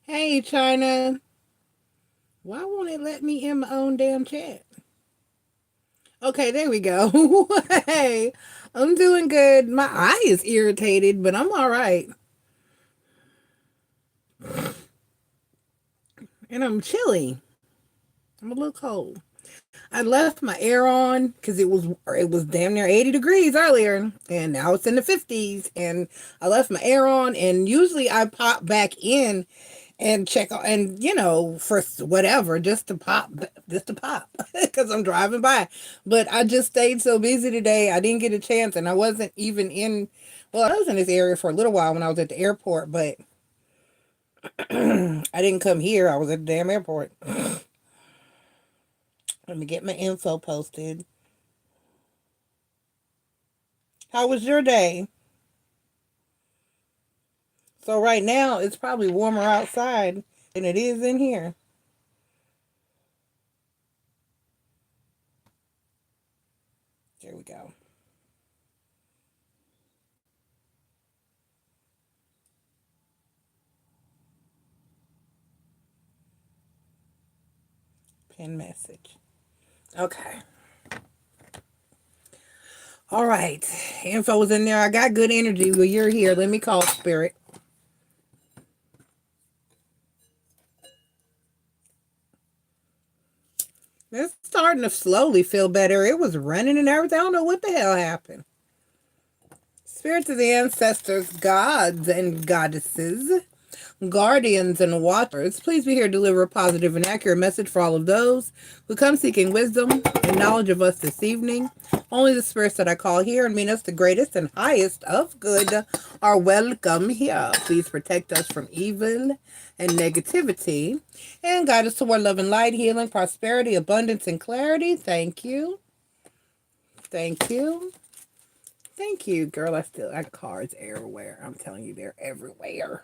Hey, China. Why won't it let me in my own damn chat? Okay, there we go. Hey, I'm doing good. My eye is irritated, but I'm all right. And I'm chilly. I'm a little cold. I left my air on because it was damn near 80 degrees earlier, and now it's in the 50s. And I left my air on, and usually I pop back in and check and for whatever just to pop because I'm driving by. But I just stayed so busy today, I didn't get a chance, and I wasn't even in. Well, I was in this area for a little while when I was at the airport, but I didn't come here. I was at the damn airport. Let me get my info posted. How was your day? So right now it's probably warmer outside than it is in here. There we go. Pin message. Okay. All right. Info was in there. I got good energy. Well, you're here. Let me call Spirit. It's starting to slowly feel better. It was running and everything. I don't know what the hell happened. Spirits of the ancestors, gods and goddesses, guardians and watchers, please be here to deliver a positive and accurate message for all of those who come seeking wisdom and knowledge of us this evening. Only the spirits that I call here and mean us the greatest and highest of good are welcome here. Please protect us from evil and negativity and guide us toward love and light, healing, prosperity, abundance, and clarity. Thank you. Thank you. Thank you, girl. I got cards everywhere. I'm telling you, they're everywhere.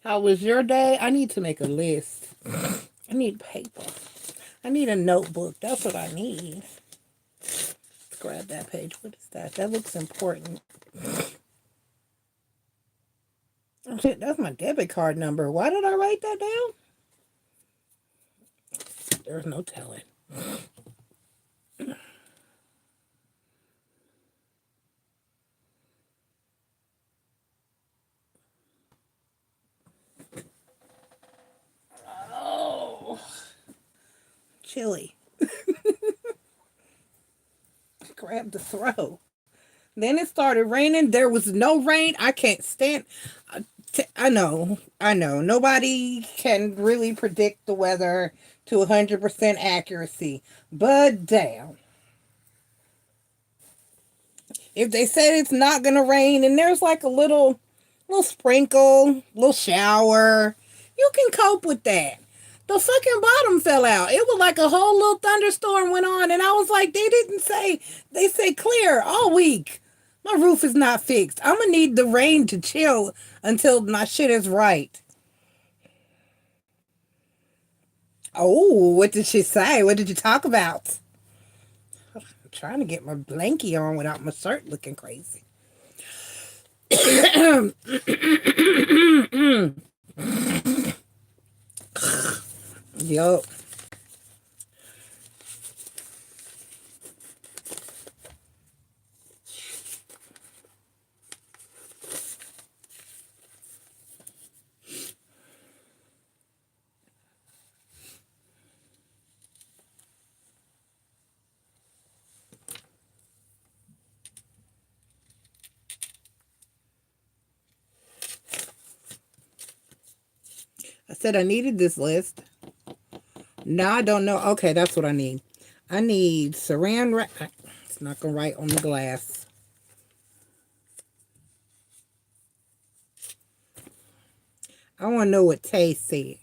How was your day? I need to make a list. I need paper. I need a notebook. That's what I need. Let's grab that page. What is that? That looks important. Oh, shit, that's my debit card number. Why did I write that down? There's no telling. Oh, chilly. Grab the throw. Then it started raining. There was no rain. I can't stand. I know. I know. Nobody can really predict the weather to 100% accuracy. But damn. If they said it's not going to rain and there's like a little sprinkle, little shower, you can cope with that. The fucking bottom fell out. It was like a whole little thunderstorm went on, and I was like, they say clear all week. My roof is not fixed. I'm gonna need the rain to chill until my shit is right. Oh, what did she say? What did you talk about? I'm trying to get my blankie on without my shirt looking crazy. Yup. I said I needed this list. Now I don't know. Okay, that's what I need. I need saran wrap. It's not going to write on the glass. I want to know what Tay said.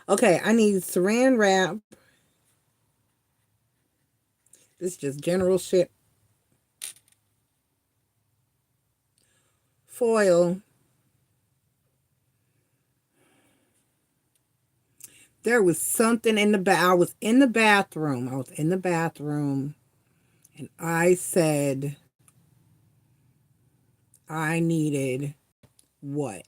Okay, I need saran wrap. This is just general shit. Foil. There was something in the I was in the bathroom. I was in the bathroom. And I said I needed What?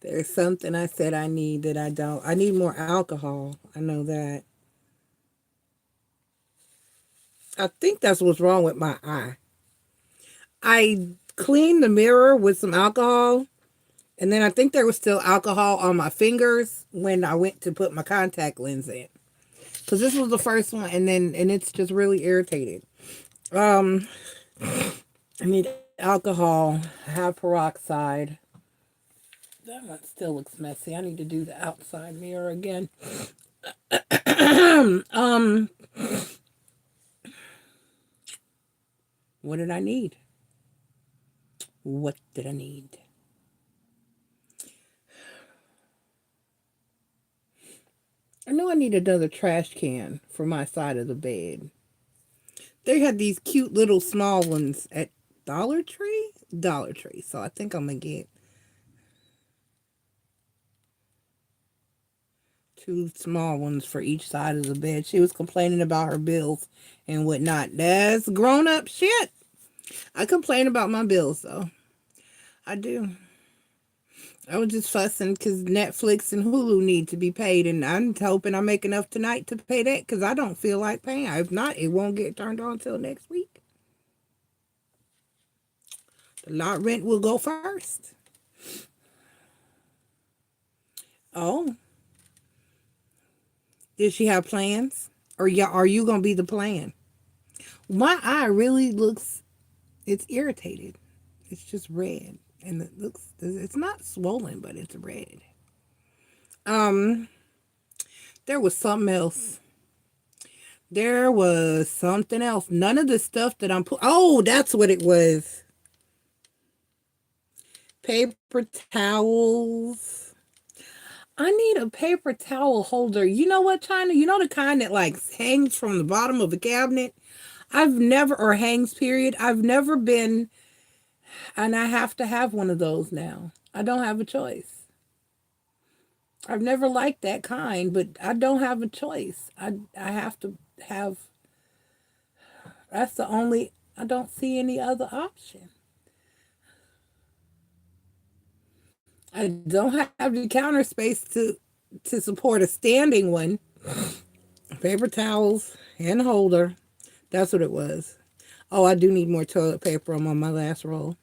There's something I said I need that I don't. I need more alcohol. I know that. I think that's what's wrong with my eye. I cleaned the mirror with some alcohol, and then I think there was still alcohol on my fingers when I went to put my contact lens in. Because this was the first one, and it's just really irritated. I need alcohol, have peroxide. That one still looks messy. I need to do the outside mirror again. What did I need? What did I need? I know I need another trash can for my side of the bed. They had these cute little small ones at Dollar Tree? Dollar Tree. So I think I'm going to get 2 small ones for each side of the bed. She was complaining about her bills and whatnot. That's grown-up shit. I complain about my bills, though. I do. I was just fussing because Netflix and Hulu need to be paid, and I'm hoping I make enough tonight to pay that because I don't feel like paying. If not, it won't get turned on until next week. The lot rent will go first. Oh. Did she have plans? Or are you going to be the plan? My eye really looks, it's irritated. It's just red. And it looks, it's not swollen, but it's red. There was something else. There was something else. None of the stuff that I'm oh, that's what it was. Paper towels. I need a paper towel holder. You know what, China? You know the kind that like hangs from the bottom of a cabinet? Or hangs, period. I've never been, and I have to have one of those now. I don't have a choice. I've never liked that kind, but I don't have a choice. I have to have, that's the only, I don't see any other option. I don't have the counter space to support a standing one. Paper towels and holder. That's what it was. Oh, I do need more toilet paper. I'm on my last roll.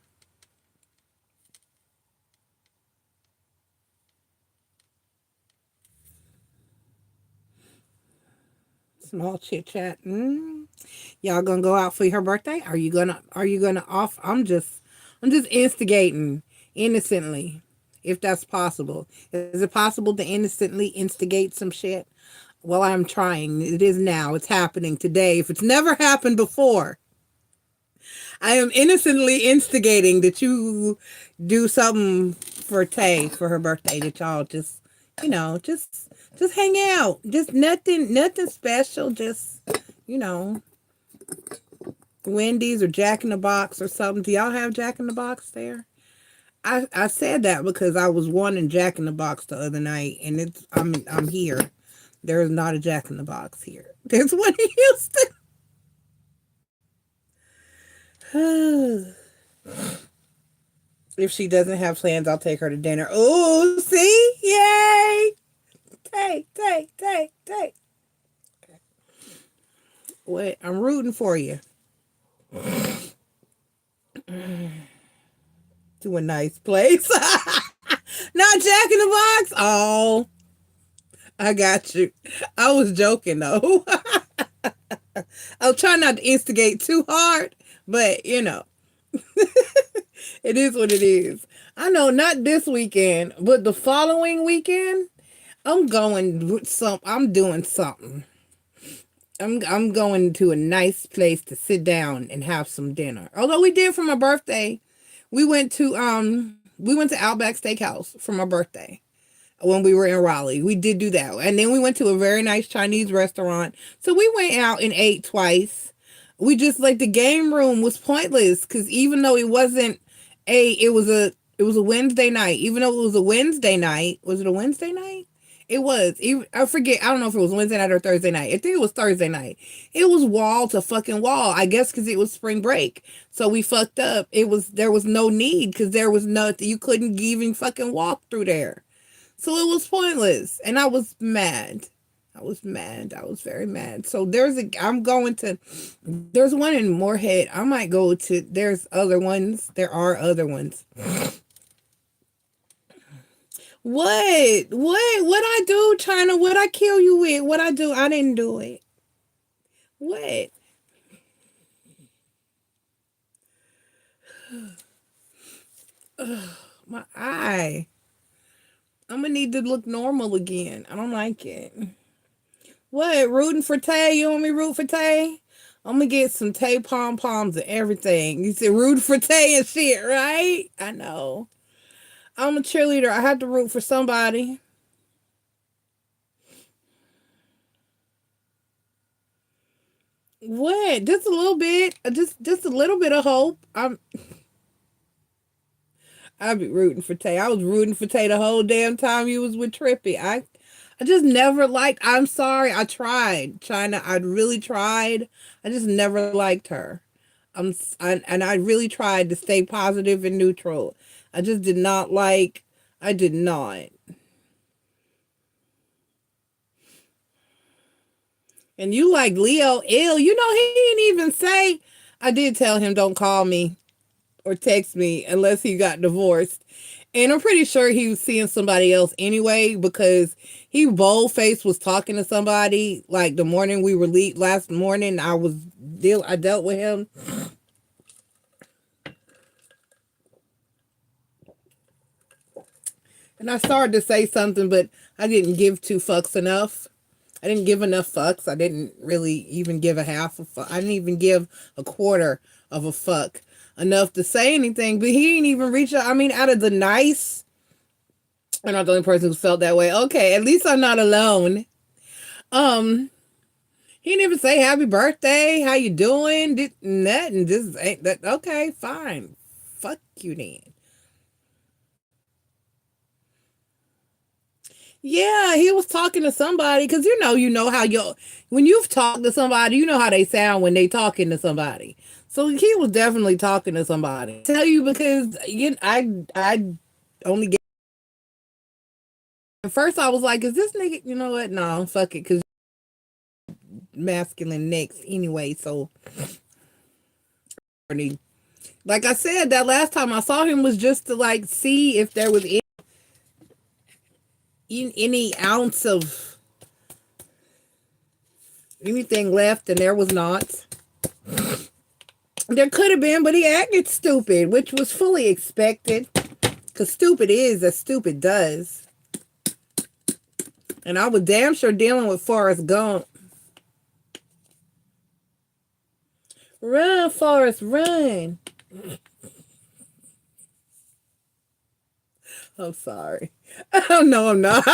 Small chit chat. Y'all gonna go out for her birthday? Are you gonna off? I'm just instigating innocently, if that's possible. Is it possible to innocently instigate some shit? Well, I'm trying. It is now. It's happening today. If it's never happened before, I am innocently instigating that you do something for Tay for her birthday. That y'all just, just hang out. Just nothing special. Just, Wendy's or Jack in the Box or something. Do y'all have Jack in the Box there? I said that because I was wanting Jack in the Box the other night, and I'm here. There is not a Jack in the Box here. There's one in Houston. If she doesn't have plans, I'll take her to dinner. Oh, see? Yay! Take. Wait, I'm rooting for you. To a nice place. Not Jack in the Box. Oh, I got you. I was joking though. I'll try not to instigate too hard, but it is what it is. I know not this weekend, but the following weekend, I'm doing something. I'm going to a nice place to sit down and have some dinner. Although we did for my birthday, we went to Outback Steakhouse for my birthday when we were in Raleigh. We did do that. And then we went to a very nice Chinese restaurant. So we went out and ate twice. We just the game room was pointless because even though it was a Wednesday night, even though it was a Wednesday night, was it a Wednesday night? It was. I forget. I don't know if it was Wednesday night or Thursday night. I think it was Thursday night. It was wall to fucking wall. I guess because it was spring break. So we fucked up. There was no need because there was no, you couldn't even fucking walk through there. So it was pointless. And I was mad. I was mad. I was very mad. So there's one in Moorhead. I might go to, there's other ones. There are other ones. What I do, China? What I kill you with? What I do? I didn't do it. What? Ugh, my eye. I'm gonna need to look normal again. I don't like it. What? Rooting for Tay? You want me root for Tay? I'm gonna get some Tay pom poms and everything. You said root for Tay and shit, right? I know. I'm a cheerleader. I have to root for somebody. What? Just a little bit. Just a little bit of hope. I'd be rooting for Tay. I was rooting for Tay the whole damn time you was with Trippy. I just never liked. I'm sorry. I tried, China. I really tried. I just never liked her. And I really tried to stay positive and neutral. I just did not like. I did not. And you like Leo ill. You know, he didn't even say. I did tell him don't call me or text me unless he got divorced. And I'm pretty sure he was seeing somebody else anyway because he bold faced was talking to somebody like the morning we were last morning. I dealt with him. And I started to say something, but I didn't give two fucks enough. I didn't give enough fucks. I didn't really even give a half a fuck. I didn't even give a quarter of a fuck enough to say anything, but he didn't even reach out. I mean, out of the nice, I'm not the only person who felt that way. Okay, at least I'm not alone. Um, he didn't even say happy birthday, how you doing, did nothing. Just ain't that okay, fine. Fuck you then. Yeah, he was talking to somebody because you know how when you've talked to somebody, you know how they sound when they talking to somebody. So he was definitely talking to somebody. Tell you because I only get at first I was like, is this nigga? You know what? No, fuck it, because masculine next anyway. So like I said, that last time I saw him was just to like see if there was any ounce of anything left, and there was not. There could have been, but he acted stupid, which was fully expected. Because stupid is as stupid does. And I was damn sure dealing with Forrest Gump. Run, Forrest, run. I'm sorry. Oh, no, I'm not.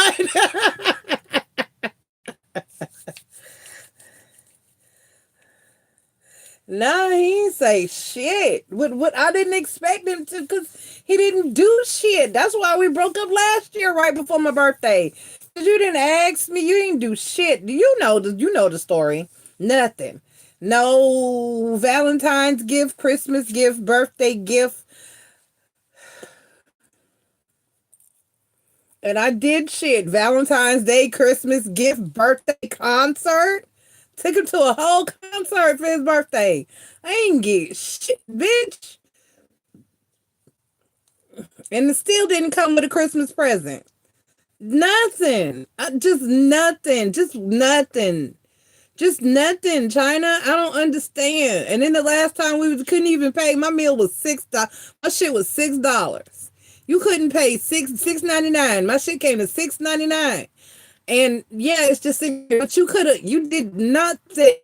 Nah, he ain't say shit. What I didn't expect him to, because he didn't do shit. That's why we broke up last year right before my birthday. Because you didn't ask me. You didn't do shit. You know the story. Nothing. No Valentine's gift, Christmas gift, birthday gift. And I did shit. Valentine's Day, Christmas gift, birthday concert. Took him to a whole concert for his birthday. I ain't get shit, bitch. And it still didn't come with a Christmas present. Nothing. Just nothing. Just nothing. Just nothing, China. I don't understand. And then the last time couldn't even pay. My meal was $6. My shit was $6. You couldn't pay $6.99. My shit came to $6.99. And yeah, it's just but you did nothing.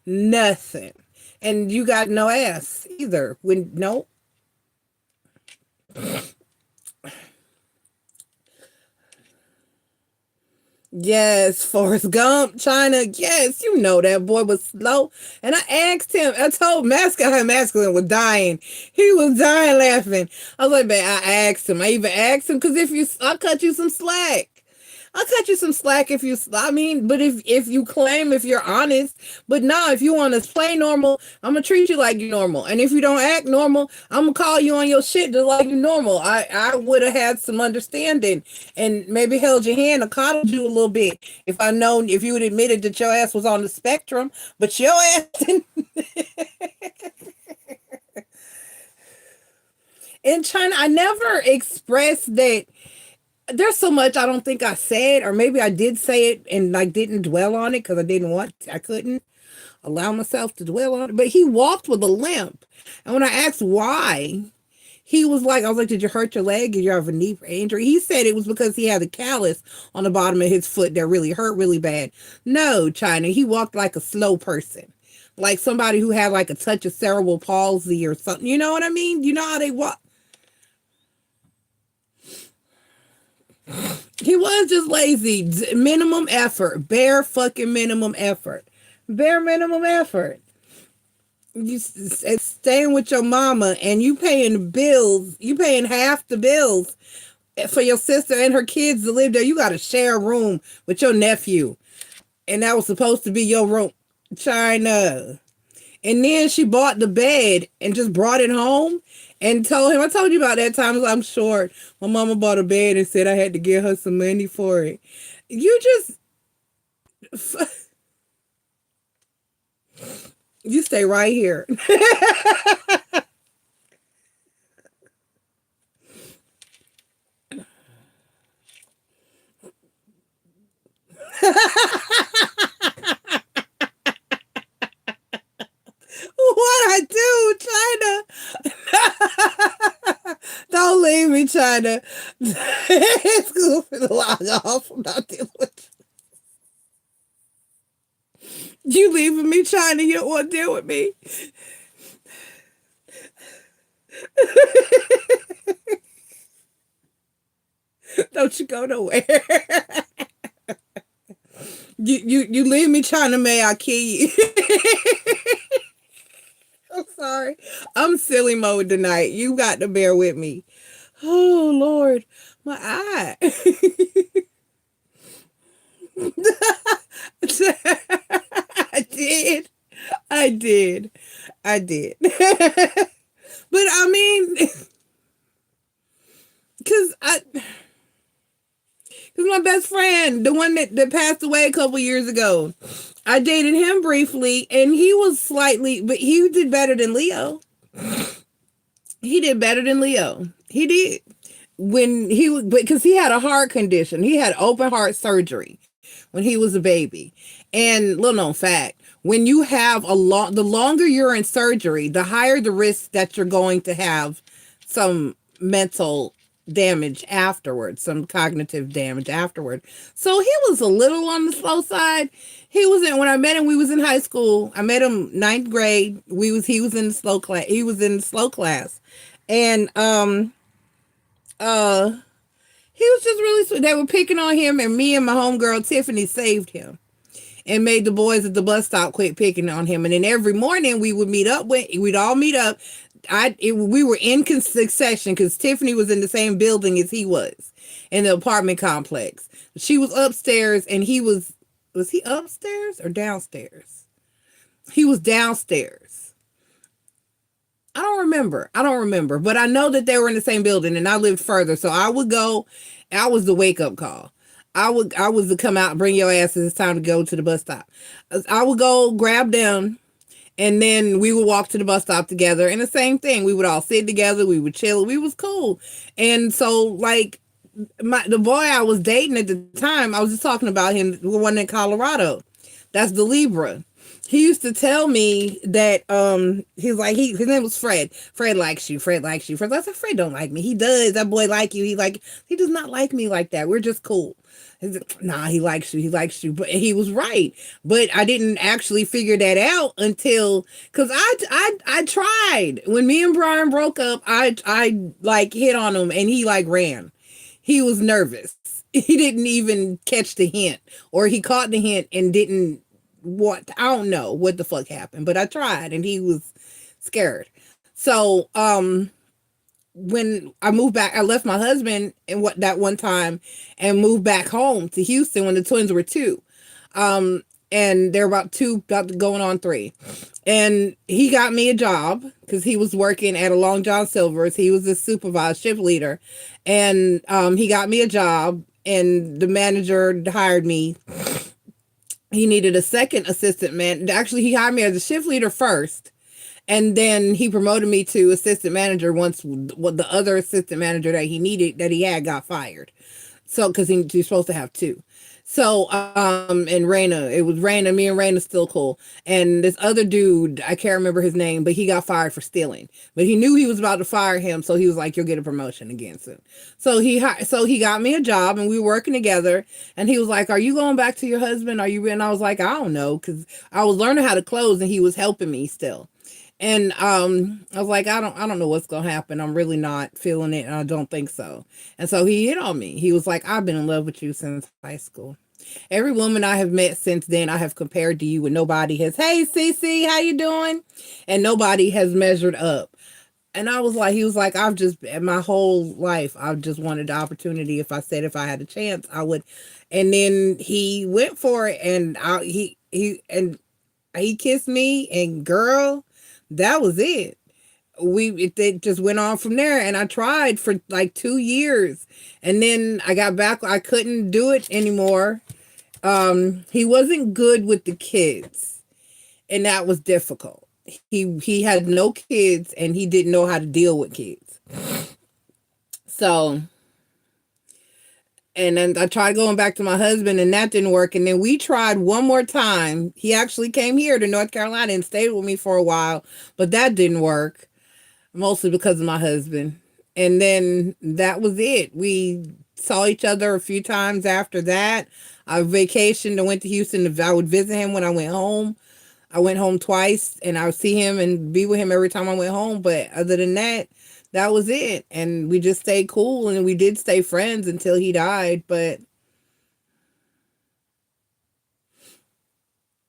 Nothing. And you got no ass either. No. Yes, Forrest Gump, China. Yes, you know that boy was slow. And I asked him, I told Masculine was dying. He was dying laughing. I was like, man, I asked him. I even asked him because I'll cut you some slack. I'll cut you some slack if you, I mean, but if you claim, if you're honest, but nah, if you want to play normal, I'm gonna treat you like you're normal. And if you don't act normal, I'm gonna call you on your shit just like you're normal. I would have had some understanding and maybe held your hand or coddled you a little bit if I known, if you had admitted that your ass was on the spectrum, but your ass didn't. In China, I never expressed that. There's so much I don't think I said, or maybe I did say it and like didn't dwell on it because I couldn't allow myself to dwell on it. But he walked with a limp. And when I asked why, he was like, I was like, did you hurt your leg? Did you have a knee injury? He said it was because he had a callus on the bottom of his foot that really hurt really bad. No, China, he walked like a slow person. Like somebody who had like a touch of cerebral palsy or something. You know what I mean? You know how they walk? He was just lazy. Minimum effort. Bare fucking minimum effort. Bare minimum effort. You staying with your mama and you paying bills. You paying half the bills for your sister and her kids to live there. You got to share a room with your nephew. And that was supposed to be your room. China. And then she bought the bed and just brought it home and told him, I told you about that time I'm short. My mama bought a bed and said I had to give her some money for it. You just, you stay right here. What I do, China? Don't leave me, China. It's cool for the log off. I'm not dealing with you. Leaving me, China. You don't want to deal with me. Don't you go nowhere. You leave me, China. May I kill you? I'm sorry. I'm silly mode tonight. You got to bear with me. Oh, Lord. My eye. I did. I did. I did. But I mean, because my best friend, the one that passed away a couple years ago, I dated him briefly, and he was slightly, but he did better than Leo. He did better than Leo. He did. When he was, because he had a heart condition. He had open heart surgery when he was a baby. And little known fact, when you have the longer you're in surgery, the higher the risk that you're going to have some mental damage afterwards, some cognitive damage afterward. So he was a little on the slow side. When I met him, we was in high school. I met him 9th grade. He was in the slow class. He was in the slow class. And he was just really sweet. They were picking on him, and me and my homegirl Tiffany saved him and made the boys at the bus stop quit picking on him. And then every morning we'd all meet up. We were in succession because Tiffany was in the same building as he was in the apartment complex. She was upstairs and he was he upstairs or downstairs? He was downstairs. I don't remember, but I know that they were in the same building and I lived further. So I would go, I was the wake up call. I was to come out and bring your asses. It's time to go to the bus stop. I would go grab them. And then we would walk to the bus stop together. And the same thing. We would all sit together. We would chill. We was cool. And so, like, the boy I was dating at the time, I was just talking about him, the one in Colorado. That's the Libra. He used to tell me that he's like, his name was Fred. Fred likes you. Fred likes you. I said, Fred don't like me. He does. That boy like you. He does not like me like that. We're just cool. Nah, he likes you. He likes you. But he was right. But I didn't actually figure that out until, because I tried. When me and Brian broke up, I like hit on him and he like ran. He was nervous. He didn't even catch the hint, or he caught the hint and didn't I don't know what the fuck happened, but I tried and he was scared. So, when I moved back, I left my husband and what that one time and moved back home to Houston when the twins were two. And they're about going on three. And he got me a job because he was working at a Long John Silver's. He was the supervisor, shift leader. And he got me a job, and the manager hired me. He needed a second assistant man. Actually, he hired me as a shift leader first. And then he promoted me to assistant manager once the other assistant manager that he had got fired. So, because he's supposed to have two. So, and Raina, it was Raina, me and Raina still cool. And this other dude, I can't remember his name, but he got fired for stealing. But he knew he was about to fire him, so he was like, you'll get a promotion again soon. So he got me a job, and we were working together, and he was like, are you going back to your husband? And I was like, I don't know, because I was learning how to close, and he was helping me still. And I was like, I don't know what's gonna happen. I'm really not feeling it, and I don't think so. And so he hit on me. He was like, I've been in love with you since high school. Every woman I have met since then, I have compared to you, and nobody has. Hey, Cece, how you doing? And nobody has measured up. And he was like, I've just my whole life, I've just wanted the opportunity. If I had a chance, I would. And then he went for it, and he kissed me, and girl, that was it. It just went on from there, and I tried for like 2 years, and then I got back. I couldn't do it anymore. He wasn't good with the kids, and that was difficult. He had no kids, and he didn't know how to deal with kids. So, and then I tried going back to my husband, and that didn't work. And then we tried one more time. He actually came here to North Carolina and stayed with me for a while, but that didn't work, mostly because of my husband. And then that was it. We saw each other a few times after that. I vacationed and went to Houston. I would visit him when I went home. I went home twice, and I would see him and be with him every time I went home. But other than that, that was it. And we just stayed cool, and we did stay friends until he died. But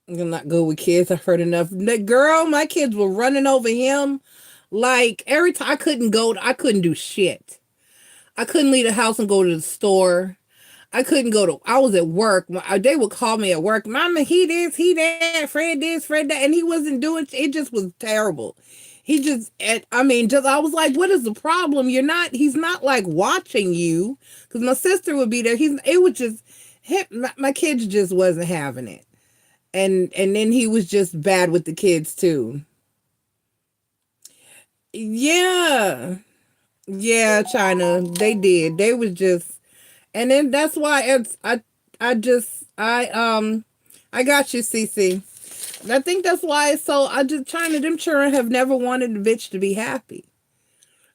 I'm not good with kids. I've heard enough. Girl, my kids were running over him. Like every time I couldn't do shit. I couldn't leave the house and go to the store. I was at work. They would call me at work. Mama, he this, he that, Fred this, Fred that. And he wasn't doing it. Just was terrible. I was like, what is the problem? He's not like watching you. Because my sister would be there. My kids just wasn't having it. And then he was just bad with the kids too. Yeah. Yeah, China. They did. They was just, and then that's why I got you, Cece. I think that's why China, them children have never wanted the bitch to be happy.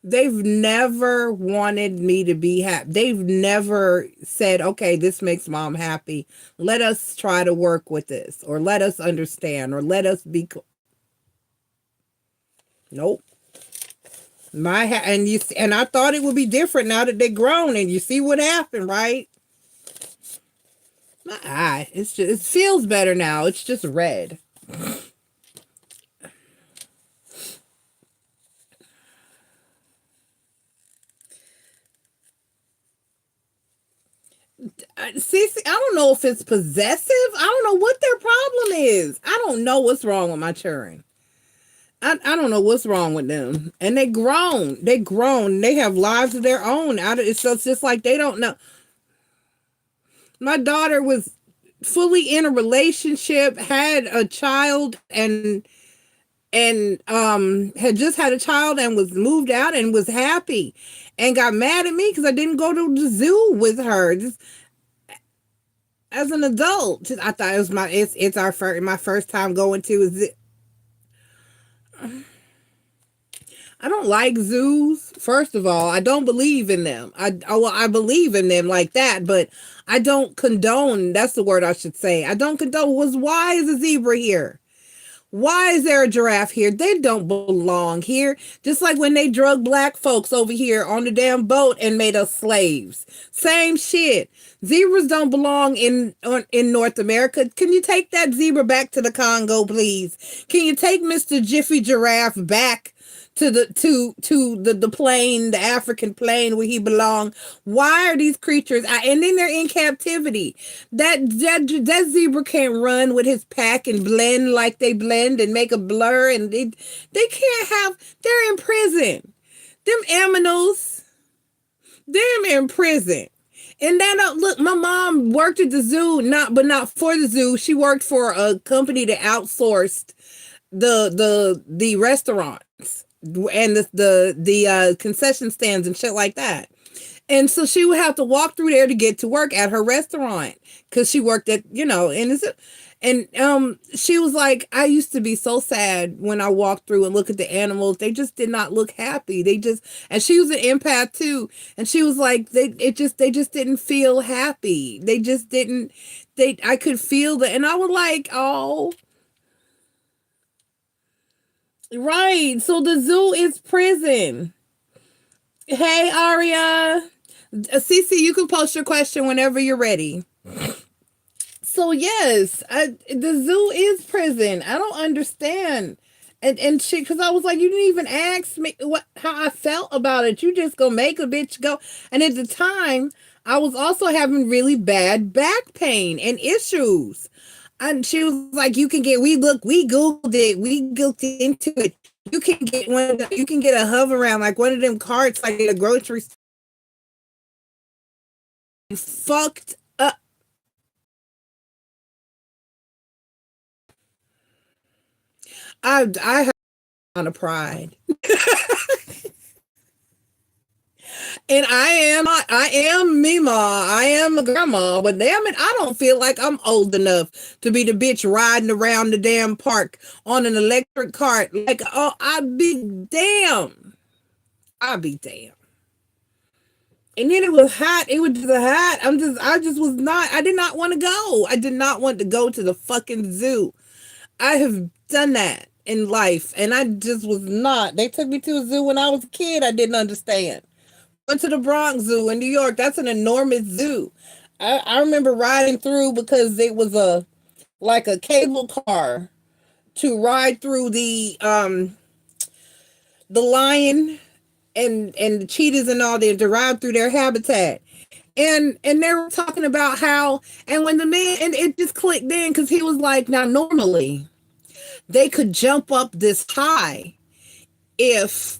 They've never wanted me to be happy. They've never said, okay, this makes mom happy. Let us try to work with this, or let us understand, or let us be. Nope. And I thought it would be different now that they're grown, and you see what happened, right? My eye, it feels better now. It's just red. See, I don't know if it's possessive. I don't know what their problem is. I don't know what's wrong with my children. I don't know what's wrong with them. And they grown. They have lives of their own. It's just like they don't know. My daughter was fully in a relationship, had a child, and had just had a child and was moved out and was happy, and got mad at me because I didn't go to the zoo with her. Just, as an adult, I thought it was my first time going to a zoo. I don't like zoos. First of all, I don't believe in them. I believe in them like that, but I don't condone. That's the word I should say. I don't condone. Why is a zebra here? Why is there a giraffe here? They don't belong here. Just like when they drug black folks over here on the damn boat and made us slaves. Same shit. Zebras don't belong in North America. Can you take that zebra back to the Congo, please? Can you take Mr. Jiffy Giraffe back to the plain, the African plain where he belonged. Why are these creatures? And then they're in captivity. That zebra can't run with his pack and blend like they blend and make a blur, and they can't have. They're in prison. Them aminals, them in prison. And that look, my mom worked at the zoo, not for the zoo. She worked for a company that outsourced the restaurants and the concession stands and shit like that. And so she would have to walk through there to get to work at her restaurant because she worked at, and she was like, I used to be so sad when I walked through and look at the animals. They just did not look happy. And she was an empath too. And she was like, they just didn't feel happy. They just didn't, I could feel that. And I was like, oh, right. So the zoo is prison. Hey, Aria. Cece, you can post your question whenever you're ready. So yes, the zoo is prison. I don't understand. And she, because I was like, you didn't even ask me how I felt about it. You just gonna make a bitch go. And at the time, I was also having really bad back pain and issues. And she was like, we Googled it, we looked into it. You can get you can get a hover around, like one of them carts like at a grocery store. Fucked up. I have a lot of pride. And I am Mima. I am a grandma, but damn it, I don't feel like I'm old enough to be the bitch riding around the damn park on an electric cart. Like, oh, I'd be damn. I'd be damn. And then it was hot. It was just hot. I just was not, I did not want to go. I did not want to go to the fucking zoo. I have done that in life, and I just was not. They took me to a zoo when I was a kid. I didn't understand. Went to the Bronx Zoo in New York. That's an enormous zoo. I remember riding through because it was like a cable car to ride through the lion and the cheetahs and all that to ride through their habitat. And they were talking about how, and when the man, and it just clicked in because he was like, now normally they could jump up this high if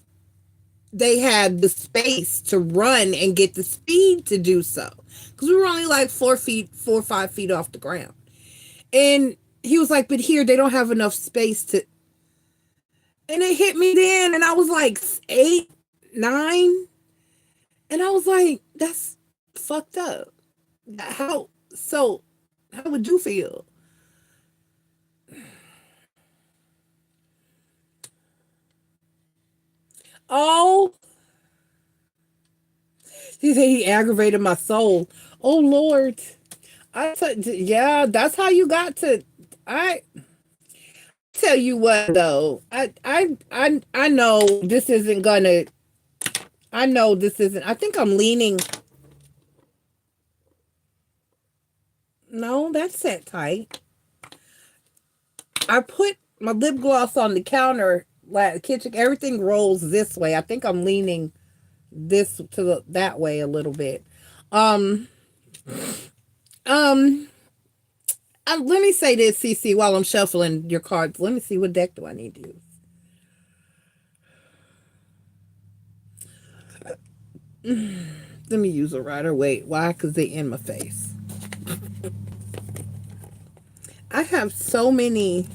they had the space to run and get the speed to do so. Because we were only like 4 or 5 feet off the ground. And he was like, but here they don't have enough space to. And it hit me then, and I was like 8, 9. And I was like, that's fucked up. How would you feel? Oh, he said he aggravated my soul. Oh Lord. Yeah, that's how you got to. I tell you what though, I know this isn't gonna. I know this isn't. I think I'm leaning. No, that's set tight. I put my lip gloss on the counter, like kitchen. Everything rolls this way. I think I'm leaning this to that way a little bit. Um, um, let me say this, CC, while I'm shuffling your cards. Let me see, what deck do I need to use? Let me use a Rider Waite. Why? Because they in my face. I have so many,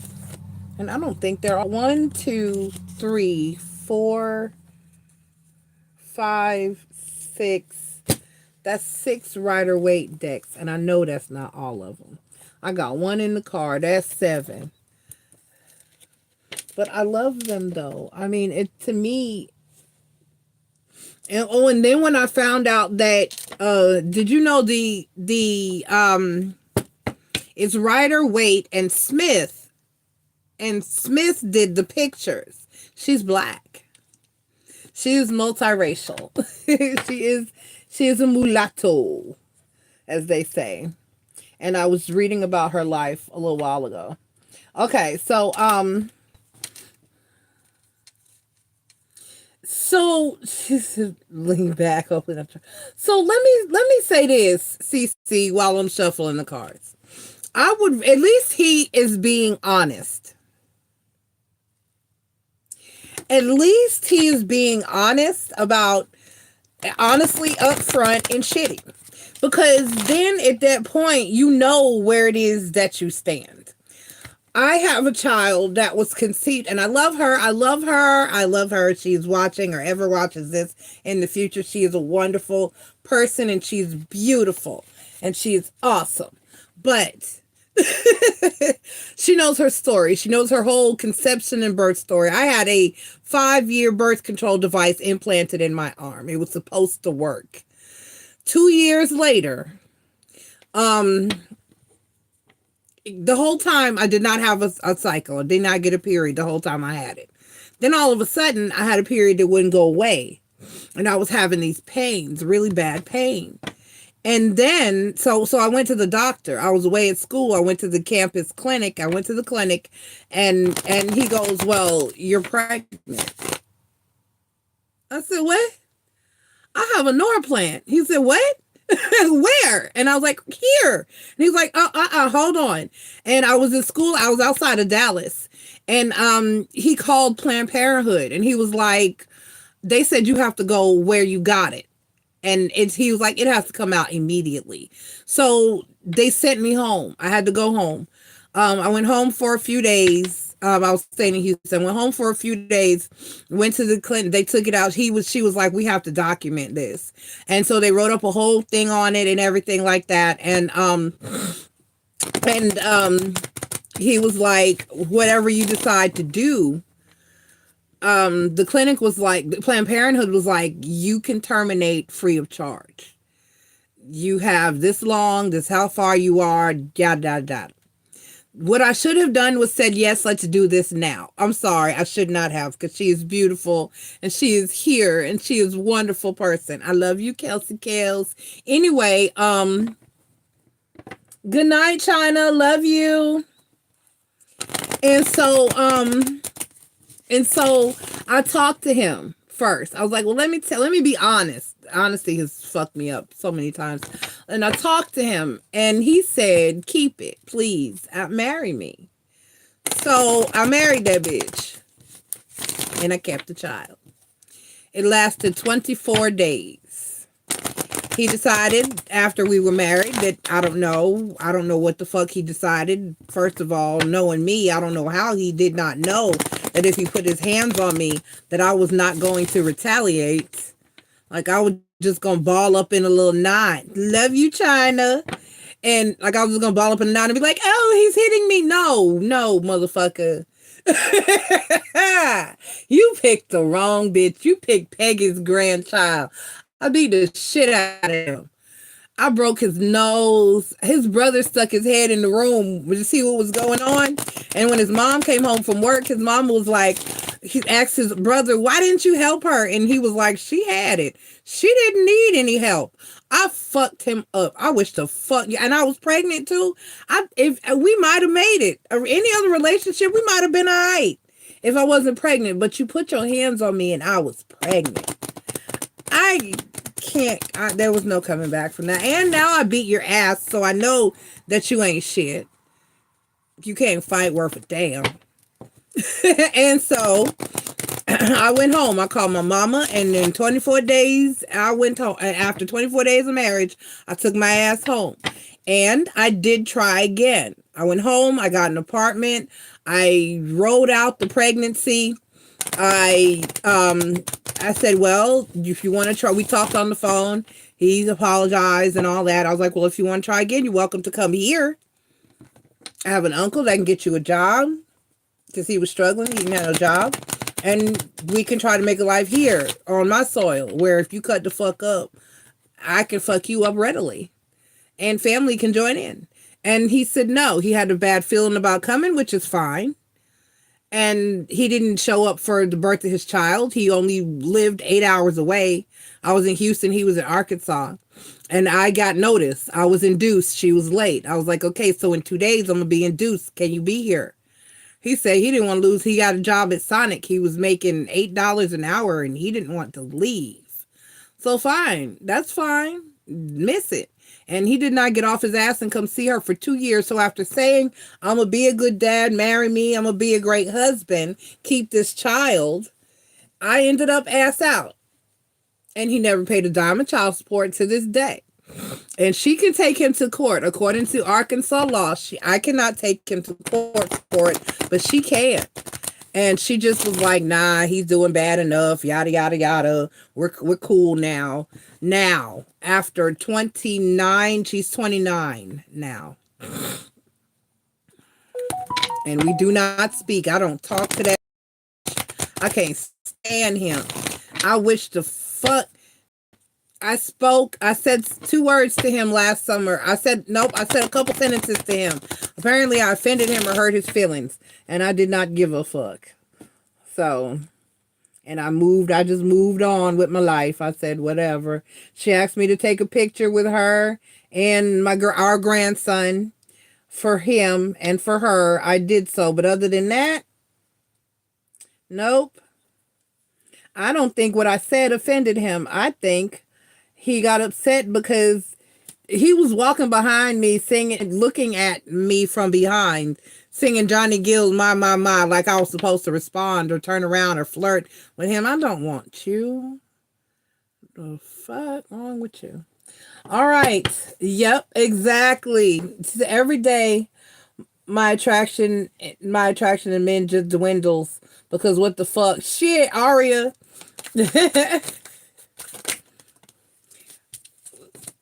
and I don't think there are 1, 2, 3, 4, 5, 6. That's 6 Rider Waite decks, and I know that's not all of them. I got 1 in the car. That's 7. But I love them though. I mean, it to me. And then when I found out that, did you know it's Rider Waite and Smith, and Smith did the pictures. She's black. She is multiracial. she is a mulatto, as they say. And I was reading about her life a little while ago. Okay, so So she's lean back, hopefully not. So let me say this, CC, while I'm shuffling the cards. I would, at least he is being honest. At least he is being honest about, honestly upfront and shitty. Because then at that point, you know where it is that you stand. I have a child that was conceived, and I love her. I love her. I love her. She's watching or ever watches this in the future. She is a wonderful person, and she's beautiful, and she is awesome. But she knows her story. She knows her whole conception and birth story. I had a 5-year birth control device implanted in my arm. It was supposed to work. 2 years later, the whole time I did not have a cycle. I did not get a period the whole time I had it. Then all of a sudden I had a period that wouldn't go away. And I was having these pains, really bad pain. And then, so I went to the doctor. I was away at school. I went to the campus clinic. I went to the clinic and he goes, well, you're pregnant. I said, what? I have a Norplant. He said, what? Where? And I was like, here. And he's like, hold on. And I was in school. I was outside of Dallas. And he called Planned Parenthood. And he was like, they said you have to go where you got it. And he was like, it has to come out immediately. So they sent me home. I had to go home. I went home for a few days. I was staying in Houston. Went home for a few days. Went to the clinic. They took it out. She was like, we have to document this. And so they wrote up a whole thing on it and everything like that. And he was like, whatever you decide to do. The clinic was like, Planned Parenthood was like, you can terminate free of charge. You have this long, this how far you are, yada, yada. What I should have done was said, yes, let's do this now. I'm sorry. I should not have, because she is beautiful and she is here and she is a wonderful person. I love you, Kelsey Kales. Anyway, good night, China. Love you. And so I talked to him first. I was like, well, let me be honest. Honesty has fucked me up so many times. And I talked to him and he said, keep it, please. Marry me. So I married that bitch and I kept the child. It lasted 24 days. He decided after we were married that I don't know what the fuck he decided. First of all, knowing me, I don't know how he did not know that if he put his hands on me, that I was not going to retaliate. Like I was just going to ball up in a little knot. Love you, China. And like I was just going to ball up in a knot and be like, oh, he's hitting me. No, motherfucker. You picked the wrong bitch. You picked Peggy's grandchild. I beat the shit out of him. I broke his nose. His brother stuck his head in the room to see what was going on. And when his mom came home from work, his mom was like, he asked his brother, why didn't you help her? And he was like, she had it. She didn't need any help. I fucked him up. I wish to fuck you. And I was pregnant too. If we might have made it. Or any other relationship, we might have been all right if I wasn't pregnant. But you put your hands on me and I was pregnant. There was no coming back from that. And now I beat your ass, so I know that you ain't shit. You can't fight worth a damn. And so I went home. I called my mama, and in 24 days, I went home. After 24 days of marriage, I took my ass home. And I did try again. I went home. I got an apartment. I rolled out the pregnancy. I said, well, if you want to try, we talked on the phone. He apologized and all that. I was like, well, if you want to try again, you're welcome to come here. I have an uncle that can get you a job because he was struggling. He didn't have no job. And we can try to make a life here on my soil where if you cut the fuck up, I can fuck you up readily and family can join in. And he said no. He had a bad feeling about coming, which is fine. And he didn't show up for the birth of his child. He only lived 8 hours away. I was in Houston. He was in Arkansas. And I got notice. I was induced. She was late. I was like, okay, so in 2 days, I'm going to be induced. Can you be here? He said he didn't want to lose. He got a job at Sonic. He was making $8 an hour and he didn't want to leave. So fine. That's fine. Miss it. And he did not get off his ass and come see her for 2 years. So after saying, I'm going to be a good dad, marry me, I'm going to be a great husband, keep this child, I ended up ass out. And he never paid a dime of child support to this day. And she can take him to court. According to Arkansas law, I cannot take him to court for it, but she can. And she just was like, nah, he's doing bad enough, yada, yada, yada. We're cool now. Now, after 29, she's 29 now. And we do not speak. I don't talk to that. I can't stand him. I wish the fuck. I said 2 words to him last summer. I said a couple sentences to him. Apparently I offended him or hurt his feelings. And I did not give a fuck. So, and I just moved on with my life. I said, whatever. She asked me to take a picture with her and our grandson for him and for her. I did so. But other than that, nope. I don't think what I said offended him. I think he got upset because he was walking behind me singing, looking at me from behind, singing Johnny Gill's My, like I was supposed to respond or turn around or flirt with him. I don't want you. The fuck wrong with you? All right. Yep, exactly. Every day, my attraction to men just dwindles because what the fuck? Shit, Aria.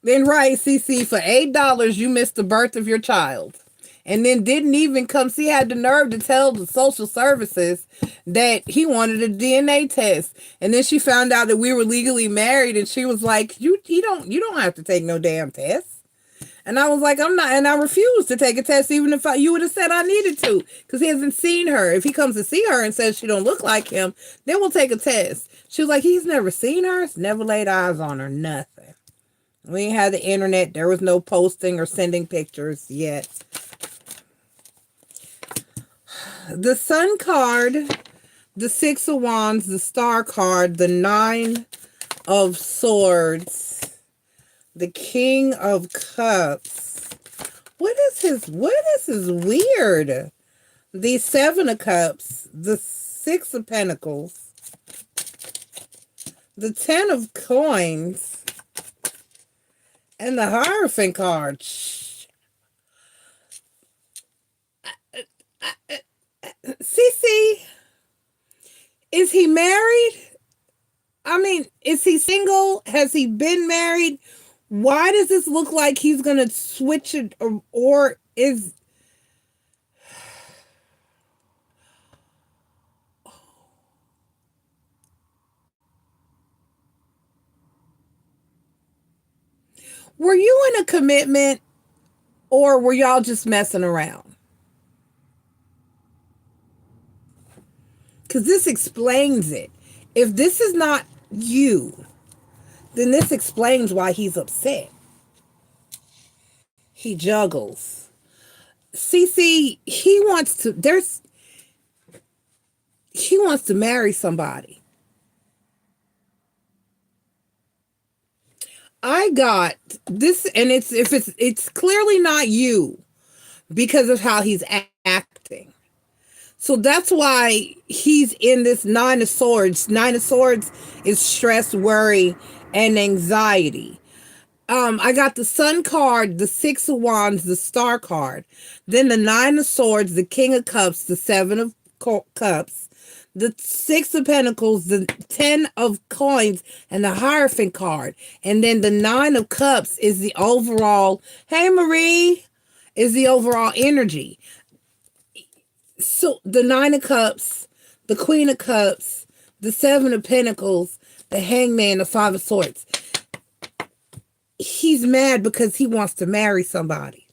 Then right, CC, for $8, you missed the birth of your child. And then didn't even come see, had the nerve to tell the social services that he wanted a DNA test. And then she found out that we were legally married and she was like, you don't have to take no damn test. And I was like, I'm not, and I refused to take a test even if you would have said I needed to, because he hasn't seen her. If he comes to see her and says she don't look like him, then we'll take a test. She was like, he's never seen her, never laid eyes on her, nothing. We ain't had the internet. There was no posting or sending pictures yet. The Sun card, the 6 of Wands, the Star card, the 9 of Swords, the King of Cups. What is his weird? The 7 of Cups, the 6 of Pentacles, the 10 of Coins, and the Hierophant card. CC, is he married? I mean, is he single? Has he been married? Why does this look like he's going to switch it or is... Were you in a commitment or were y'all just messing around? Because this explains it. If this is not you, then this explains why he's upset. He juggles. CC, he wants to marry somebody. I got this, and it's clearly not you because of how he's acting. So that's why he's in this 9 of Swords. 9 of Swords is stress, worry, and anxiety. I got the Sun card, the 6 of Wands, the Star card. Then the 9 of Swords, the King of Cups, the 7 of Cups, the 6 of Pentacles, the 10 of Coins, and the Hierophant card. And then the 9 of Cups is the overall, hey Marie, is the overall energy. So the 9 of Cups, the Queen of Cups, the 7 of Pentacles, the Hangman, the 5 of Swords. He's mad because he wants to marry somebody.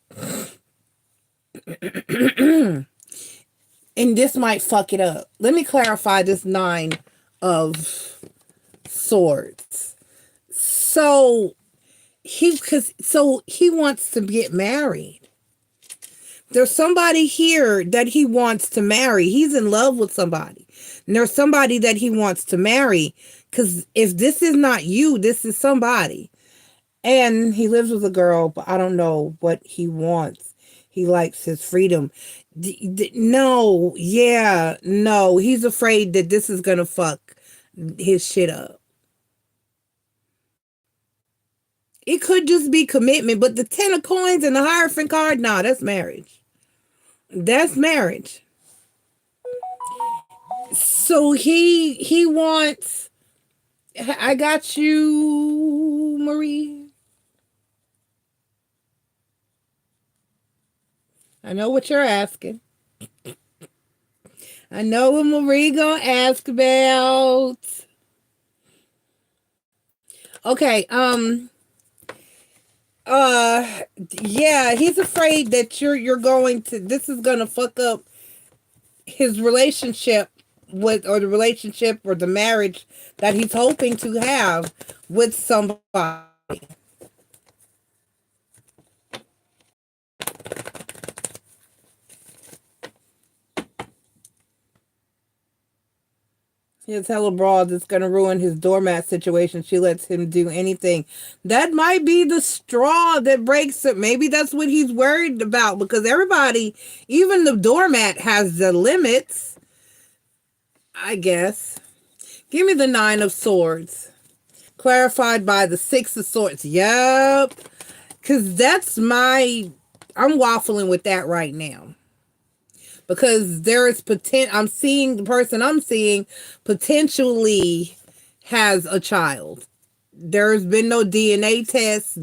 And this might fuck it up. Let me clarify this 9 of Swords. So he wants to get married. There's somebody here that he wants to marry. He's in love with somebody. And there's somebody that he wants to marry. Because if this is not you, this is somebody. And he lives with a girl, but I don't know what he wants. He likes his freedom. No, yeah, no. He's afraid that this is going to fuck his shit up. It could just be commitment, but the 10 of coins and the Hierophant card, nah, that's marriage. That's marriage. So he wants. I got you, Marie. I know what you're asking. I know what Marie gonna ask about. Okay, yeah, he's afraid that you're going to, this is gonna fuck up his relationship with, or the relationship or the marriage that he's hoping to have with somebody. He'll tell a broad that's going to ruin his doormat situation. She lets him do anything. That might be the straw that breaks it. Maybe that's what he's worried about, because everybody, even the doormat, has the limits, I guess. Give me the 9 of Swords. Clarified by the 6 of Swords. Yep. Because that's I'm waffling with that right now. Because there is potential. I'm seeing the person I'm seeing potentially has a child. There's been no DNA test.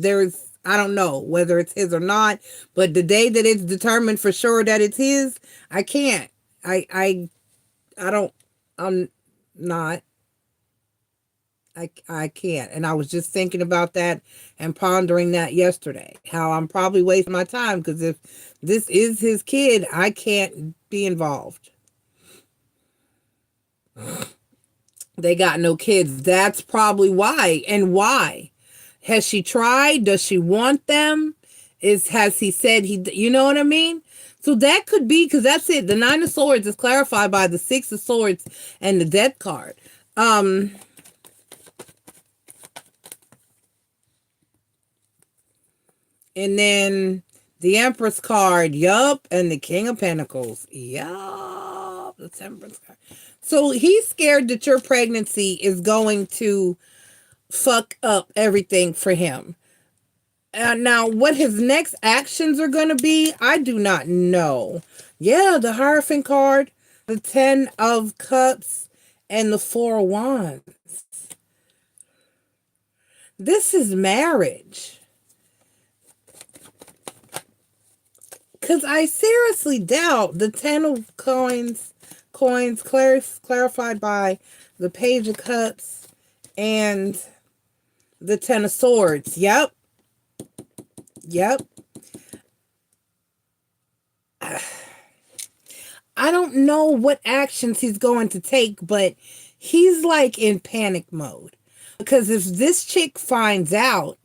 I don't know whether it's his or not, but the day that it's determined for sure that it's his, I can't. I don't, I'm not. I can't. And I was just thinking about that and pondering that yesterday. How I'm probably wasting my time, because if this is his kid, I can't be involved. They got no kids. That's probably why. And why? Has she tried? Does she want them? Has he said you know what I mean? So that could be, because that's it. The 9 of Swords is clarified by the 6 of Swords and the Death card. And then the Empress card, yup, and the King of Pentacles, yup, the Temperance card. So he's scared that your pregnancy is going to fuck up everything for him. Now, what his next actions are going to be, I do not know. Yeah, the Hierophant card, the 10 of Cups, and the 4 of Wands. This is marriage. Because I seriously doubt the 10 of coins clarified by the Page of Cups and the 10 of Swords. Yep. Yep. I don't know what actions he's going to take, but he's like in panic mode. Because if this chick finds out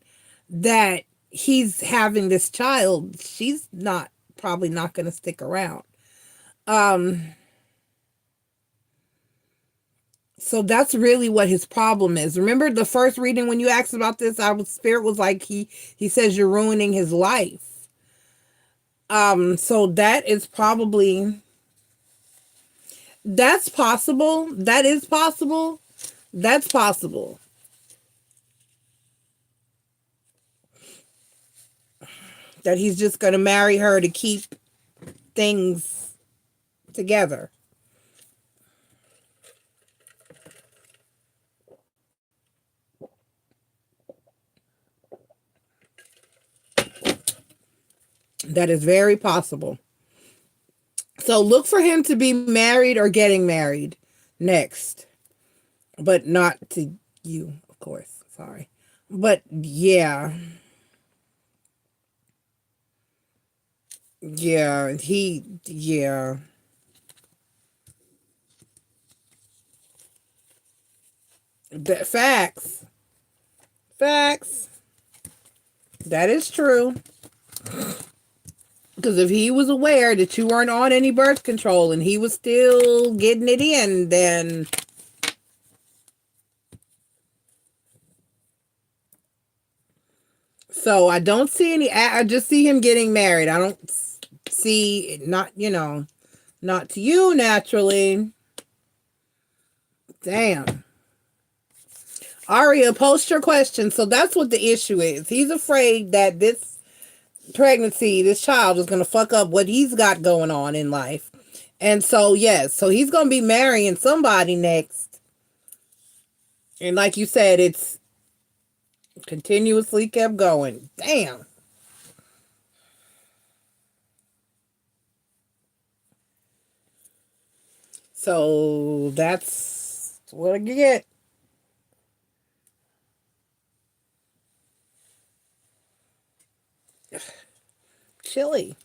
that he's having this child, she's probably not going to stick around. So that's really what his problem is. Remember the first reading when you asked about this, Spirit was like, he says you're ruining his life. So that is probably, that's possible. That is possible. That's possible. That he's just going to marry her to keep things together. That is very possible. So look for him to be married or getting married next. But not to you, of course. Sorry. But yeah. Yeah, yeah. Facts. Facts. That is true. Because if he was aware that you weren't on any birth control and he was still getting it in, then so I don't see any, I just see him getting married. I don't see, not, not to you naturally. Damn. Aria, post your question. So that's what the issue is. He's afraid that this pregnancy, this child is going to fuck up what he's got going on in life. And so, yes, so he's going to be marrying somebody next. And like you said, it's continuously kept going. Damn. So that's what I get. Chilly.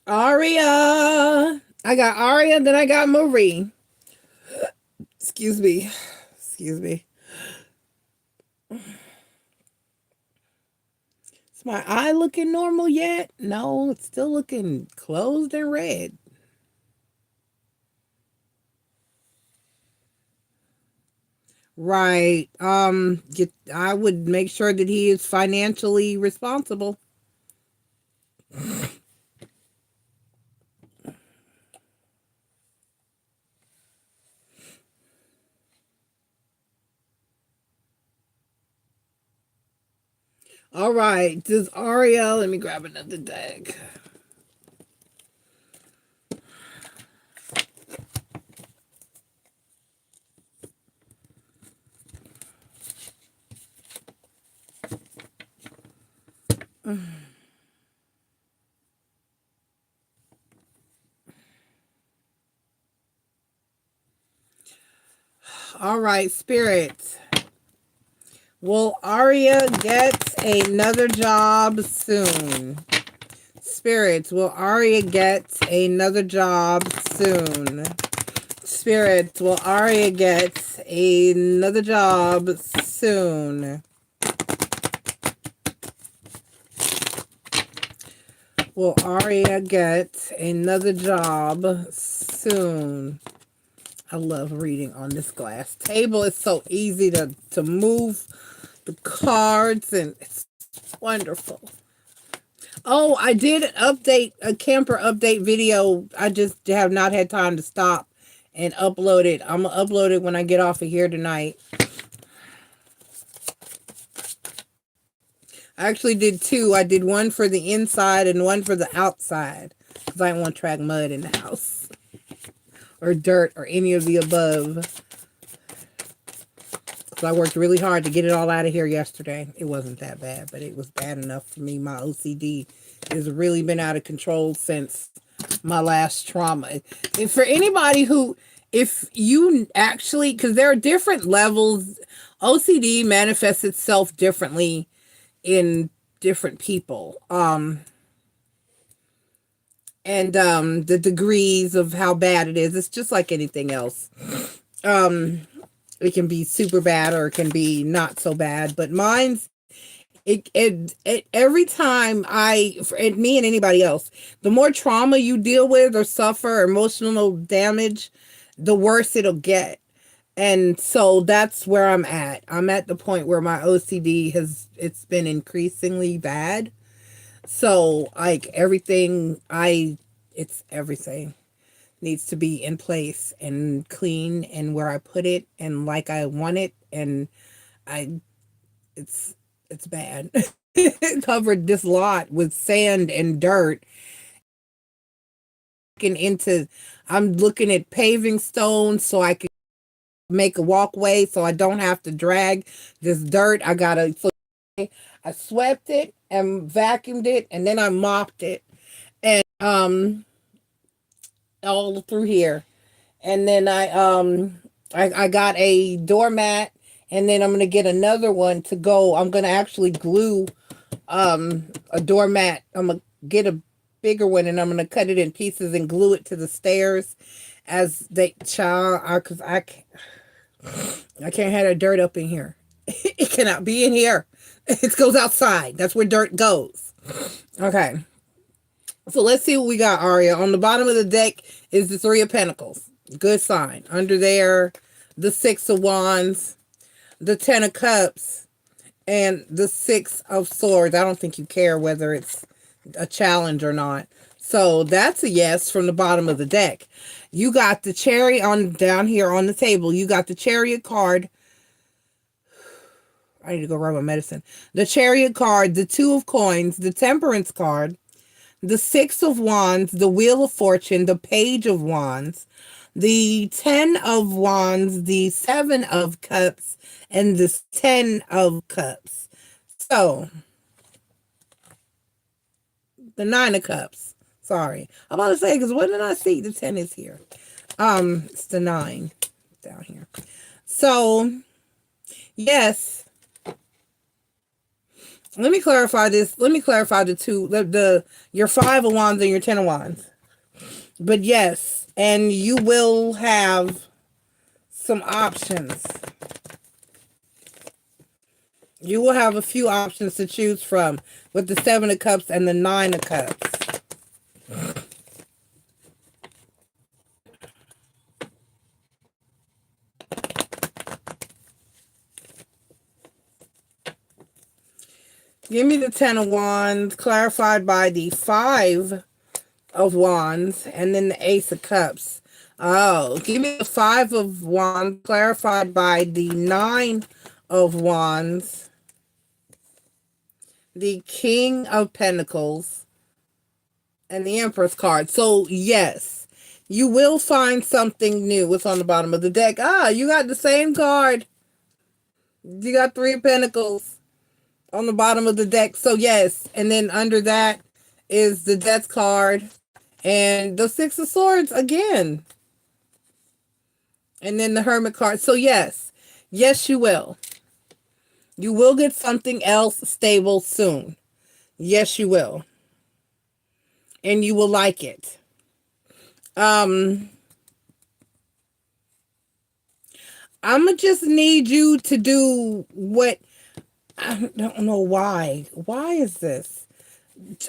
Aria. I got Aria, then I got Marie. Excuse me. Excuse me. Is my eye looking normal yet? No, it's still looking closed and red. Right. I would make sure that he is financially responsible. All right. Does Aria, let me grab another deck. All right, Spirit. Will Aria get another job soon? Spirits, will Aria get another job soon? Spirits, will Aria get another job soon? Will Aria get another job soon? I love reading on this glass table. It's so easy to move the cards, and it's wonderful. Oh, I did a camper update video. I just have not had time to stop and upload it. I'm going to upload it when I get off of here tonight. I actually did two. I did one for the inside and one for the outside, because I don't want to track mud in the house or dirt or any of the above. So I worked really hard to get it all out of here yesterday. It wasn't that bad, but it was bad enough for me. My OCD has really been out of control since my last trauma. And for anybody who, if you actually, because there are different levels, OCD manifests itself differently in different people. The degrees of how bad it is, it's just like anything else. It can be super bad or it can be not so bad, but mine's, every time me and anybody else, the more trauma you deal with or suffer emotional damage, the worse it'll get. And so that's where I'm at. I'm at the point where my OCD it's been increasingly bad. So like everything needs to be in place and clean and where I put it and like I want it, and it's bad. Covered this lot with sand and dirt. I'm looking at paving stones so I can make a walkway so I don't have to drag this dirt. I swept it and vacuumed it, and then I mopped it, and all through here. And then I got a doormat, and then I'm going to get another one to go. I'm going to actually glue a doormat. I'm going to get a bigger one, and I'm going to cut it in pieces and glue it to the stairs because I can't have that dirt up in here. It cannot be in here. It goes outside. That's where dirt goes. Okay. So let's see what we got, Aria. On the bottom of the deck is the Three of Pentacles. Good sign. Under there, the Six of Wands, the Ten of Cups, and the Six of Swords. I don't think you care whether it's a challenge or not. So that's a yes from the bottom of the deck. You got the cherry on down here on the table. You got the Chariot card. I need to go rub my medicine. The Chariot card, the Two of Coins, the Temperance card, the Six of Wands, the Wheel of Fortune, the Page of Wands, the 10 of Wands, the 7 of Cups, and the 10 of Cups. So, the 9 of Cups. Sorry. I'm about to say, because what did I see? The 10 is here. It's the 9 down here. So, yes. Let me clarify this. Let me clarify the two, your 5 of Wands and your 10 of Wands. But yes, and you will have some options. You will have a few options to choose from with the 7 of Cups and the 9 of Cups. Give me the 10 of Wands, clarified by the 5 of Wands, and then the Ace of Cups. Oh, give me the 5 of Wands, clarified by the 9 of Wands, the King of Pentacles, and the Empress card. So, yes, you will find something new. What's on the bottom of the deck? Ah, you got the same card. You got 3 of Pentacles on the bottom of the deck. So, yes, and then under that is the Death card and the 6 of Swords again. And then the Hermit card. So, yes, you will. You will get something else stable soon. Yes, you will. And you will like it. I'm going to just need you to do what... I don't know why. Why is this?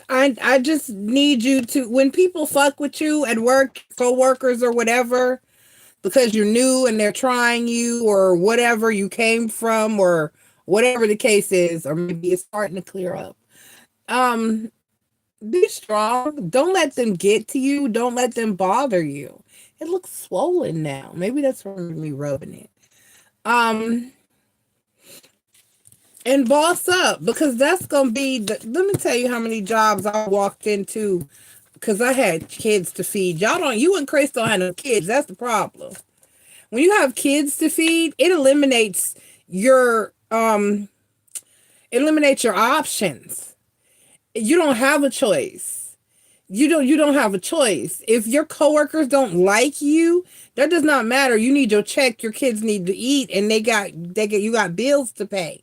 I just need you to... When people fuck with you at work, co-workers or whatever, because you're new and they're trying you or whatever you came from or whatever the case is, or maybe it's starting to clear up. Be strong. Don't let them get to you. Don't let them bother you. It looks swollen now. Maybe that's from me rubbing it. And boss up, because that's going to be, let me tell you how many jobs I walked into because I had kids to feed. You and Chris don't have no kids. That's the problem. When you have kids to feed, it eliminates your options. You don't have a choice. You don't have a choice. If your coworkers don't like you, that does not matter. You need your check, your kids need to eat, and you got bills to pay.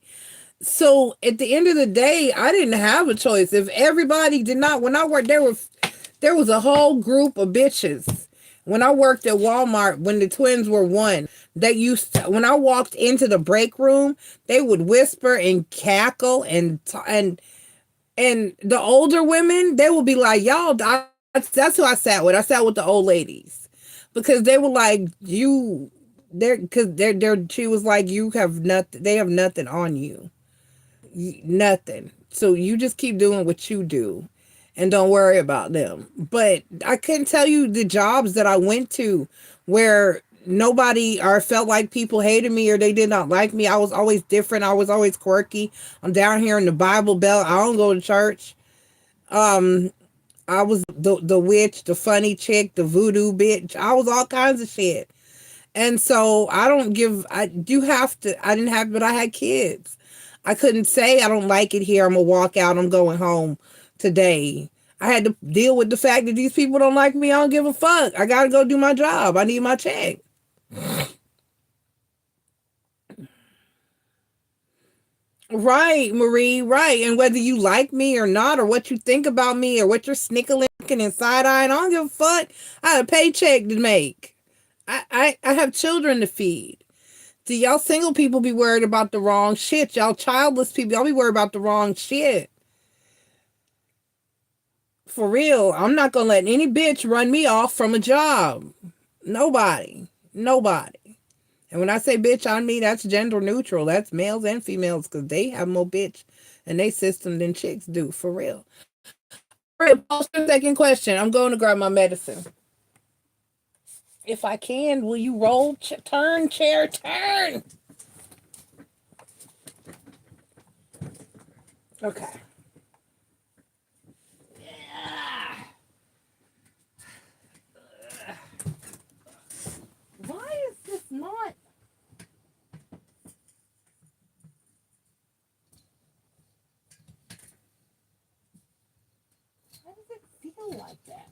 So at the end of the day, I didn't have a choice. If everybody did not, when I worked, there was a whole group of bitches. When I worked at Walmart, when the twins were one, when I walked into the break room, they would whisper and cackle and the older women, they would be like, y'all, that's who I sat with. I sat with the old ladies because they were like, she was like, you have nothing, they have nothing on you. Nothing. So you just keep doing what you do and don't worry about them. But I couldn't tell you the jobs that I went to where nobody or felt like people hated me or they did not like me. I was always different. I was always quirky. I'm down here in the Bible Belt. I don't go to church. I was the witch, the funny chick, the voodoo bitch. I was all kinds of shit. And so I didn't have, but I had kids. I couldn't say I don't like it here. I'm going to walk out. I'm going home today. I had to deal with the fact that these people don't like me. I don't give a fuck. I got to go do my job. I need my check. Right, Marie, right. And whether you like me or not, or what you think about me, or what you're snickling and side-eyeing, I don't give a fuck. I have a paycheck to make. I have children to feed. Do y'all single people be worried about the wrong shit? Y'all childless people, y'all be worried about the wrong shit. For real, I'm not gonna let any bitch run me off from a job. Nobody. Nobody. And when I say bitch, I mean that's gender neutral. That's males and females, because they have more bitch in their system than chicks do. For real. All right, post your second question. I'm going to grab my medicine. If I can, will you roll? Turn, chair, turn. Okay. Yeah. Why is this not? Why does it feel like that?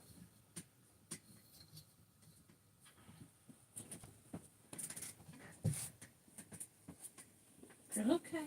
Okay.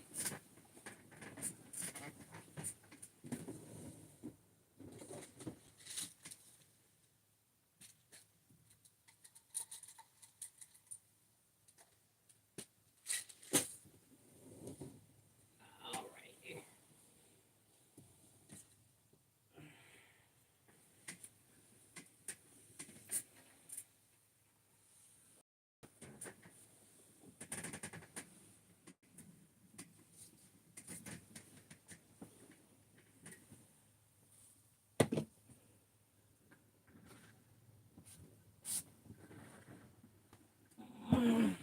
All right.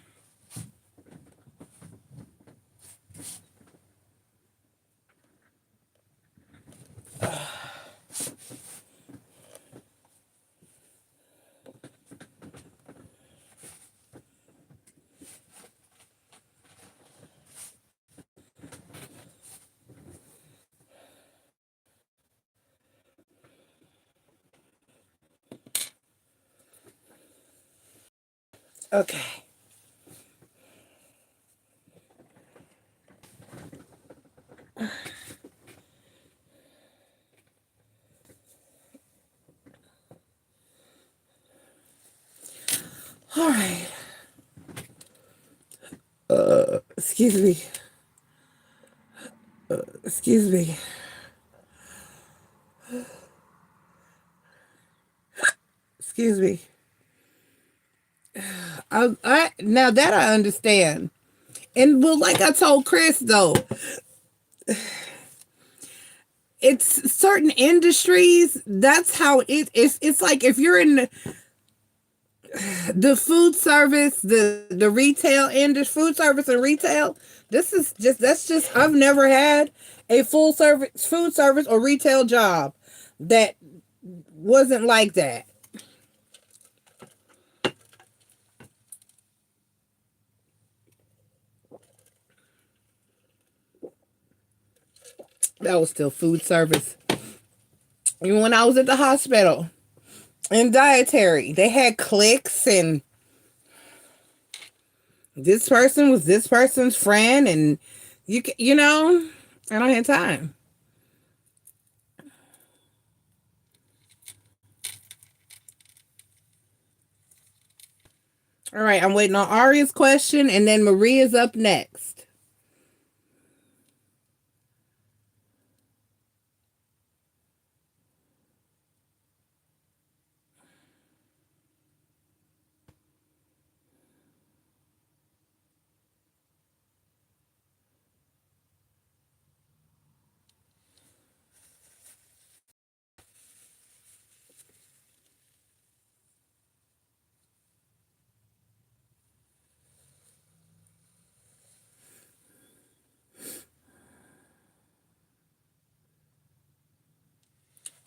Okay. All right. Excuse me. Excuse me. Excuse me. I now that I understand. And well, like I told Chris though, it's certain industries, that's how it's like if you're in the food service, the retail industry, food service and retail, that's just I've never had a full service food service or retail job that wasn't like that. That was still food service. Even when I was at the hospital in dietary, they had clicks and this person was this person's friend, and you know, I don't have time. All right, I'm waiting on Aria's question, and then Maria's up next.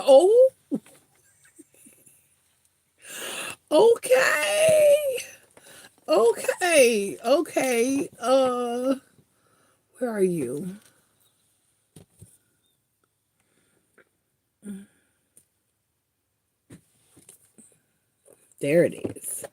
Oh, okay. Okay. Okay. Where are you? There it is.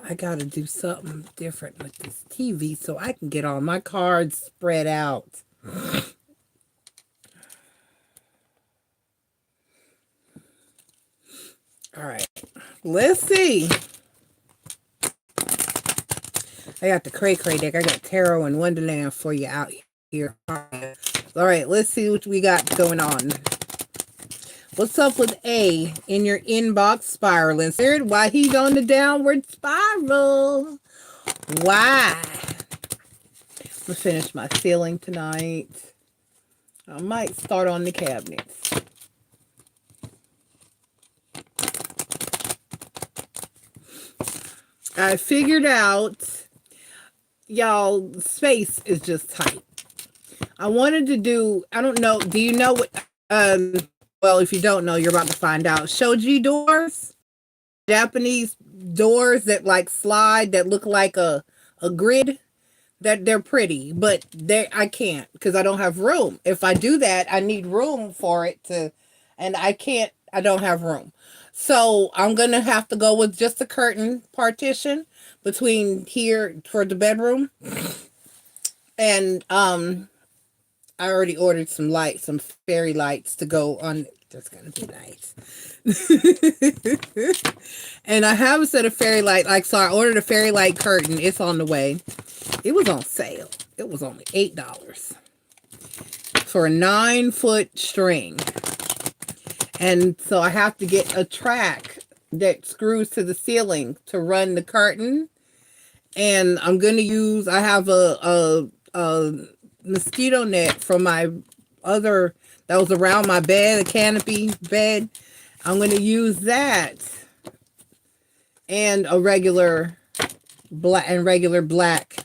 I gotta do something different with this TV so I can get all my cards spread out. All right. Let's see. I got the cray deck. I got Tarot and Wonderland for you out here. All right, let's see what we got going on. What's up with A in your inbox spiraling? Spirit, why he's on the downward spiral? Why? I'm gonna finish my ceiling tonight. I might start on the cabinets. I figured out, y'all, space is just tight. I wanted to do, I don't know, do you know what, well, if you don't know, you're about to find out. Shoji doors, Japanese doors that like slide, that look like a grid, that they're pretty, but I can't because I don't have room. If I do that, I need room for it to, and I don't have room. So I'm going to have to go with just a curtain partition between here for the bedroom. And, I already ordered some lights, some fairy lights to go on. That's going to be nice. And I have a set of fairy light, like, so I ordered a fairy light curtain. It's on the way. It was on sale. It was only $8 for a 9-foot string. And so I have to get a track that screws to the ceiling to run the curtain. And I'm going to use, I have a mosquito net from my other, that was around my bed, a canopy bed. I'm going to use that and a regular black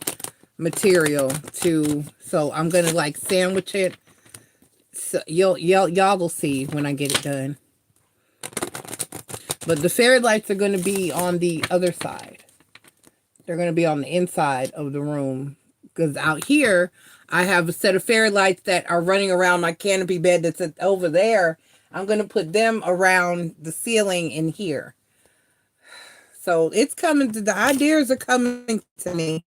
material too. So I'm going to like sandwich it. So y'all will see when I get it done. But the fairy lights are going to be on the other side. They're going to be on the inside of the room. Because out here, I have a set of fairy lights that are running around my canopy bed that's over there. I'm going to put them around the ceiling in here. So it's coming to, the ideas are coming to me.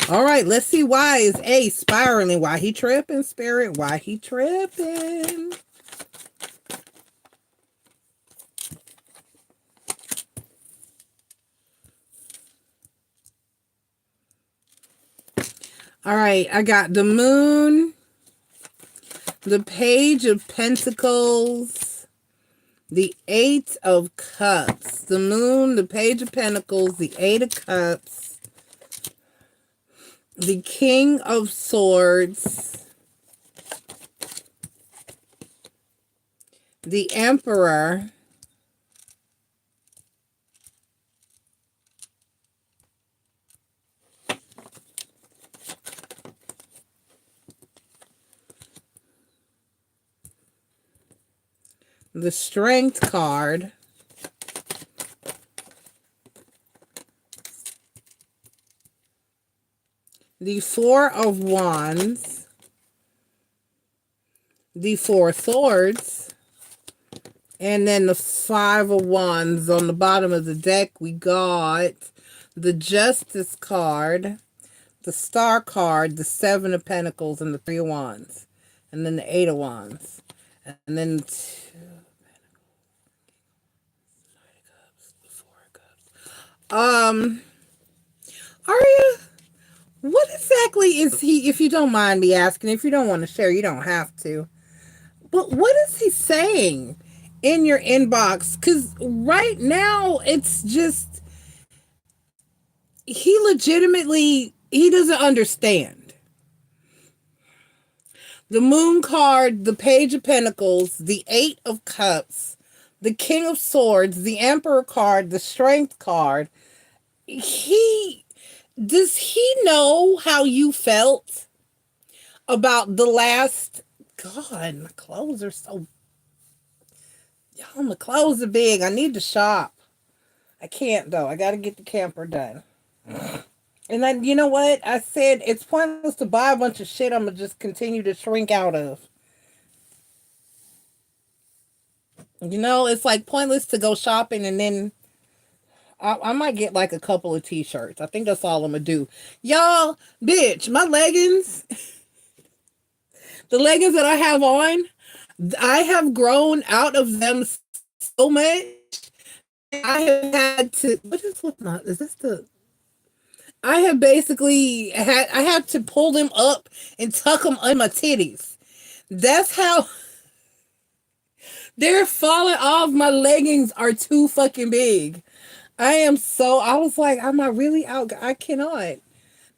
All right, let's see why is A spiraling. Why he tripping, Spirit? Why he tripping? All right, I got the Moon, the Page of Pentacles, the Eight of Cups. The Moon, the Page of Pentacles, the Eight of Cups, the King of Swords, the Emperor, the Strength card, the Four of Wands, the Four of Swords, and then the Five of Wands. On the bottom of the deck, we got the Justice card, the Star card, the Seven of Pentacles, and the Three of Wands. And then the Eight of Wands. And then the Two of Pentacles, the Four of Cups. Aria, what exactly is he, if you don't mind me asking? If you don't want to share, you don't have to. But what is he saying in your inbox? Because right now, it's just, he legitimately, he doesn't understand. The Moon card, the Page of Pentacles, the Eight of Cups, the King of Swords, the Emperor card, the Strength card. Does he know how you felt about the last, God, my clothes are so, y'all, my clothes are big. I need to shop. I can't though. I got to get the camper done. And then, you know what? I said it's pointless to buy a bunch of shit I'm going to just continue to shrink out of. You know, it's like pointless to go shopping and then I might get like a couple of t-shirts. I think that's all I'm gonna do. Y'all, bitch, my leggings, the leggings that I have on, I have grown out of them so much. I have had to, what is what's not, is this the, I have basically had, I have to pull them up and tuck them under my titties. That's how they're falling off. My leggings are too fucking big. I was like, am I really out? I cannot.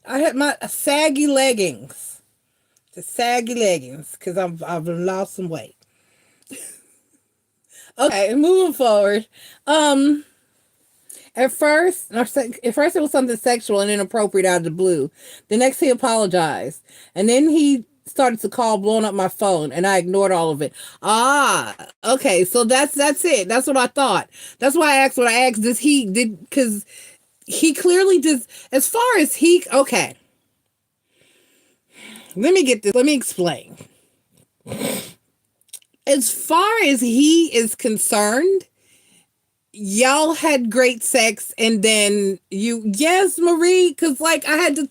I had my saggy leggings. The saggy leggings. Because I've lost some weight. Okay, moving forward. At first it was something sexual and inappropriate out of the blue. The next he apologized. And then he started to call, blowing up my phone, and I ignored all of it. Ah, okay, so that's it. That's what I thought. That's why I asked what I asked. Because he clearly does, as far as okay. Let me explain. As far as he is concerned, y'all had great sex, and then yes, Marie, because like I had to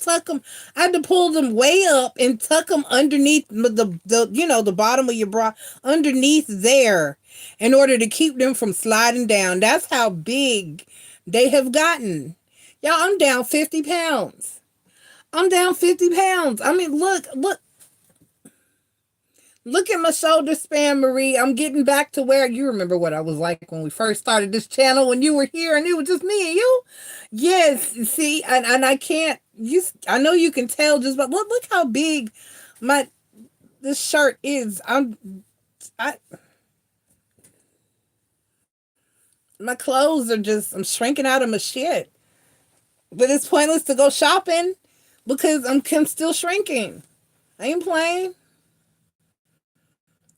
pull them way up and tuck them underneath the bottom of your bra, underneath there, in order to keep them from sliding down. That's how big they have gotten. Y'all, I'm down 50 pounds. I'm down 50 pounds. I mean, look at my shoulder span, Marie. I'm getting back to where you remember what I was like when we first started this channel, when you were here and it was just me and you. Yes, see, and I can't, I know you can tell just, but look how big this shirt is. My clothes are just, I'm shrinking out of my shit. But it's pointless to go shopping because I'm still shrinking. I ain't playing.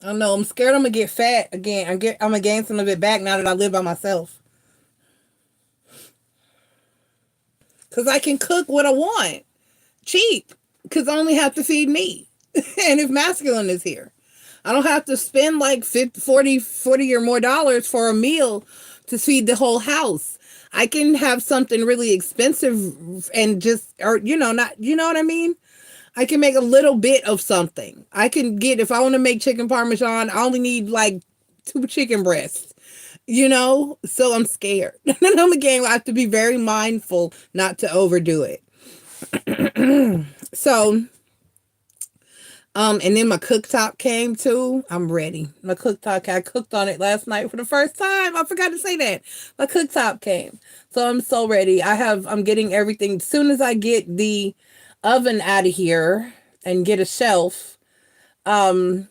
I don't know. I'm scared I'm gonna get fat again. I'm gonna gain some of it back now that I live by myself. Cause I can cook what I want, cheap. Cause I only have to feed me, and if masculine is here, I don't have to spend like 40 or more dollars for a meal to feed the whole house. I can have something really expensive and just, or not, you know what I mean? I can make a little bit of something. I can get, if I want to make chicken parmesan, I only need like 2 chicken breasts, So I'm scared. And I have to be very mindful not to overdo it. So, and then my cooktop came too. I'm ready. My cooktop, I cooked on it last night for the first time. I forgot to say that. My cooktop came. So I'm so ready. I'm getting everything. As soon as I get the oven out of here and get a shelf, I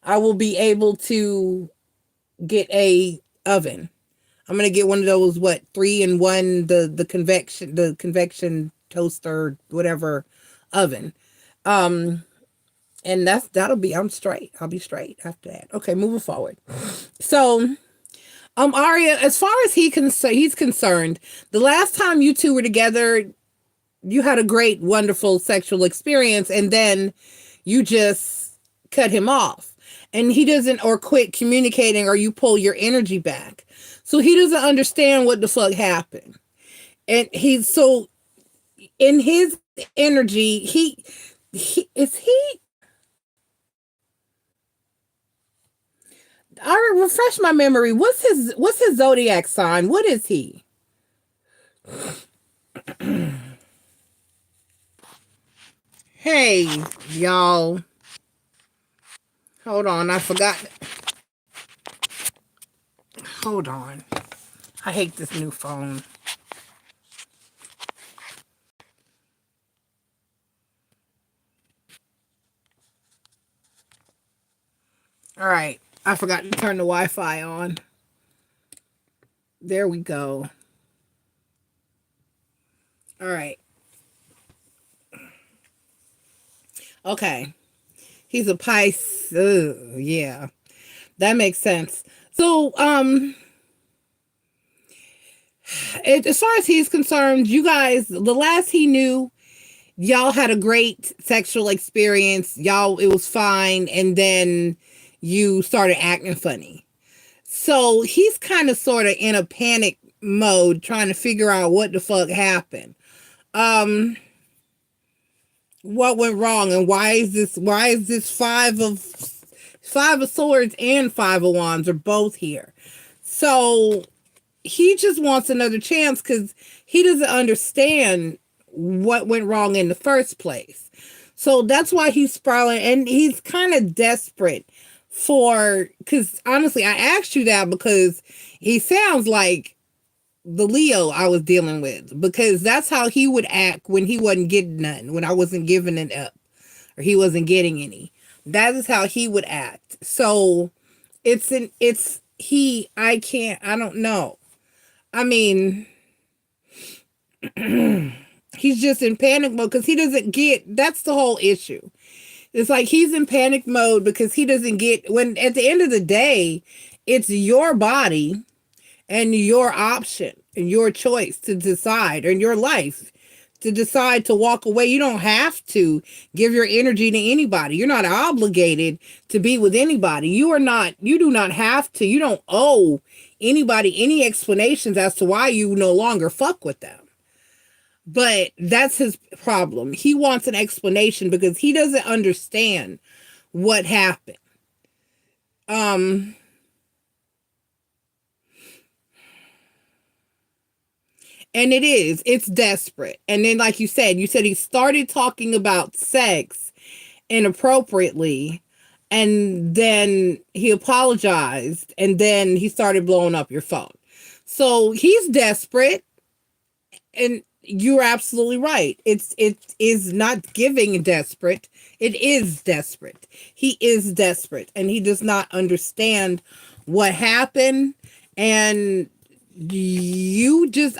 will be able to get a oven. I'm gonna get one of those 3-in-1, the convection toaster, whatever oven. And I'm straight. I'll be straight after that. Okay, moving forward. So Aria, as far as he's concerned, the last time you two were together, you had a great, wonderful sexual experience, and then you just cut him off. And he doesn't, or quit communicating, or you pull your energy back. So he doesn't understand what the fuck happened. And so in his energy, I refresh my memory. What's his zodiac sign? What is he? Hey, y'all. Hold on, I forgot. Hold on. I hate this new phone. All right. I forgot to turn the Wi-Fi on. There we go. All right. Okay. He's a Pisces. Yeah. That makes sense. So, as far as he's concerned, you guys, the last he knew, y'all had a great sexual experience. It was fine. And then you started acting funny. So he's kind of sort of in a panic mode trying to figure out what the fuck happened. What went wrong, and why is this five of swords and five of wands are both here? So he just wants another chance because he doesn't understand what went wrong in the first place. So that's why he's spiraling, and he's kind of desperate for, because honestly, I asked you that because he sounds like the Leo I was dealing with, because that's how he would act when he wasn't getting nothing, when I wasn't giving it up, or he wasn't getting any. That is how he would act. So I don't know. I mean, he's just in panic mode because he doesn't get, that's the whole issue. It's like he's in panic mode because he doesn't get, when at the end of the day, it's your body and your option and your choice to decide, and your life to decide to walk away. You don't have to give your energy to anybody. You're not obligated to be with anybody. You do not have to. You don't owe anybody any explanations as to why you no longer fuck with them. But that's his problem. He wants an explanation because he doesn't understand what happened. And it's desperate. And then, like you said he started talking about sex inappropriately, and then he apologized, and then he started blowing up your phone. So he's desperate, and you're absolutely right. It is not giving desperate. It is desperate. He is desperate, and he does not understand what happened. And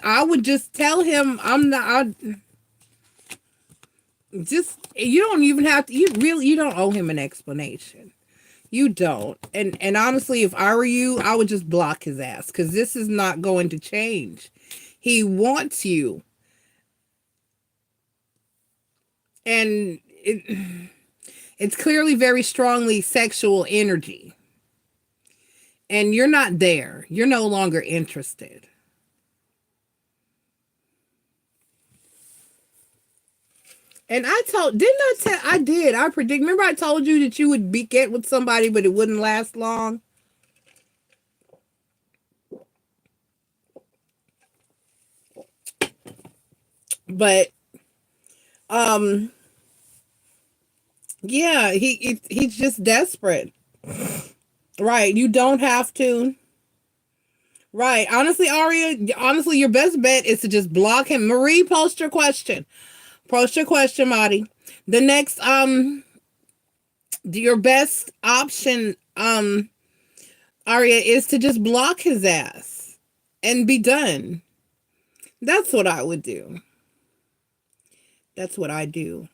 I would just tell him, you don't even have to, you don't owe him an explanation. You don't. And honestly, if I were you, I would just block his ass, because this is not going to change. He wants you. And it's clearly very strongly sexual energy. And you're not there. You're no longer interested. And I predict, remember I told you that you would get with somebody, but it wouldn't last long? But, yeah, he's just desperate. Right. You don't have to. Right. Honestly, Aria, your best bet is to just block him. Marie, post your question. Post your question, Marty. The next, your best option, Aria, is to just block his ass and be done. That's what I would do. That's what I do.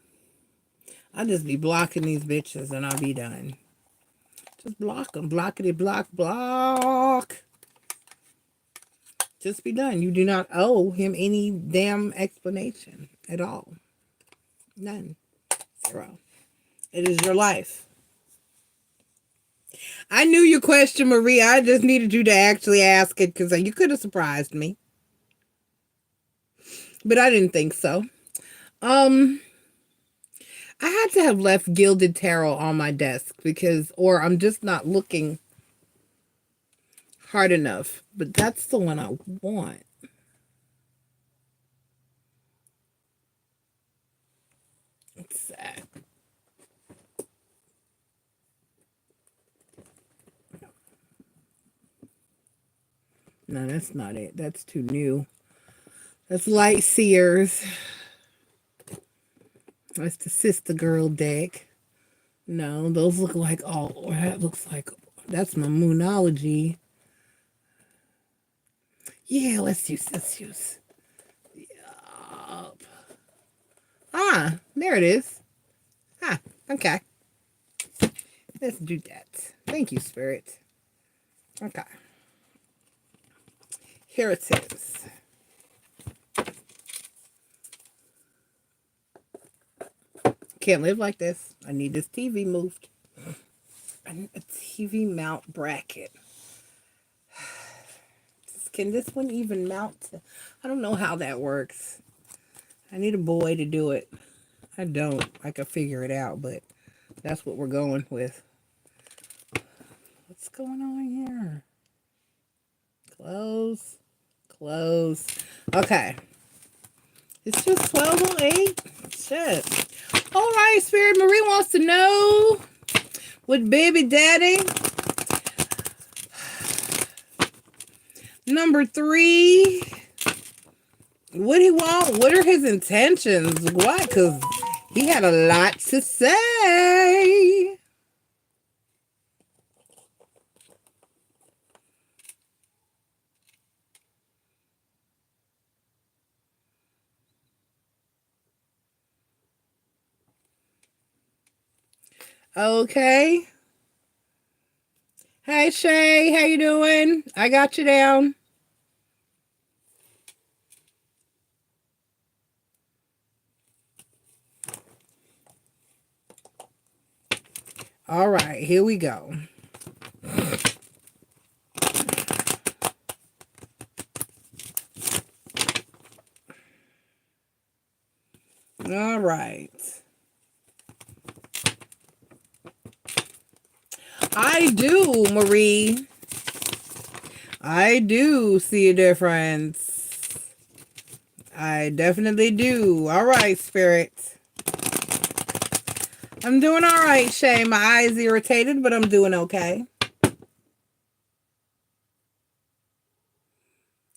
I'll just be blocking these bitches and I'll be done. Just block them. Blockity block, block. Just be done. You do not owe him any damn explanation at all. None. Zero. It is your life. I knew your question, Maria. I just needed you to actually ask it because you could have surprised me. But I didn't think so. I had to have left Gilded Tarot on my desk or I'm just not looking hard enough. But that's the one I want. What's that? No, that's not it. That's too new. That's Light Seers. That's the Sister Girl deck. No, those look like that looks like, that's my Moonology. Yeah, let's use. Yup. Ah, there it is. Ah, okay. Let's do that. Thank you, Spirit. Okay. Here it is. Can't live like this. I need this TV moved. I need a TV mount bracket. Just Can this one even mount to, I don't know how that works. I need a boy to do it. I don't. I could figure it out, but that's what we're going with. What's going on here? Close. Close. Okay. It's just 12:08. Shit. All right, Spirit. Marie wants to know, with baby daddy, number 3, what he want? What are his intentions? What? Because he had a lot to say. Okay. Hey, Shay. How you doing? I got you down. All right. Here we go. All right. I do, Marie. I do see a difference. I definitely do. All right, Spirit. I'm doing all right, Shay. My eye's irritated, but I'm doing okay.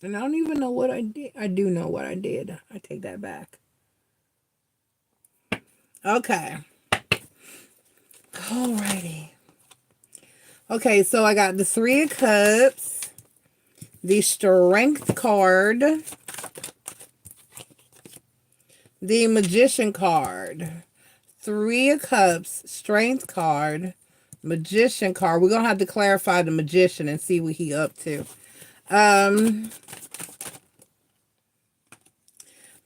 And I don't even know what I did. I do know what I did. I take that back. Okay. Alrighty. Okay, so I got the 3 of Cups, the Strength card, the Magician card, 3 of Cups, Strength card, Magician card. We're going to have to clarify the Magician and see what he up to. The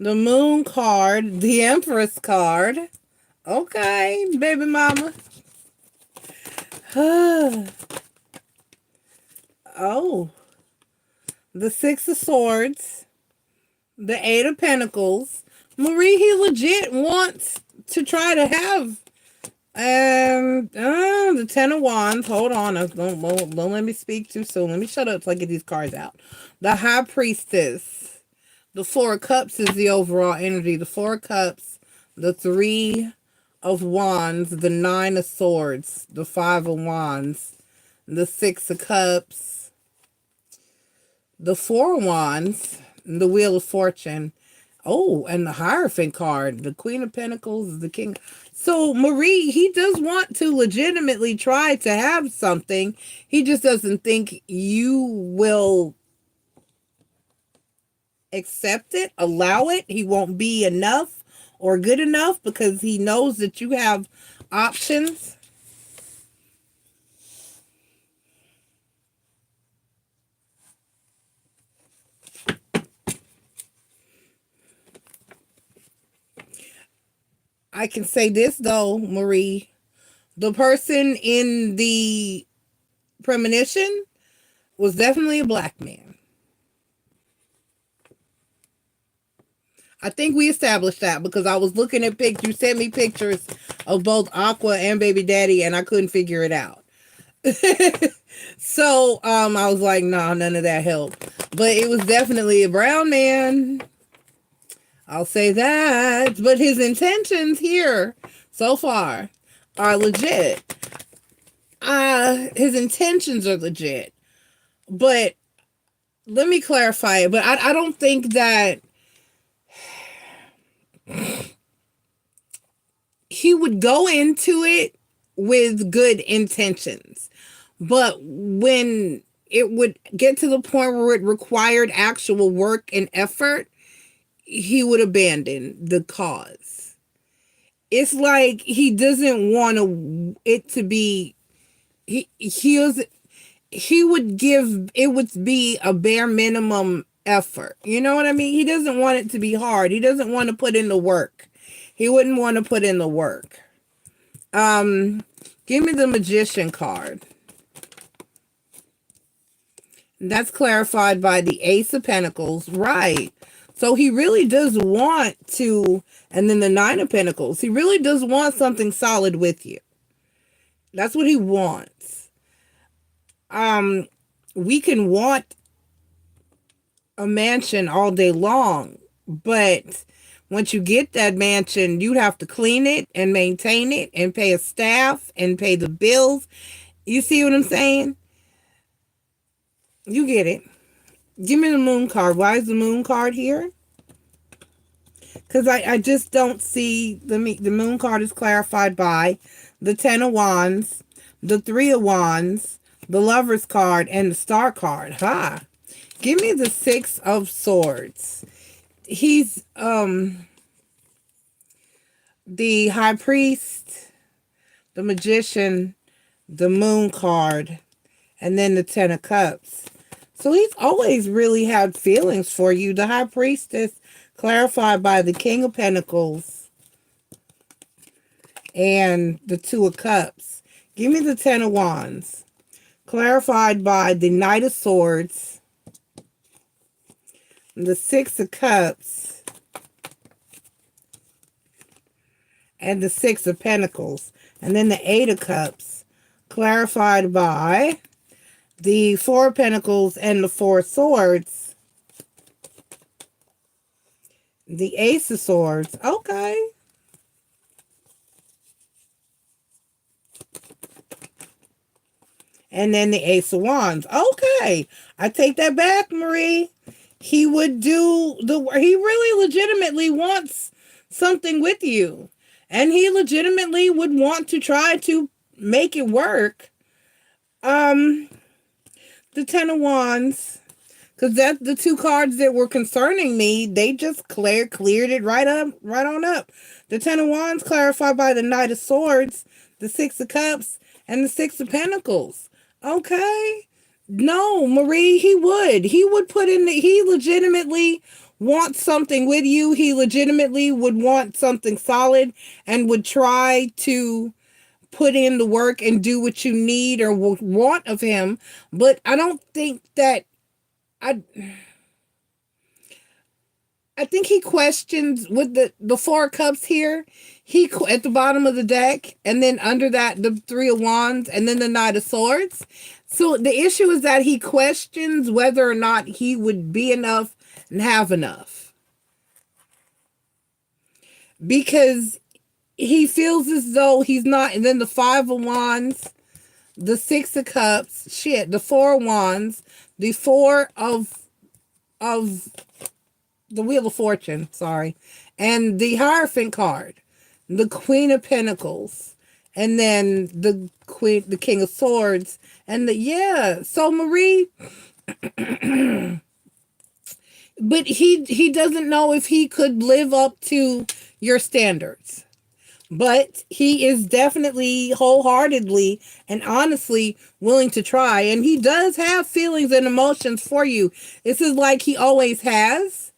Moon card, the Empress card. Okay, baby mama. Oh, the 6 of Swords, the 8 of Pentacles. Marie, he legit wants to try to have the 10 of Wands. Hold on, don't let me speak too soon. Let me shut up so I get these cards out. The High Priestess, the 4 of Cups is the overall energy. The 4 of Cups, the 3 of Wands, the 9 of Swords, the 5 of Wands, the 6 of Cups, the 4 of Wands, the Wheel of Fortune. Oh, and the Hierophant card, the Queen of Pentacles, the King. So, Marie, he does want to legitimately try to have something. He just doesn't think you will accept it, allow it. He won't be enough or good enough because he knows that you have options. I can say this though, Marie. The person in the premonition was definitely a black man. I think we established that because I was looking at pictures. You sent me pictures of both Aqua and Baby Daddy, and I couldn't figure it out. So, I was like, nah, none of that helped. But it was definitely a brown man. I'll say that. But his intentions here so far are legit. His intentions are legit. But let me clarify it. But I don't think that he would go into it with good intentions. But when it would get to the point where it required actual work and effort, he would abandon the cause. It's like he doesn't want it to be, he would give, it would be a bare minimum effort. You know what I mean? He doesn't want it to be hard. He doesn't want to put in the work. He wouldn't want to put in the work. Give me the Magician card. That's clarified by the Ace of Pentacles. Right. So he really does want to, and then the Nine of Pentacles. He really does want something solid with you. That's what he wants. We can want a mansion all day long, but once you get that mansion, you have to clean it and maintain it and pay a staff and pay the bills. You see what I'm saying? You get it. Give me the Moon card. Why is the Moon card here? Because I just don't see the Moon card is clarified by the Ten of Wands, the Three of Wands, the Lover's card, and the Star card. Give me the Six of Swords. He's the High Priest, the Magician, the Moon card, and then the Ten of Cups. So he's always really had feelings for you. The High Priestess clarified by the King of Pentacles and the Two of Cups. Give me the Ten of Wands. Clarified by the Knight of Swords, the Six of Cups, and the Six of Pentacles. And then the Eight of Cups. Clarified by the Four of Pentacles and the Four of Swords. The Ace of Swords. Okay. And then the Ace of Wands. Okay. I take that back, Marie. He would do he really legitimately wants something with you. And he legitimately would want to try to make it work. The Ten of Wands. Because that's the two cards that were concerning me. They just cleared it right on up. The Ten of Wands clarified by the Knight of Swords, the Six of Cups, and the Six of Pentacles. Okay. No, Marie, he would put in he legitimately wants something with you. He legitimately would want something solid and would try to put in the work and do what you need or want of him. But I don't think that I think he questions with the Four of Cups here. He at the bottom of the deck, and then under that the Three of Wands, and then the Knight of Swords. So the issue is that he questions whether or not he would be enough and have enough, because he feels as though he's not. And then the Five of Wands, the Six of Cups, the Four of Wands, the Four of the Wheel of Fortune, sorry, and the Hierophant card, the Queen of Pentacles, and then the King of Swords, and so Marie, but he doesn't know if he could live up to your standards. But he is definitely wholeheartedly and honestly willing to try. And he does have feelings and emotions for you. This is like he always has.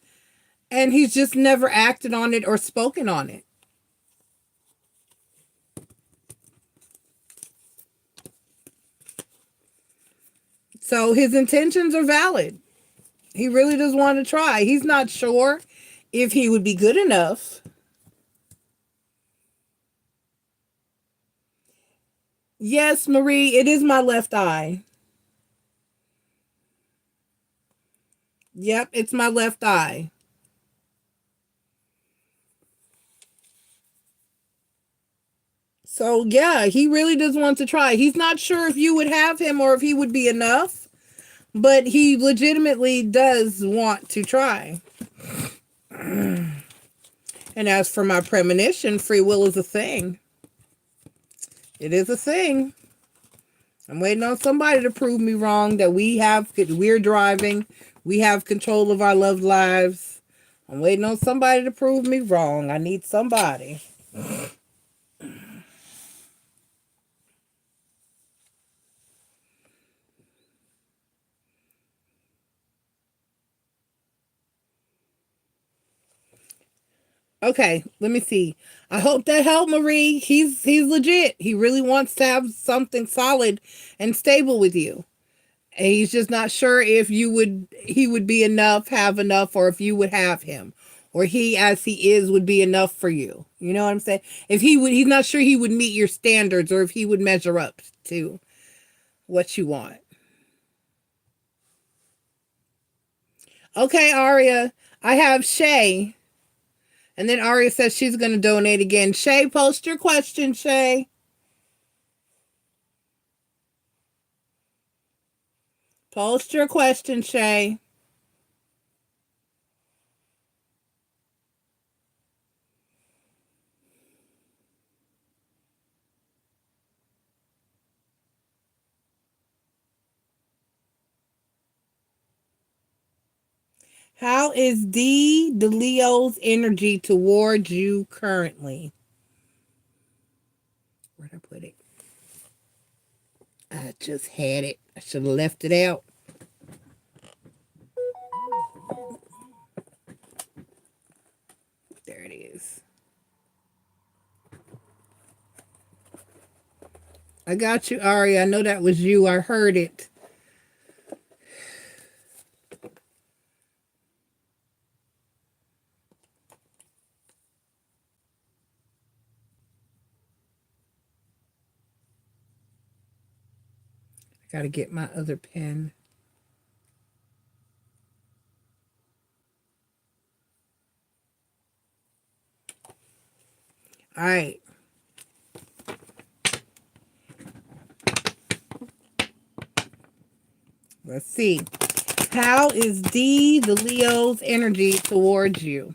And he's just never acted on it or spoken on it. So his intentions are valid. He really does want to try. He's not sure if he would be good enough. Yes, Marie, it is my left eye. Yep, it's my left eye. So, yeah, he really does want to try. He's not sure if you would have him or if he would be enough, but he legitimately does want to try. And as for my premonition, free will is a thing. It is a thing. I'm waiting on somebody to prove me wrong that we're driving. We have control of our love lives. I'm waiting on somebody to prove me wrong. I need somebody. Okay, let me see. I hope that helped, Marie. He's legit. He really wants to have something solid and stable with you. And he's just not sure if he would be enough, have enough, or if you would have him. Or he as he is would be enough for you. You know what I'm saying? If he's not sure he would meet your standards or if he would measure up to what you want. Okay, Aria. I have Shay. And then Aria says she's going to donate again. Shay, post your question, Shay. Post your question, Shay. How is the Leo's energy towards you currently? Where'd I put it? I just had it. I should have left it out. There it is. I got you, Ari. I know that was you. I heard it. I got to get my other pen. All right. Let's see. How is the Leo's energy towards you?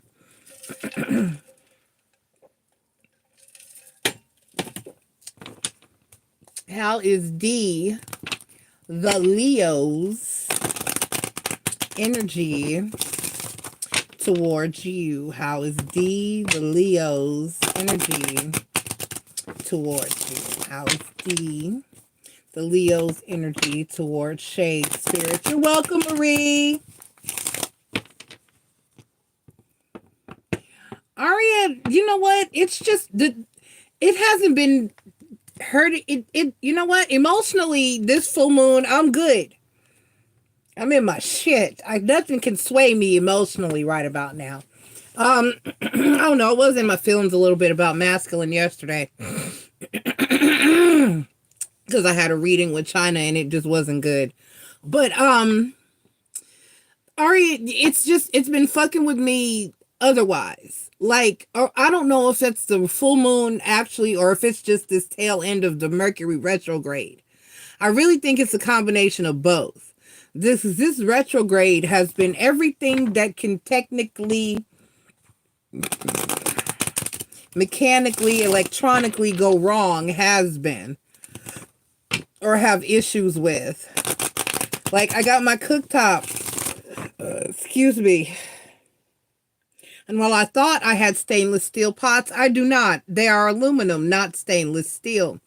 How is the Leo's energy towards you? How is the Leo's energy towards you? How is the Leo's energy towards Shade Spirit? You're welcome, Marie. Aria, you know what? It's just it hasn't been hurt. It you know what? Emotionally, this full moon, I'm good. I'm in my shit. Nothing can sway me emotionally right about now. I don't know. I was in my feelings a little bit about masculine yesterday. Because I had a reading with China and it just wasn't good. But Ari, it's been fucking with me otherwise. Like, I don't know if that's the full moon actually, or if it's just this tail end of the Mercury retrograde. I really think it's a combination of both. This retrograde has been everything that can technically, mechanically, electronically go wrong has been, or have issues with. Like, I got my cooktop, excuse me. And while I thought I had stainless steel pots, I do not. They are aluminum, not stainless steel.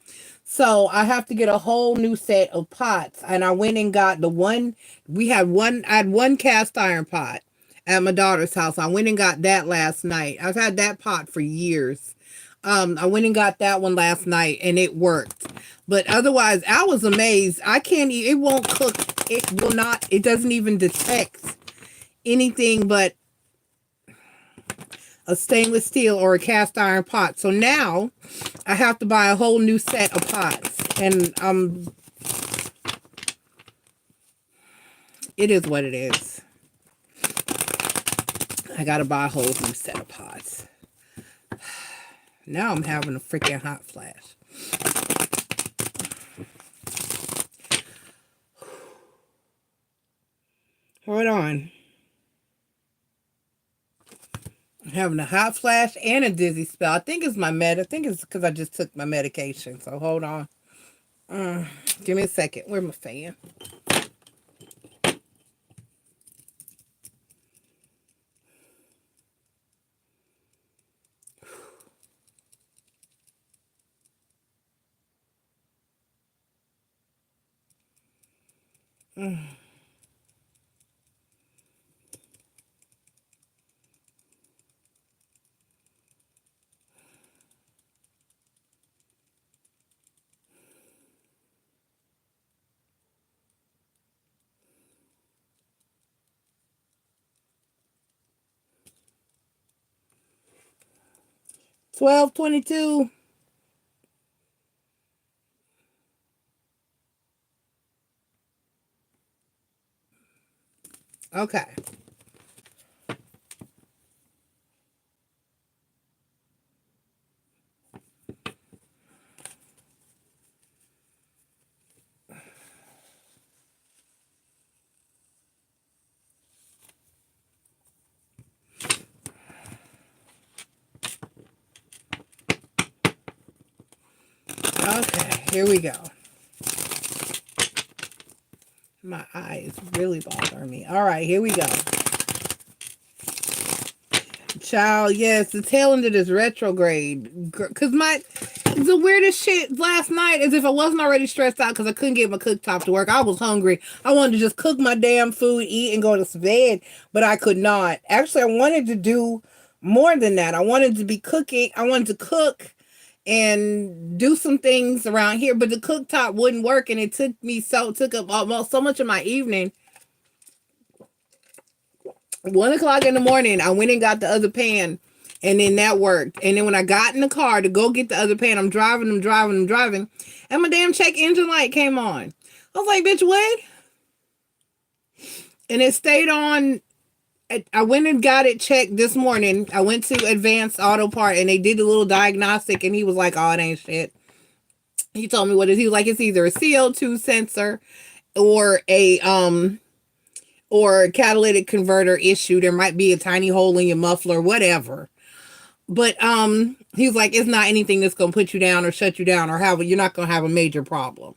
So I have to get a whole new set of pots. And I went and got I had one cast iron pot at my daughter's house. I went and got that last night. I've had that pot for years. I went and got that one last night and it worked. But otherwise, I was amazed. It won't cook. It will not, it doesn't even detect anything but a stainless steel or a cast iron pot. So now I have to buy a whole new set of pots. And it is what it is. I gotta buy a whole new set of pots. Now I'm having a freaking hot flash. Hold on. I'm having a hot flash and a dizzy spell. I think it's I think it's because I just took my medication. So hold on. Give me a second. Where's my fan? 1222. Okay. Okay, here we go. My eye is really bothering me. All right, here we go. Child, yes, the tail end of this retrograde. Because the weirdest shit last night is if I wasn't already stressed out because I couldn't get my cooktop to work. I was hungry. I wanted to just cook my damn food, eat, and go to bed, but I could not. Actually, I wanted to do more than that. I wanted to be cooking. I wanted to cook and do some things around here, but the cooktop wouldn't work, and it took up almost so much of my evening. 1 o'clock in the morning, I went and got the other pan, and then that worked. And then when I got in the car to go get the other pan, I'm driving, and my damn check engine light came on. I was like, bitch, what? And it stayed on. I went and got it checked this morning. I went to Advanced Auto Part, and they did a little diagnostic, and he was like, oh, it ain't shit. He told me what it is. He was like, it's either a CO2 sensor or a catalytic converter issue. There might be a tiny hole in your muffler, whatever. But he was like, it's not anything that's gonna put you down or shut you down or you're not gonna have a major problem.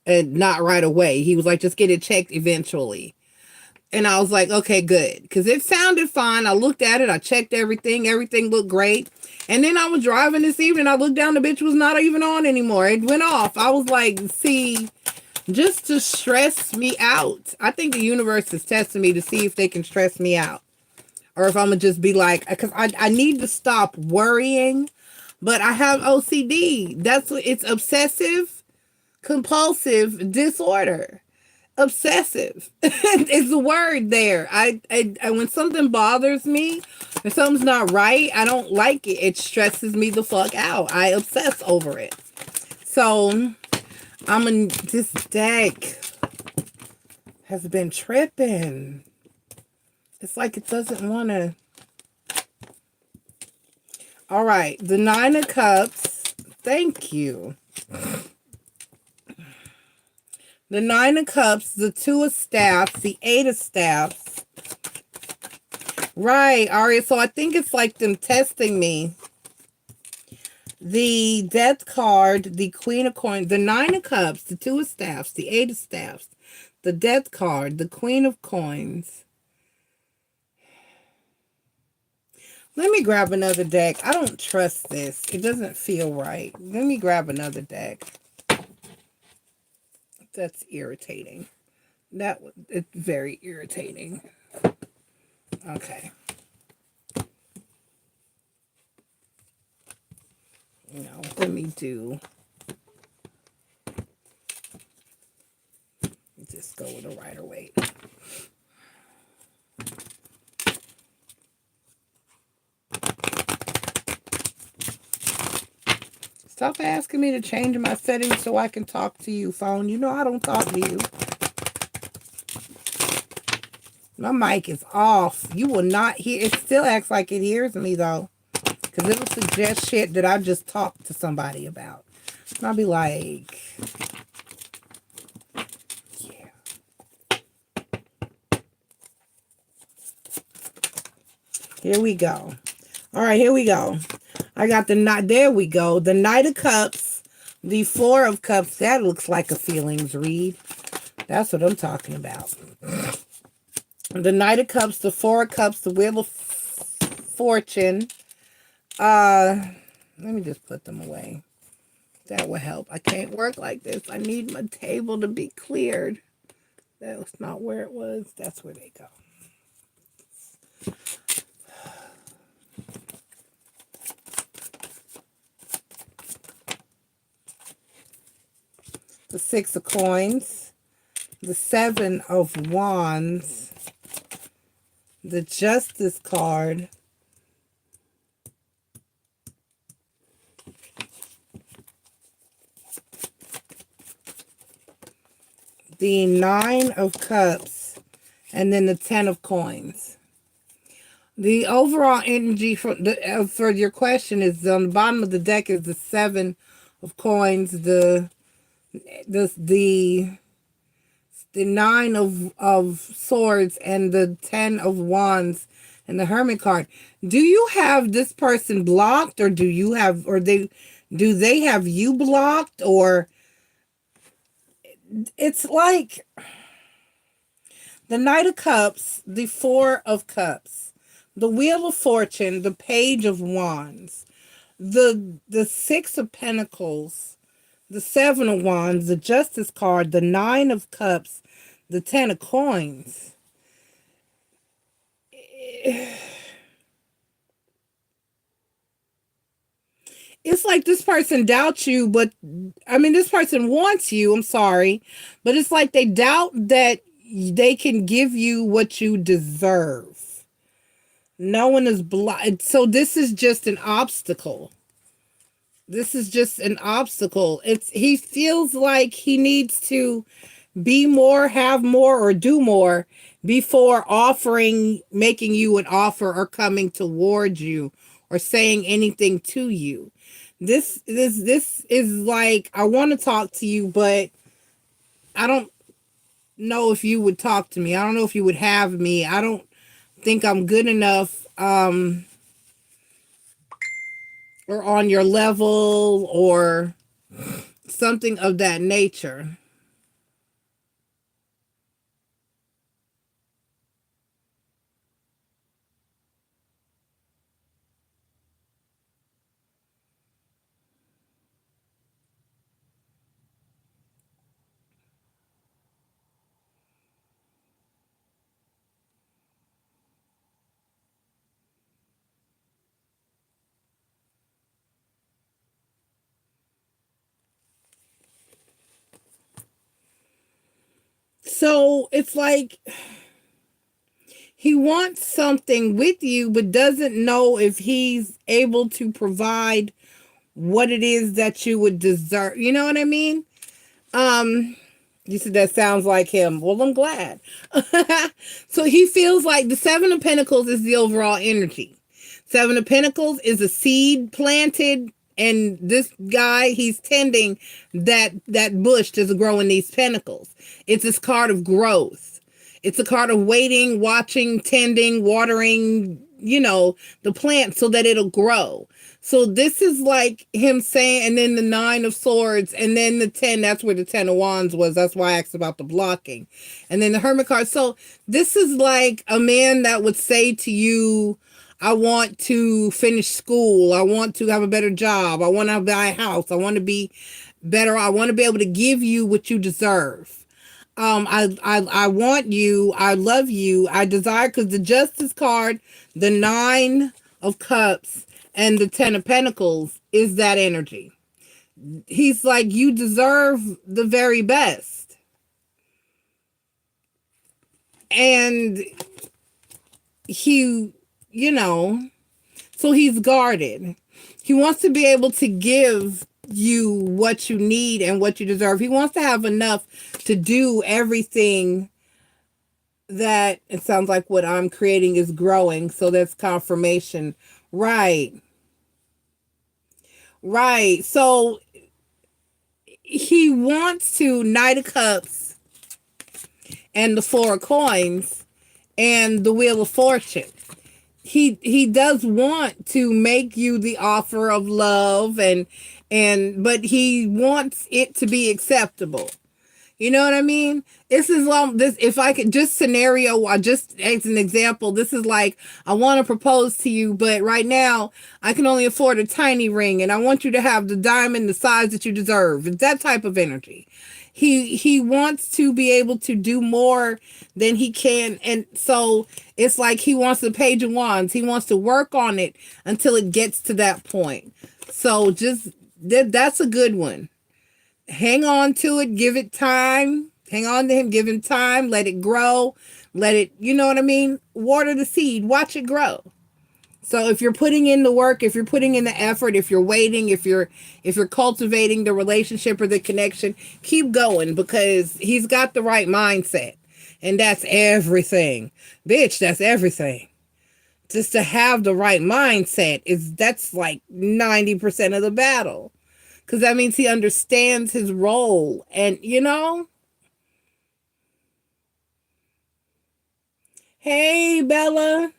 And not right away. He was like, just get it checked eventually. And I was like, okay, good. Because it sounded fine. I looked at it. I checked everything. Everything looked great. And then I was driving this evening. I looked down. The bitch was not even on anymore. It went off. I was like, see, just to stress me out. I think the universe is testing me to see if they can stress me out. Or if I'm going to just be like, because I need to stop worrying. But I have OCD. It's obsessive compulsive disorder. Obsessive is the word there. I when something bothers me, if something's not right, I don't like it. It stresses me the fuck out. I obsess over it. So this deck has been tripping. It's like it doesn't want to. All right, the 9 of Cups. Thank you. The 9 of Cups, the 2 of Staffs, the 8 of Staffs. Right, all right, so I think it's like them testing me. The Death card, the Queen of Coins, the 9 of Cups, the 2 of Staffs, the 8 of Staffs, the Death card, the Queen of Coins. Let me grab another deck. I don't trust this. It doesn't feel right. Let me grab another deck. That's irritating. It's very irritating. Okay. Let me just go with a Rider-Waite. Stop asking me to change my settings so I can talk to you, phone. You know I don't talk to you. My mic is off. You will not hear. It still acts like it hears me, though. Because it will suggest shit that I just talked to somebody about. And I'll be like... Yeah. Here we go. All right, here we go. I got there we go. The Knight of Cups, the 4 of Cups. That looks like a feelings read. That's what I'm talking about. The Knight of Cups, the 4 of Cups, the Wheel of Fortune. Let me just put them away. That will help. I can't work like this. I need my table to be cleared. That was not where it was. That's where they go. The 6 of Coins, the 7 of Wands, the Justice card, the Nine of Cups, and then the Ten of Coins. The overall energy for your question is on the bottom of the deck is the Seven of Coins, the Nine of Swords, and the Ten of Wands, and the Hermit card. Do you have this person blocked, or do they have you blocked? Or it's like the Knight of Cups, the Four of Cups, the Wheel of Fortune, the Page of Wands, the Six of Pentacles, the Seven of Wands, the Justice card, the Nine of Cups, the Ten of Coins. It's like this person doubts you, but I mean, this person wants you. I'm sorry, but it's like they doubt that they can give you what you deserve. No one is blind. So this is just an obstacle. This is just an obstacle. He feels like he needs to be more, have more, or do more before making you an offer, or coming towards you, or saying anything to you. This is like, I want to talk to you, but I don't know if you would talk to me. I don't know if you would have me. I don't think I'm good enough, or on your level, or something of that nature. So it's like he wants something with you, but doesn't know if he's able to provide what it is that you would deserve. You know what I mean? You said that sounds like him. Well, I'm glad. So he feels like the Seven of Pentacles is the overall energy. Seven of Pentacles is a seed planted, and this guy, he's tending that bush to grow in these pentacles. It's this card of growth. It's a card of waiting, watching, tending, watering, the plant so that it'll grow. So this is like him saying, and then the Nine of Swords, and then the 10, that's where the 10 of Wands was. That's why I asked about the blocking. And then the Hermit card. So this is like a man that would say to you, I want to finish school. I want to have a better job. I want to buy a house. I want to be better. I want to be able to give you what you deserve. I want you. I love you. I desire, because the Justice card, the Nine of Cups, and the Ten of Pentacles is that energy. He's like, you deserve the very best. And he, so he's guarded. He wants to be able to give you what you need and what you deserve. He wants to have enough to do everything that, it sounds like what I'm creating is growing. So that's confirmation. Right. So he wants to, Knight of Cups and the Four of Coins and the Wheel of Fortune. He does want to make you the offer of love, but he wants it to be acceptable. You know what I mean? This is this. If I could just scenario, just as an example, this is like, I want to propose to you, but right now I can only afford a tiny ring, and I want you to have the diamond the size that you deserve. It's that type of energy. He wants to be able to do more than he can, and so it's like he wants the Page of Wands. He wants to work on it until it gets to that point. So just that's a good one. Hang on to it. Give it time. Hang on to him. Give him time. Let it grow. Let it, you know what I mean? Water the seed. Watch it grow. So if you're putting in the work, if you're putting in the effort, if you're waiting, if you're cultivating the relationship or the connection, keep going, because he's got the right mindset. And that's everything. Bitch, that's everything. Just to have the right mindset that's like 90% of the battle. Cuz that means he understands his role, and hey Bella.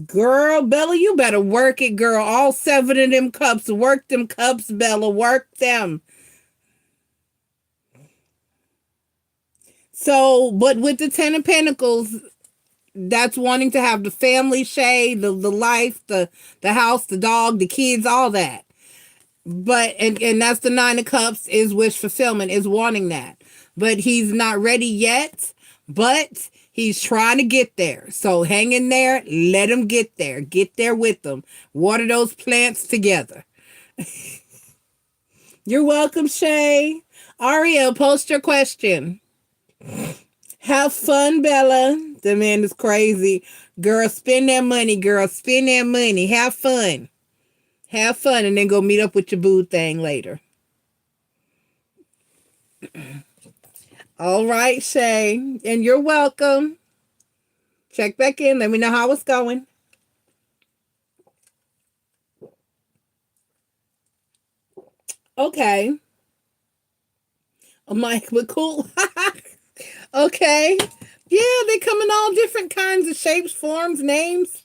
Girl, Bella, you better work it, girl. All 7 of them cups. Work them cups, Bella. Work them. So, but with the 10 of Pentacles, that's wanting to have the family, Shay, the life, the house, the dog, the kids, all that. But and that's the 9 of Cups, is wish fulfillment, is wanting that. But he's not ready yet. But he's trying to get there. So hang in there. Let him get there. Get there with them. Water those plants together. You're welcome, Shay. Aria, post your question. Have fun, Bella. The man is crazy. Girl, spend that money, girl. Spend that money. Have fun. Have fun, and then go meet up with your boo thing later. All right, Shay. And you're welcome. Check back in. Let me know how it's going. Okay. Mike, but cool. Okay. Yeah, they come in all different kinds of shapes, forms, names.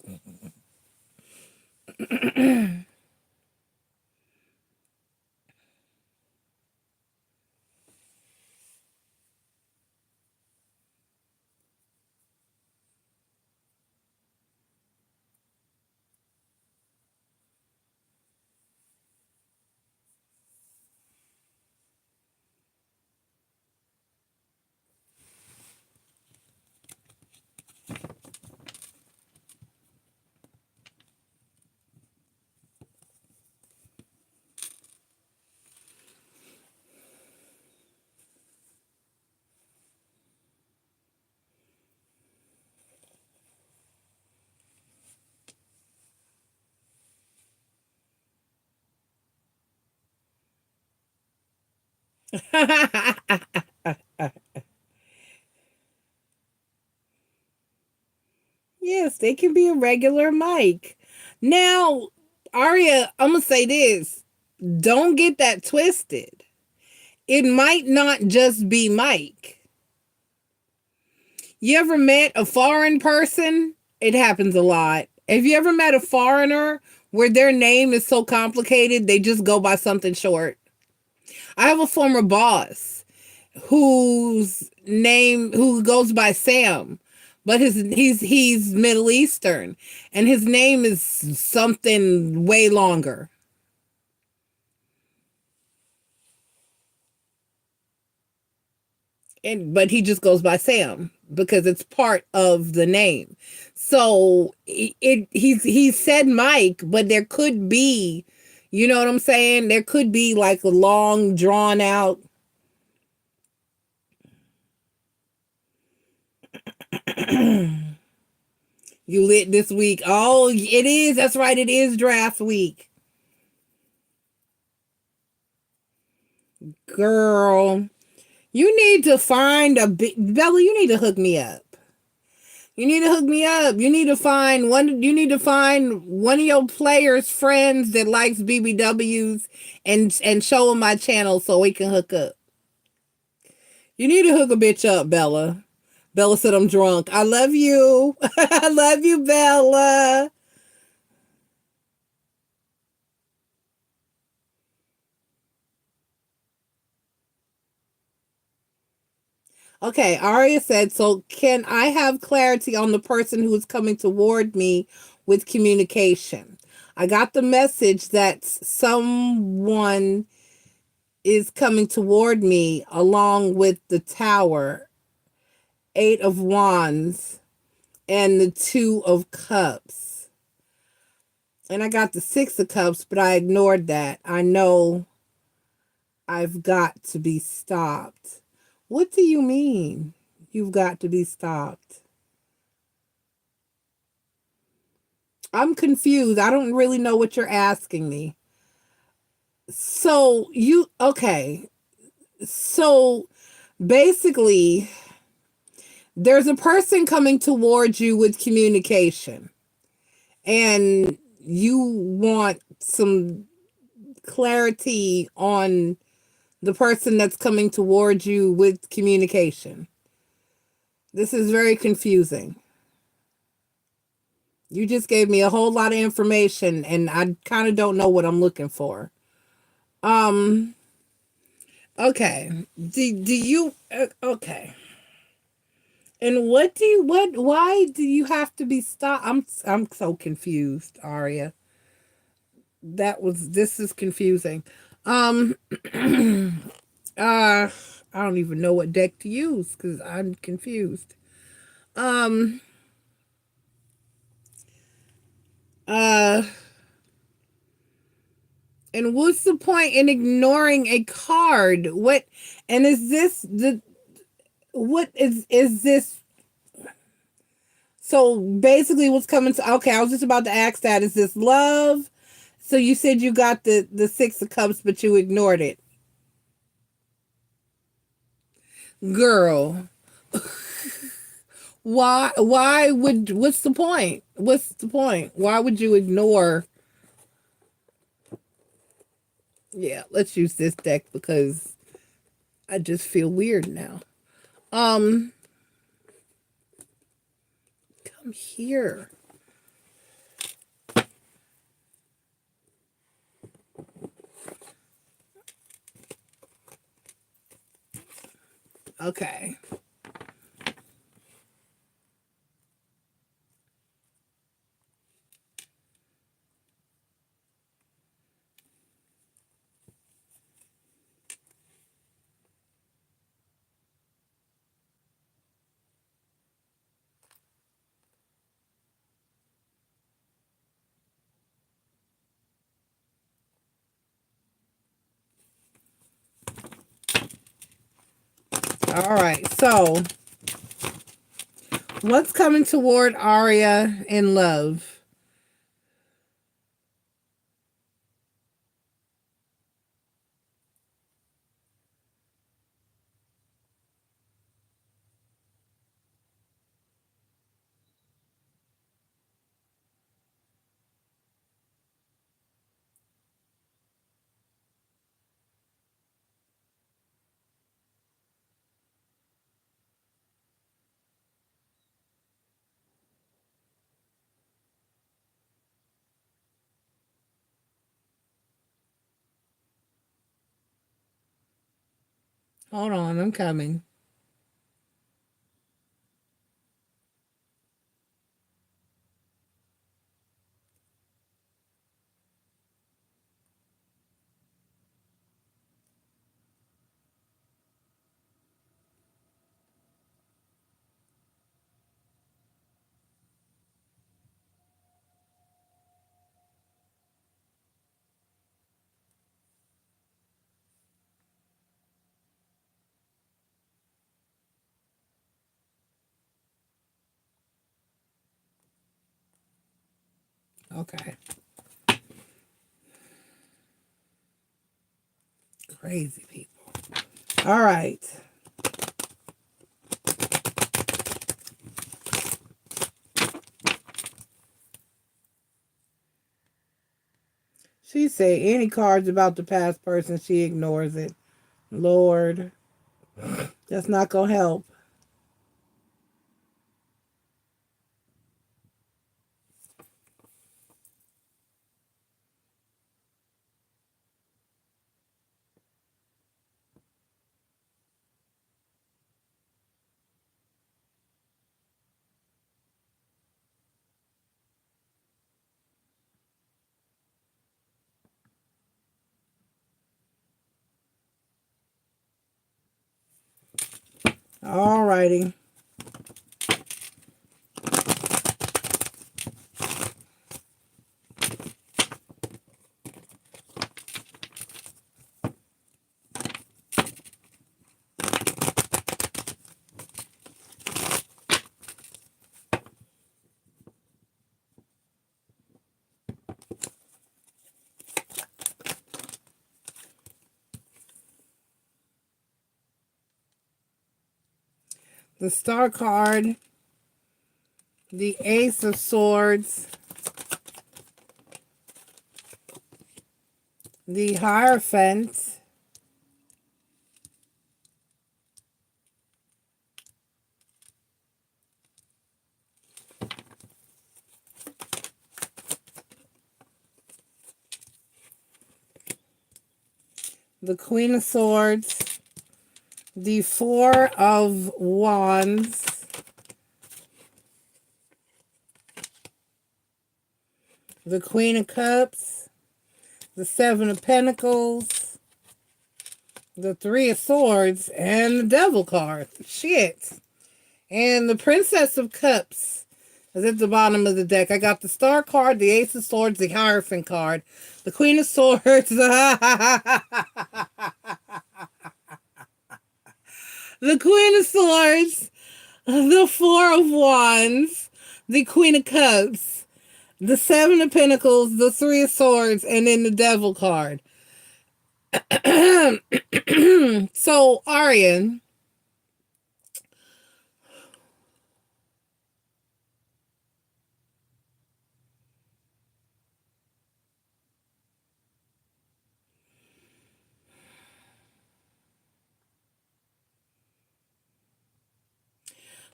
Yes, they can be a regular mic. Now, Aria, I'm going to say this. Don't get that twisted. It might not just be Mike. You ever met a foreign person? It happens a lot. Have you ever met a foreigner where their name is so complicated they just go by something short? I have a former boss who goes by Sam, but he's Middle Eastern, and his name is something way longer. But he just goes by Sam because it's part of the name. So he said Mike, but there could be, you know what I'm saying? There could be like a long drawn out. You lit this week. Oh, it is. That's right. It is draft week. Girl, you need to find Bella, you need to hook me up. You need to hook me up. You need to find one of your players' friends that likes BBWs and show them my channel so we can hook up. You need to hook a bitch up, Bella. Bella said I'm drunk. I love you. I love you, Bella. Okay, Aria said, so can I have clarity on the person who is coming toward me with communication? I got the message that someone is coming toward me along with the Tower, 8 of Wands, and the 2 of Cups. And I got the 6 of Cups, but I ignored that. I know I've got to be stopped. What do you mean? You've got to be stopped. I'm confused. I don't really know what you're asking me. So okay. So basically, there's a person coming towards you with communication, and you want some clarity on the person that's coming towards you with communication. This is very confusing. You just gave me a whole lot of information, and I kind of don't know what I'm looking for. Okay. Do you okay. And why do you have to be stopped? I'm so confused, Aria. This is confusing. Um I don't even know what deck to use cuz I'm confused. Um uh and what's the point in ignoring a card? What and is this the what is this? So basically what's coming to, okay, I was just about to ask that. Is this love? So you said you got the Six of Cups, but you ignored it. Girl, what's the point? What's the point? Why would you ignore? Yeah, let's use this deck because I just feel weird now. Come here. Okay. All right. So, what's coming toward Aria in love? Hold on, I'm coming. Okay. Crazy people. All right. She said any cards about the past person, she ignores it. Lord, that's not gonna help. All righty. the Star card, the Ace of Swords, the Hierophant, the Queen of Swords, the Four of Wands, the Queen of Cups, the Seven of Pentacles, the Three of Swords, and the Devil card. Shit. And the Princess of Cups is at the bottom of the deck. I got the Star card, the Ace of Swords, the Hierophant card, the Queen of Swords, the Queen of Swords, the Four of Wands, the Queen of Cups, the Seven of Pentacles, the Three of Swords, and then the Devil card. So, Arian,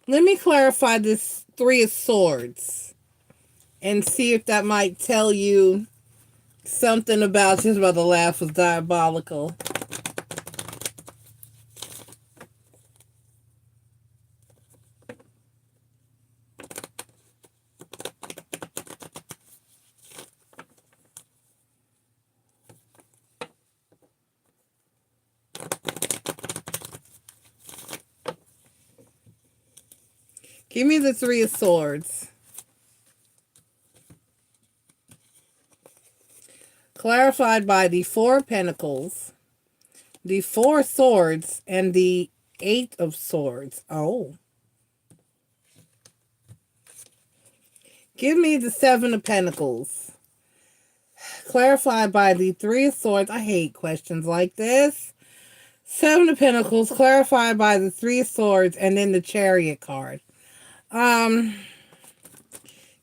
let me clarify this Three of Swords and see if that might tell you something about, just about to laugh, was diabolical. Give me the Three of Swords. Clarified by the Four of Pentacles, the Four of Swords, and the Eight of Swords. Oh. Give me the Seven of Pentacles. Clarified by the Three of Swords. I hate questions like this. Seven of Pentacles, clarified by the Three of Swords, and then the Chariot card.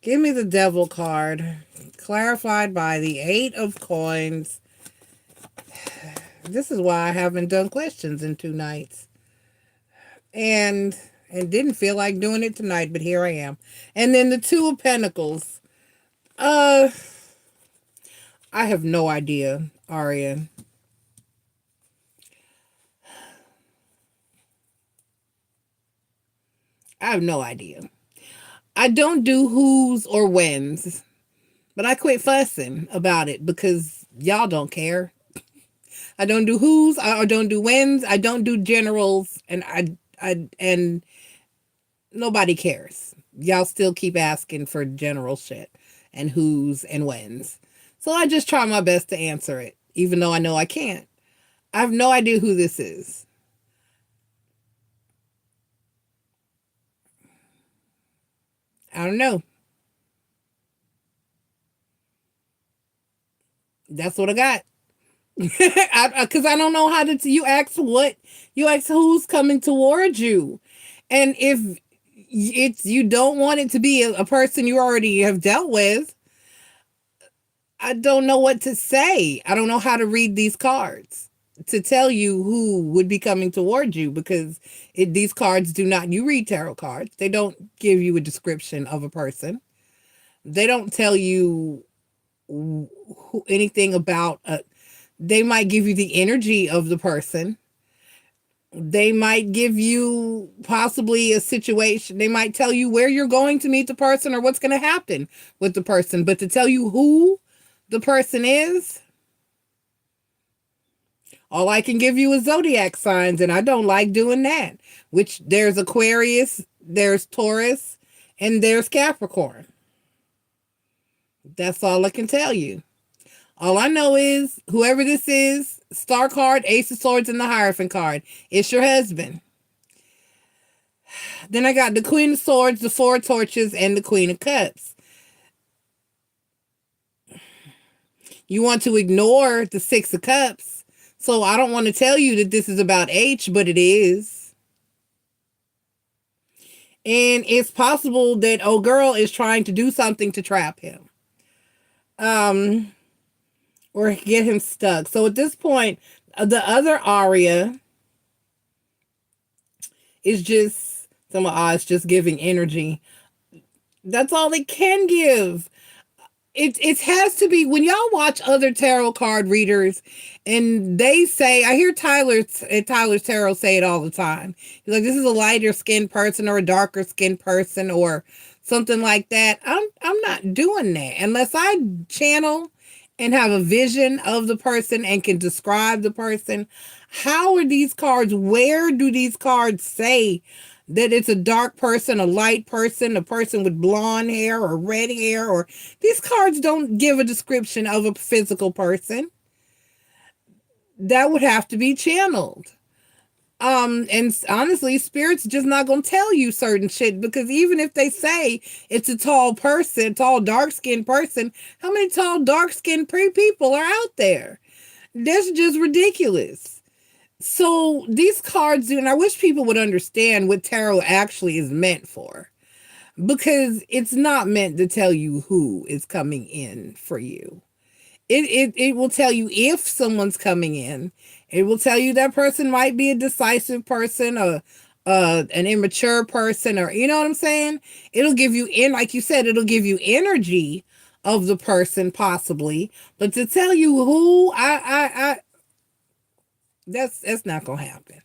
Give me the Devil card. Clarified by the Eight of Coins. This is why I haven't done questions in 2 nights. And didn't feel like doing it tonight, but here I am. And then the Two of Pentacles. I have no idea, Arian. I have no idea. I don't do who's or whens, but I quit fussing about it because y'all don't care. I don't do who's, I don't do whens, I don't do generals, and and nobody cares. Y'all still keep asking for general shit and who's and whens. So I just try my best to answer it, even though I know I can't. I have no idea who this is. I don't know. That's what I got. Because I don't know how to. You ask who's coming towards you, and if you don't want it to be a person you already have dealt with, I don't know what to say. I don't know how to read these cards to tell you who would be coming towards you, because these cards do not. You read tarot cards; they don't give you a description of a person. They don't tell you anything about. They might give you the energy of the person. They might give you possibly a situation. They might tell you where you're going to meet the person or what's going to happen with the person. But to tell you who the person is, all I can give you is zodiac signs, and I don't like doing that. Which there's Aquarius, there's Taurus, and there's Capricorn. That's all I can tell you. All I know is whoever this is, Star card, Ace of Swords, and the Hierophant card, it's your husband. Then I got the Queen of Swords, the Four of Torches, and the Queen of Cups. You want to ignore the Six of Cups. So I don't want to tell you that this is about H, but it is. And it's possible that old girl is trying to do something to trap him. Or get him stuck. So at this point, the other aria is just some odds, just giving energy. That's all it can give. It has to be when y'all watch other tarot card readers and they say, I hear Tyler's tarot say it all the time. He's like, this is a lighter skinned person or a darker skinned person or something like that. I'm not doing that unless I channel and have a vision of the person and can describe the person. How are these cards? Where do these cards say that it's a dark person, a light person, a person with blonde hair or red hair? Or these cards don't give a description of a physical person. That would have to be channeled. And honestly, spirit's just not gonna tell you certain shit, because even if they say it's a tall person, tall dark-skinned person, how many tall dark-skinned people are out there? That's just ridiculous. So these cards, and I wish people would understand what tarot actually is meant for, because it's not meant to tell you who is coming in for you. It will tell you if someone's coming in. It will tell you that person might be a decisive person or an immature person, or you know what I'm saying? It'll give you, like you said, it'll give you energy of the person possibly, but to tell you who, that's not gonna happen.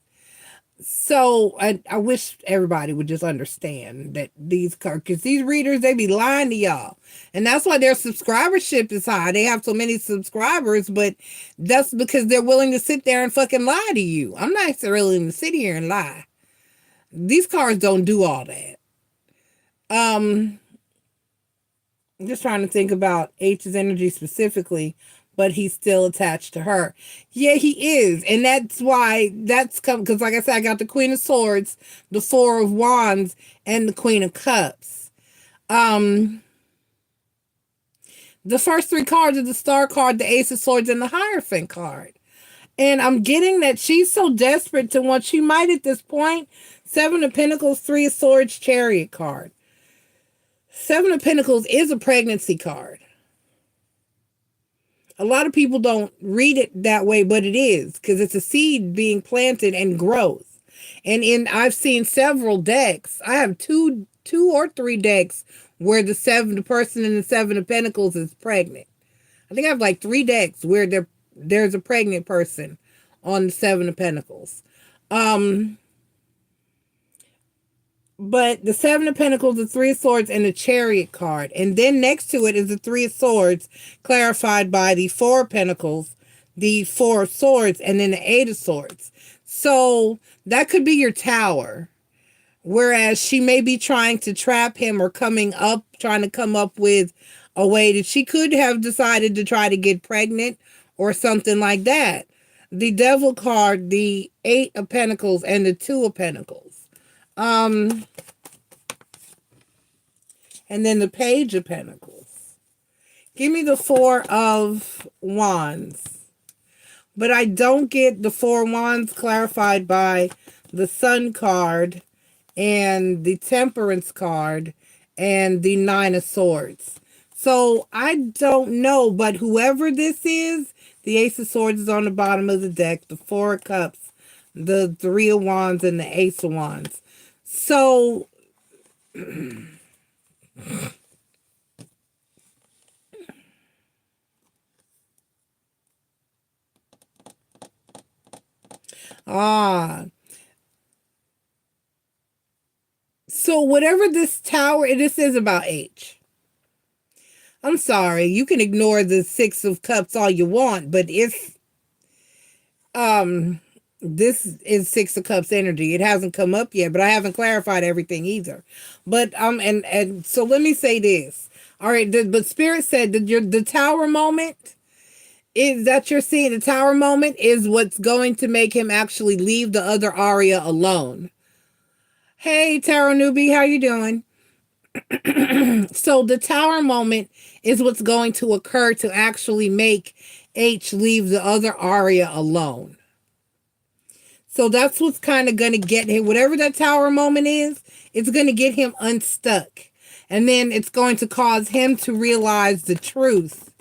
So I wish everybody would just understand that these cards, because these readers, they be lying to y'all. And that's why their subscribership is high. They have so many subscribers, but that's because they're willing to sit there and fucking lie to you. I'm not willing to sit here and lie. These cards don't do all that. I'm just trying to think about H's energy specifically, but he's still attached to her. Yeah, he is. And that's why that's come, because like I said, I got the Queen of Swords, the Four of Wands, and the Queen of Cups. The first three cards are the Star card, the Ace of Swords, and the Hierophant card. And I'm getting that she's so desperate to want, she might at this point, Seven of Pentacles, Three of Swords, Chariot card. Seven of Pentacles is a pregnancy card. A lot of people don't read it that way, but it is, because it's a seed being planted and growth. And I've seen several decks. I have two or three decks where the person in the Seven of Pentacles is pregnant. I think I have like 3 decks where there's a pregnant person on the Seven of Pentacles. But the Seven of Pentacles, the Three of Swords, and the Chariot card. And then next to it is the Three of Swords, clarified by the Four of Pentacles, the Four of Swords, and then the Eight of Swords. So that could be your tower. Whereas she may be trying to trap him or trying to come up with a way that she could have decided to try to get pregnant or something like that. The Devil card, the Eight of Pentacles, and the Two of Pentacles. And then the Page of Pentacles. Give me the Four of Wands. But I don't get the Four of Wands clarified by the Sun card and the Temperance card and the Nine of Swords. So I don't know, but whoever this is, the Ace of Swords is on the bottom of the deck, the Four of Cups, the Three of Wands, and the Ace of Wands. So so whatever this is about H. I'm sorry, you can ignore the Six of Cups all you want, but it's this is Six of Cups energy. It hasn't come up yet, but I haven't clarified everything either. But and so let me say this. All right, but Spirit said that the Tower moment is that you're seeing. The Tower moment is what's going to make him actually leave the other aria alone. Hey, Tarot newbie, how you doing? So the Tower moment is what's going to occur to actually make H leave the other aria alone. So that's what's kind of going to get him, whatever that tower moment is, it's going to get him unstuck. And then it's going to cause him to realize the truth.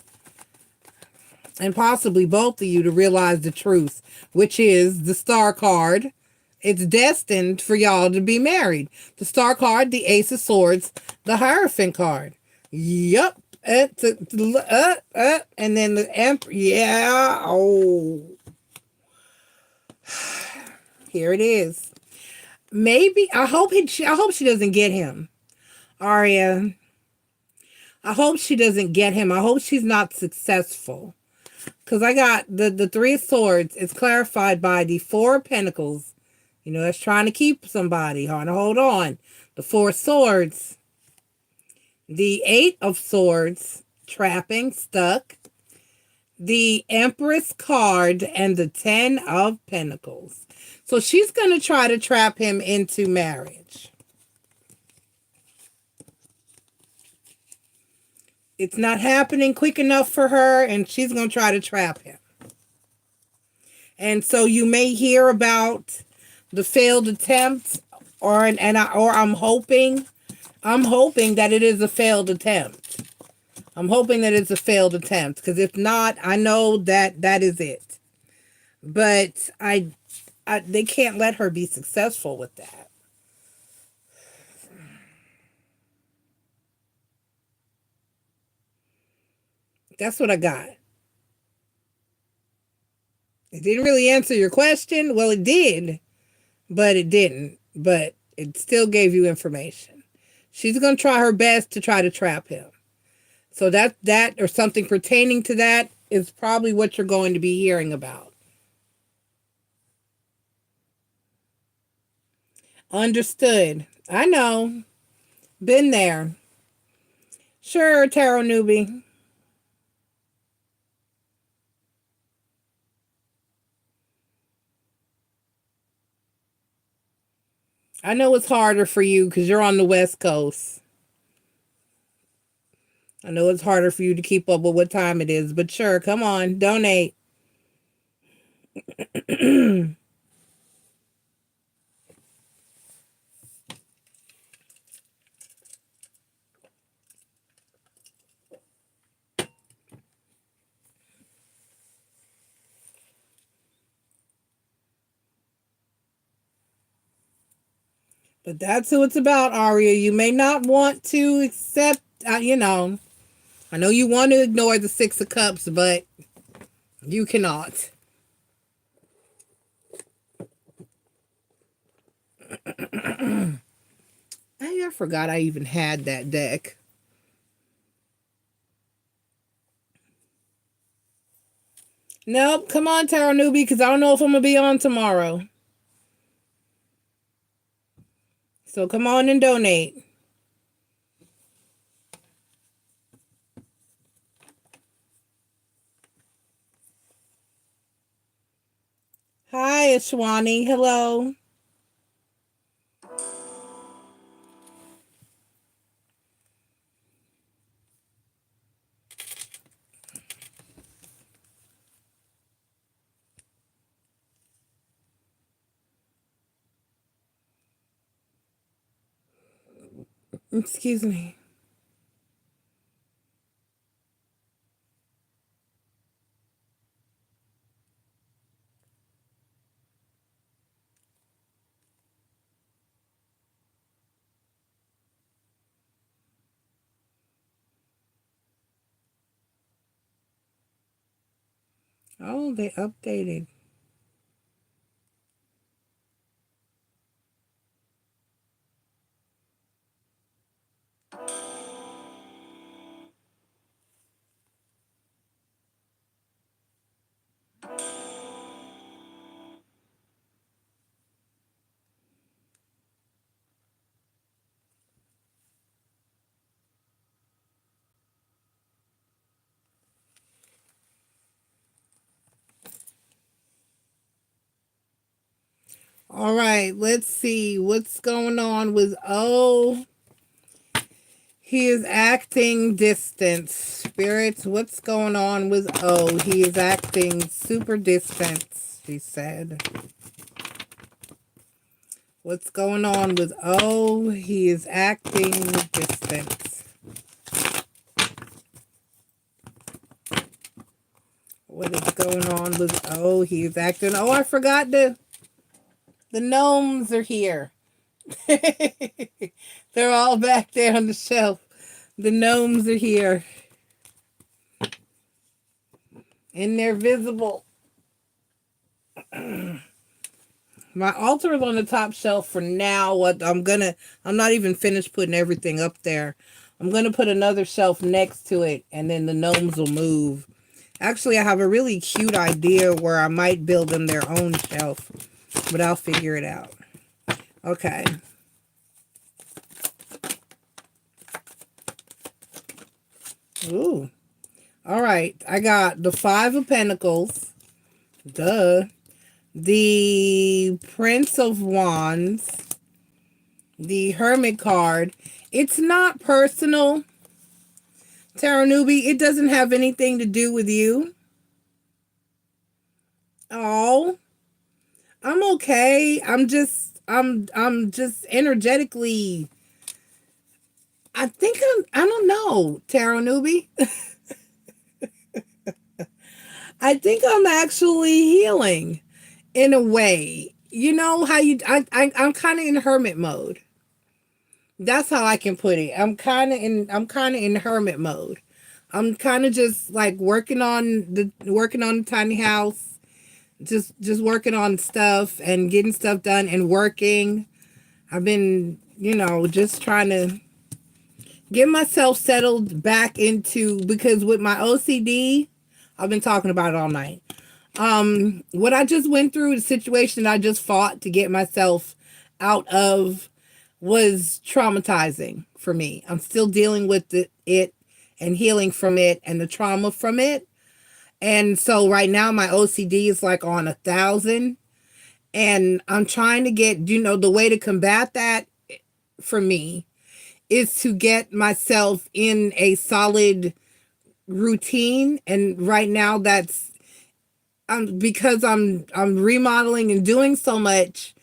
And possibly both of you to realize the truth, which is the Star card. It's destined for y'all to be married. The Star card, the Ace of Swords, the Hierophant card. Yup. And then the Emperor. Yeah. Oh. Here it is. Maybe. I hope she doesn't get him. Aria. I hope she doesn't get him. I hope she's not successful. Because I got the Three of Swords. It's clarified by the Four of Pentacles. You know, that's trying to keep somebody. Hold on. The Four of Swords. The Eight of Swords. Trapping. Stuck. The Empress card. And the Ten of Pentacles. So she's going to try to trap him into marriage. It's not happening quick enough for her, and she's going to try to trap him. And so you may hear about the failed attempt, or I'm hoping that it is a failed attempt. I'm hoping that it's a failed attempt, because if not, I know that is it. But they can't let her be successful with that. That's what I got. It didn't really answer your question. Well, it did, but it didn't. But it still gave you information. She's going to try her best to try to trap him. So that or something pertaining to that is probably what you're going to be hearing about. Understood. I know. Been there. Sure, Tarot Newbie. I know it's harder for you because you're on the West Coast. I know it's harder for you to keep up with what time it is, but sure, come on, donate. But that's who it's about, Aria. You may not want to accept, I know you want to ignore the Six of Cups, but you cannot. I forgot I even had that deck. Nope, come on, Tarot Newbie, because I don't know if I'm going to be on tomorrow. So come on and donate. Hi, Ashwani. Hello. Excuse me. Oh, they updated. All right, let's see what's going on with O. He is acting distant. Spirits, what's going on with O? He is acting super distant, she said. What's going on with O? He is acting distant. What is going on with O? He is acting. Oh, I forgot the gnomes are here. They're all back there on the shelf. The gnomes are here. And they're visible. My altar is on the top shelf for now. I'm not even finished putting everything up there. I'm gonna put another shelf next to it, and then the gnomes will move. Actually, I have a really cute idea where I might build them their own shelf, but I'll figure it out. Okay. Ooh. All right. I got the 5 of Pentacles. Duh. The Prince of Wands, the Hermit card. It's not personal, Tarot newbie. It doesn't have anything to do with you. Oh, I'm okay. I'm just energetically. I don't know, Tarot newbie. I think I'm actually healing. In a way, you know how I'm kind of in hermit mode. That's how I can put it. I'm kind of in hermit mode. I'm kind of just like working on the tiny house, just working on stuff and getting stuff done and working. I've been, just trying to get myself settled back into, because with my OCD, I've been talking about it all night. What I just went through, the situation I just fought to get myself out of, was traumatizing for me. I'm still dealing with it and healing from it and the trauma from it. And so right now my OCD is like on 1,000, and I'm trying to get, the way to combat that for me is to get myself in a solid routine. And right now that's, because I'm remodeling and doing so much,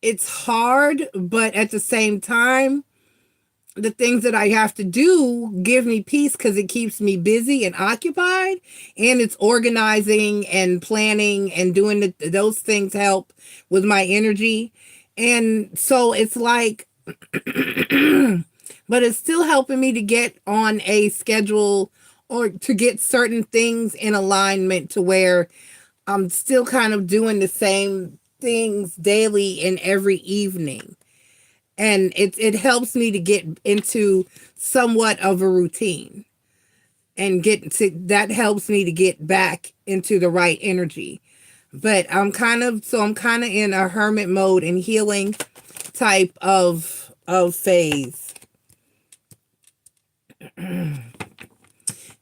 it's hard, but at the same time, the things that I have to do give me peace because it keeps me busy and occupied, and it's organizing and planning and doing those things help with my energy. And so it's like, but it's still helping me to get on a schedule or to get certain things in alignment to where I'm still kind of doing the same things daily and every evening. And it helps me to get into somewhat of a routine and that helps me to get back into the right energy. But I'm kind of in a hermit mode and healing type of phase.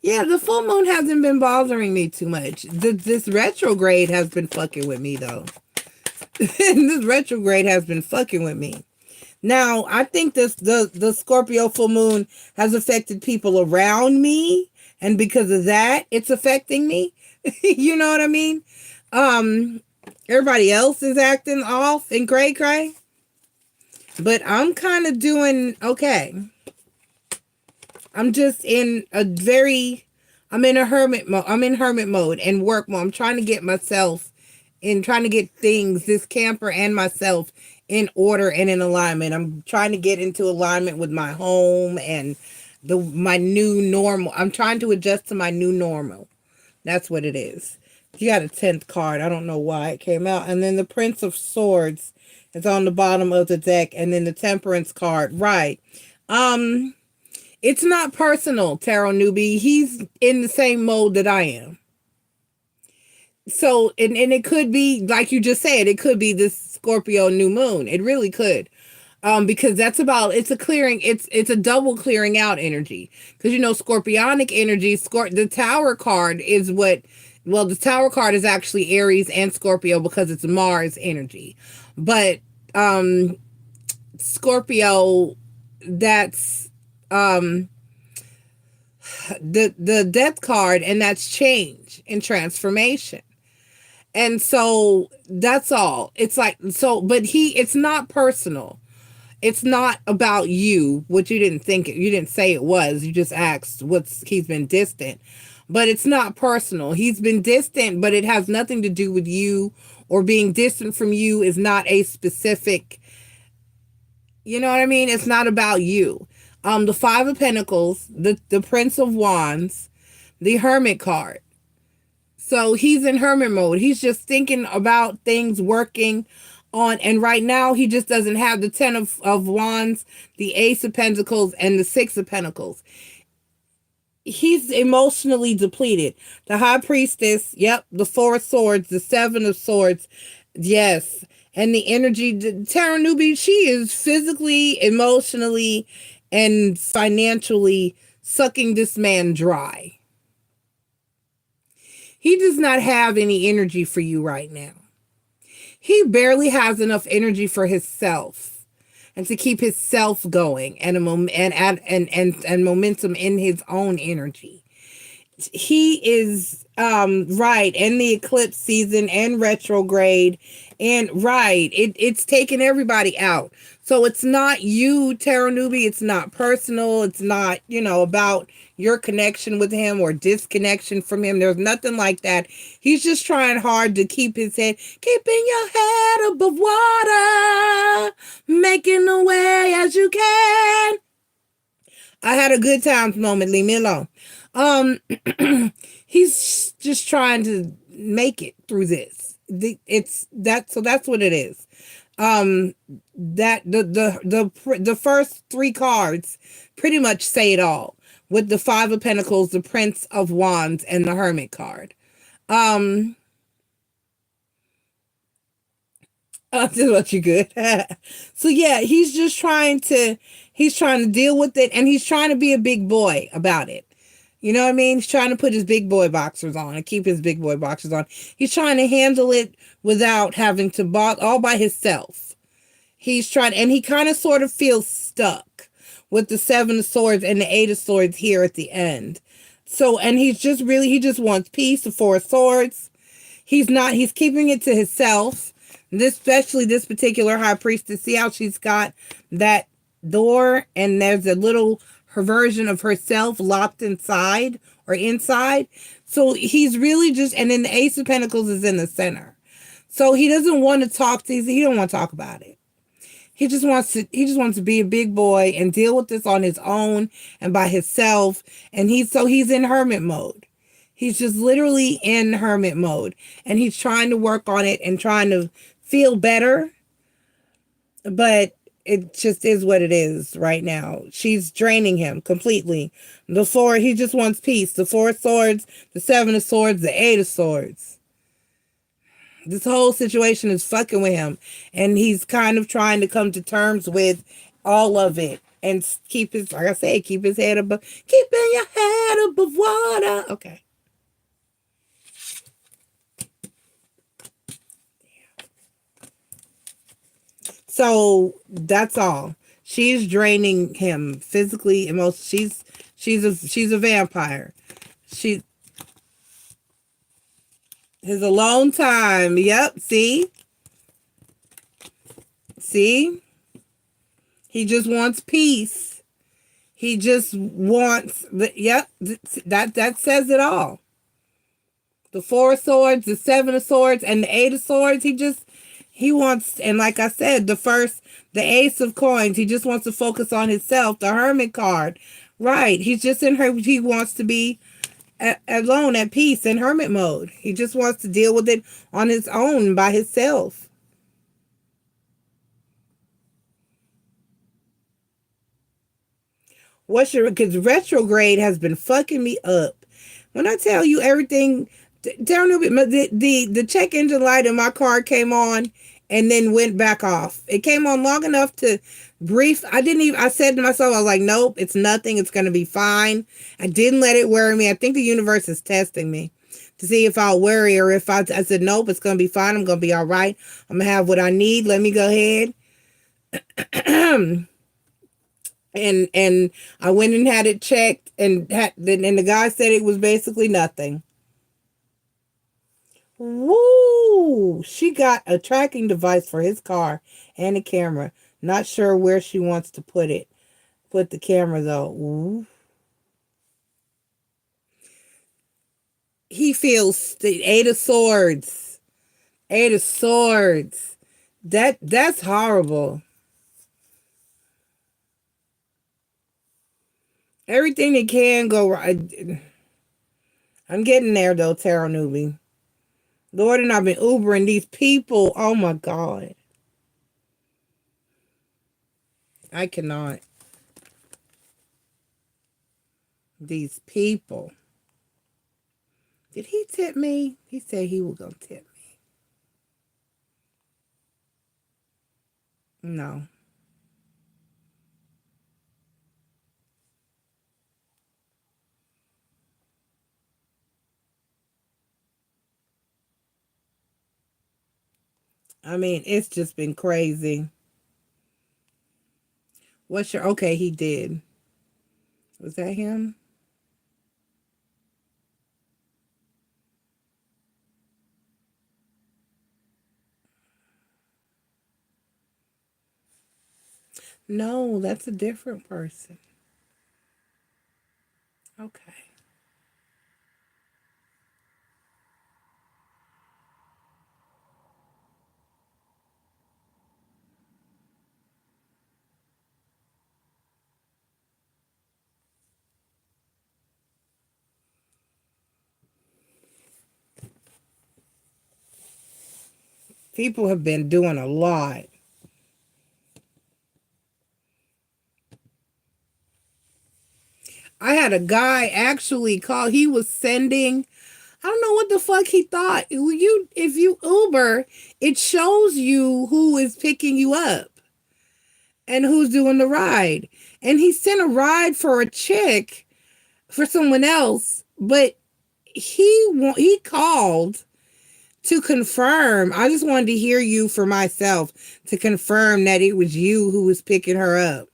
Yeah, the full moon hasn't been bothering me too much. This retrograde has been fucking with me, though. This retrograde has been fucking with me. Now, I think the Scorpio full moon has affected people around me, and because of that, it's affecting me. You know what I mean? Everybody else is acting off and cray-cray, but I'm kind of doing okay. I'm just in I'm in hermit mode and work mode. I'm trying to get myself trying to get this camper and myself in order and in alignment. I'm trying to get into alignment with my home and my new normal. I'm trying to adjust to my new normal. That's what it is. You got a 10th card. I don't know why it came out. And then the Prince of Swords is on the bottom of the deck, and then the Temperance card. Right. It's not personal, Tarot newbie. He's in the same mode that I am. So, and it could be, like you just said, it could be this Scorpio new moon. It really could. Because it's a clearing, it's a double clearing out energy. Because, Scorpionic energy, the Tower card is the Tower card is actually Aries and Scorpio because it's Mars energy. But, Scorpio, that's, the Death card, and that's change and transformation. And so that's all. It's like, so, but it's not personal. It's not about you, what you didn't think, you didn't say it was. You just asked he's been distant. But it's not personal. He's been distant, but it has nothing to do with you, or being distant from you is not a specific, you know what I mean? It's not about you. The Five of Pentacles, the Prince of Wands, the Hermit card. So he's in hermit mode. He's just thinking about things working on. And right now, he just doesn't have the Ten of Wands, the Ace of Pentacles, and the Six of Pentacles. He's emotionally depleted. The High Priestess, yep, the Four of Swords, the Seven of Swords, yes. And the energy, Tara Newbie, she is physically, emotionally, and financially sucking this man dry. He does not have any energy for you right now. He barely has enough energy for himself and to keep himself going and momentum in his own energy. He is right in the eclipse season and retrograde, and right, it's taking everybody out. So it's not you, Tara Newbie. It's not personal. It's not, about your connection with him or disconnection from him. There's nothing like that. He's just trying hard to keep his head, keeping your head above water, making the way as you can. I had a good times moment. Leave me alone. He's just trying to make it through this. So that's what it is. That the first three cards pretty much say it all, with the Five of Pentacles, the Prince of Wands, and the Hermit card. This is what you good. So yeah, he's trying to deal with it, and he's trying to be a big boy about it. You know what I mean? He's trying to put his big boy boxers on and keep his big boy boxers on. He's trying to handle it without having to all by himself. He's trying, and he kind of sort of feels stuck with the Seven of Swords and the Eight of Swords here at the end. So, and he just wants peace, the Four of Swords. He's keeping it to himself. Especially this particular High Priestess. See how she's got that door, and there's a little, her version of herself locked inside or inside. So he's really just, and then the Ace of Pentacles is in the center. So he doesn't want to talk to, he don't want to talk about it. He just wants to be a big boy and deal with this on his own and by himself. And he's in hermit mode. He's just literally in hermit mode, and he's trying to work on it and trying to feel better. But it just is what it is right now. She's draining him completely. He just wants peace. The Four of Swords, the Seven of Swords, the Eight of Swords. This whole situation is fucking with him, and he's kind of trying to come to terms with all of it and keep his head above, keeping your head above water. Okay. So that's all. She's draining him physically, emotionally. She's a vampire. His alone time. Yep. See? He just wants peace. He just wants that says it all. The Four of Swords, the Seven of Swords, and the Eight of Swords. He wants, and like I said, the Ace of Coins, he just wants to focus on himself. The Hermit card, right? He's just he wants to be alone, at peace, in hermit mode. He just wants to deal with it on his own, by himself. Because retrograde has been fucking me up. When I tell you everything, the check engine light in my car came on and then went back off. It came on long enough to brief. I said to myself, I was like, nope, it's nothing. It's going to be fine. I didn't let it worry me. I think the universe is testing me to see if I'll worry, or if I said, nope, it's going to be fine. I'm going to be all right. I'm going to have what I need. Let me go ahead. And I went and had it checked, and the guy said it was basically nothing. Woo! She got a tracking device for his car and a camera. Not sure where she wants to put it. Put the camera though. Ooh. He feels the Eight of Swords. Eight of Swords. That's horrible. Everything that can go right. I'm getting there though, Tarot Newbie. Lord, and I've been Ubering these people. Oh my God. I cannot. These people. Did he tip me? He said he was going to tip me. No. I mean, it's just been crazy. What's your... Okay, he did. Was that him? No, that's a different person. Okay. People have been doing a lot. I had a guy actually call. He was sending... I don't know what the fuck he thought. If you Uber, it shows you who is picking you up and who's doing the ride. And he sent a ride for a chick for someone else, but he called to confirm. I just wanted to hear you for myself to confirm that it was you who was picking her up.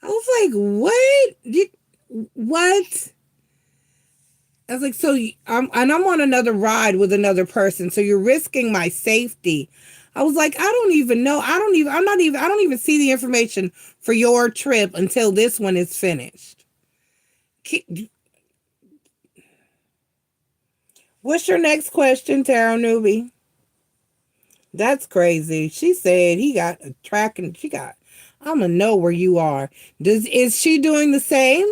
I was like, what? What? I was like, so I'm on another ride with another person, so you're risking my safety. I was like, I don't even know. I don't even see the information for your trip until this one is finished. What's your next question, Tarot Newbie? That's crazy. She said he got a track and I'm gonna know where you are. Is she doing the same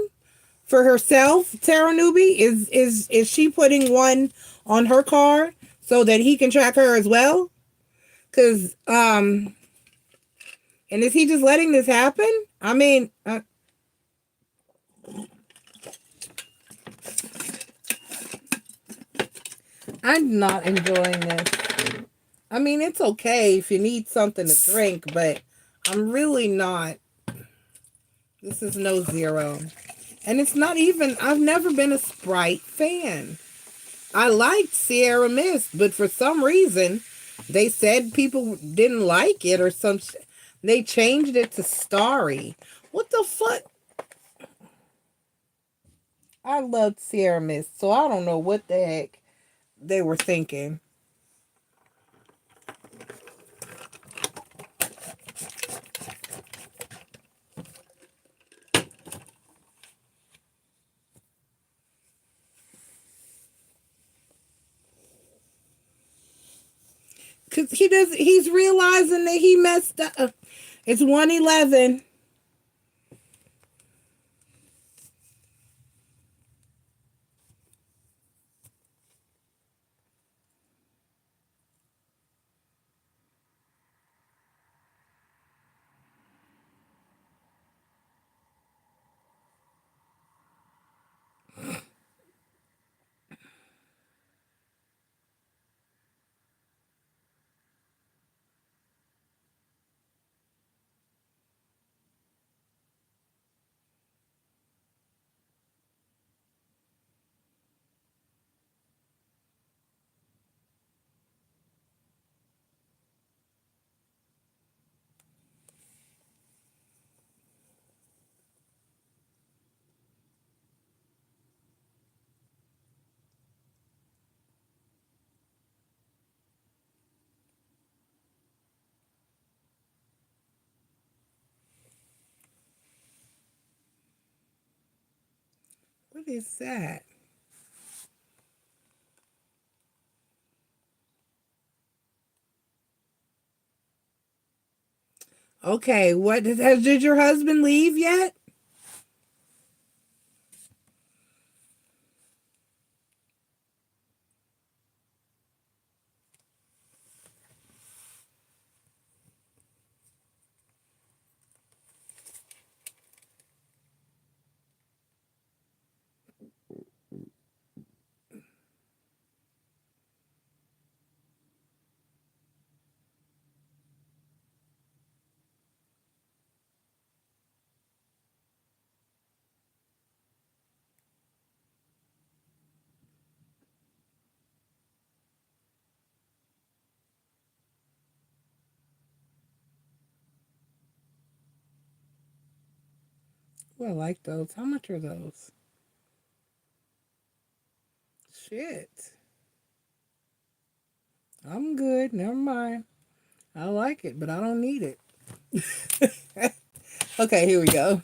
for herself, Tarot Newbie? Is she putting one on her car so that he can track her as well? Cause and is he just letting this happen? I mean, I'm not enjoying this. I mean, it's okay if you need something to drink, but I'm really not. This is no zero. And it's not even, I've never been a Sprite fan. I liked Sierra Mist, but for some reason, they said people didn't like it or some they changed it to Starry. What the fuck? I loved Sierra Mist, so I don't know what the heck they were thinking. Cause he's realizing that he messed up. It's 111. What is that? Okay, what did your husband leave yet? Oh, I like those. How much are those? Shit. I'm good. Never mind. I like it, but I don't need it. Okay, here we go.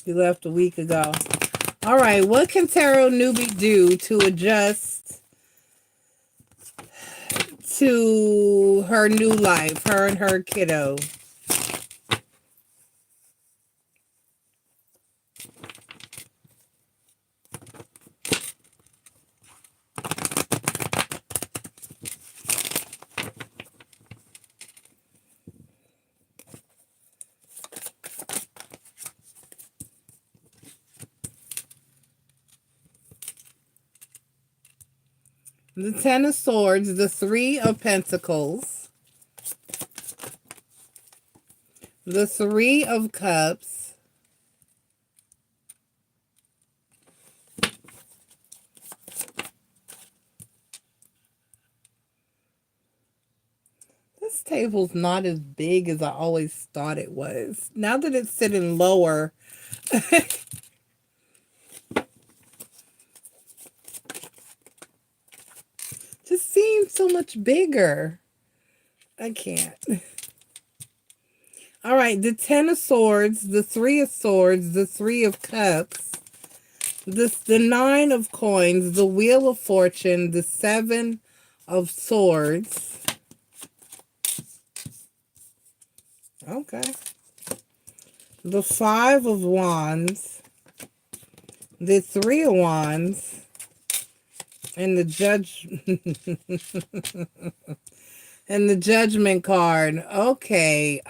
You left a week ago. All right, what can tarot newbie do to adjust to her new life, her and her kiddo? The Ten of Swords, the Three of Pentacles, the Three of Cups, this table's not as big as I always thought it was. Now that it's sitting lower, just seems so much bigger. I can't. All right, the Ten of Swords, the Three of Swords, the Three of Cups, the Nine of Coins, the Wheel of Fortune, the Seven of Swords. Okay. The Five of Wands, the Three of Wands, and the Judge and the Judgment card. Okay.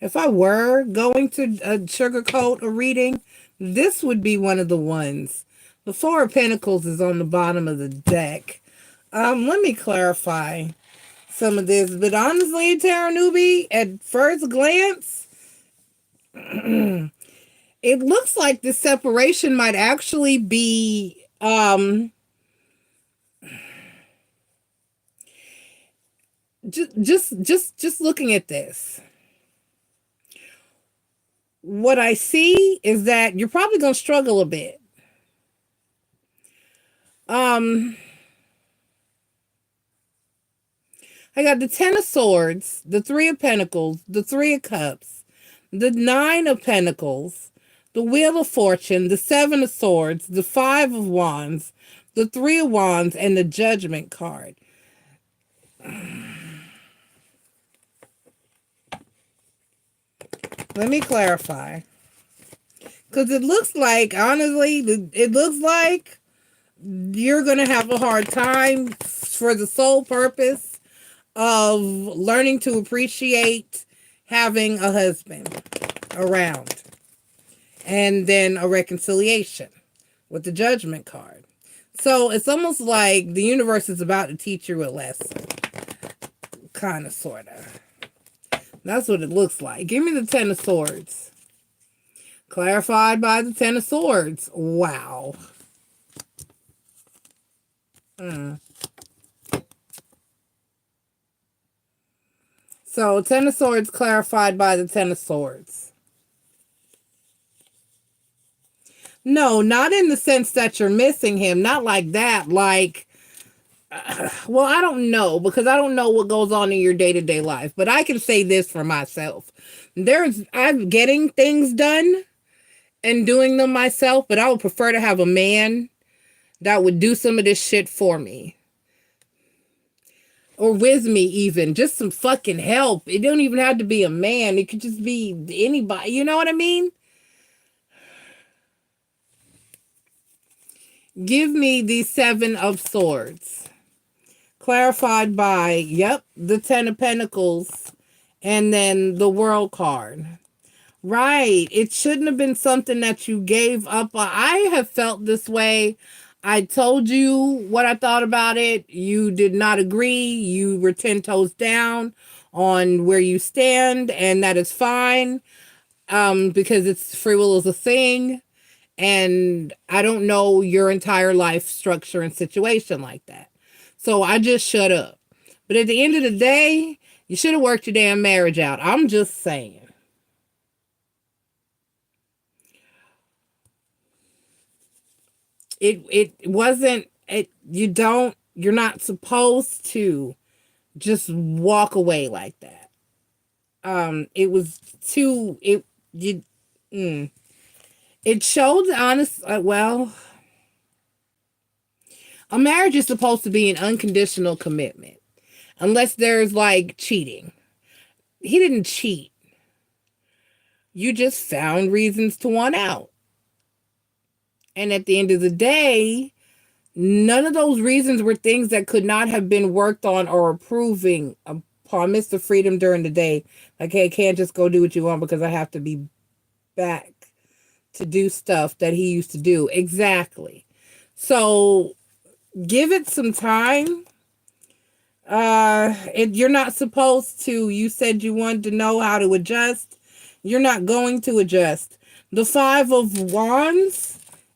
If I were going to sugarcoat a reading, this would be one of the ones. The Four of Pentacles is on the bottom of the deck. Let me clarify some of this. But honestly, Tarot newbie, at first glance, it looks like the separation might actually be just looking at this. What I see is that you're probably going to struggle a bit. I got the Ten of Swords, the Three of Pentacles, the Three of Cups, the Nine of Pentacles, the Wheel of Fortune, the Seven of Swords, the Five of Wands, the Three of Wands, and the Judgment card. Let me clarify. Because it looks like, honestly, it looks like you're going to have a hard time for the sole purpose of learning to appreciate having a husband around. And then a reconciliation with the Judgment card. So it's almost like the universe is about to teach you a lesson. Kind of, sort of. That's what it looks like. Give me the Ten of Swords. Clarified by the Ten of Swords. Wow. So, Ten of Swords clarified by the Ten of Swords. No, not in the sense that you're missing him. Not like that. Like, well, I don't know, because I don't know what goes on in your day-to-day life. But I can say this for myself. I'm getting things done and doing them myself, but I would prefer to have a man that would do some of this shit for me. Or with me even. Just some fucking help. It don't even have to be a man. It could just be anybody. You know what I mean? Give me the Seven of Swords. Clarified by, yep, the Ten of Pentacles. And then the World card. Right. It shouldn't have been something that you gave up. I have felt this way. I told you what I thought about it. You did not agree. You were 10 toes down on where you stand, and that is fine, because it's free will is a thing, and I don't know your entire life structure and situation like that. So I just shut up. But at the end of the day, you should have worked your damn marriage out. I'm just saying. It wasn't, you're not supposed to just walk away like that. It was too, it showed honest, well, a marriage is supposed to be an unconditional commitment, unless there's like cheating. He didn't cheat. You just found reasons to want out. And at the end of the day, none of those reasons were things that could not have been worked on or approving upon Mr. Freedom during the day. Like, hey, I can't just go do what you want because I have to be back to do stuff that he used to do. Exactly. So give it some time. You're not supposed to. You said you wanted to know how to adjust. You're not going to adjust. The Five of Wands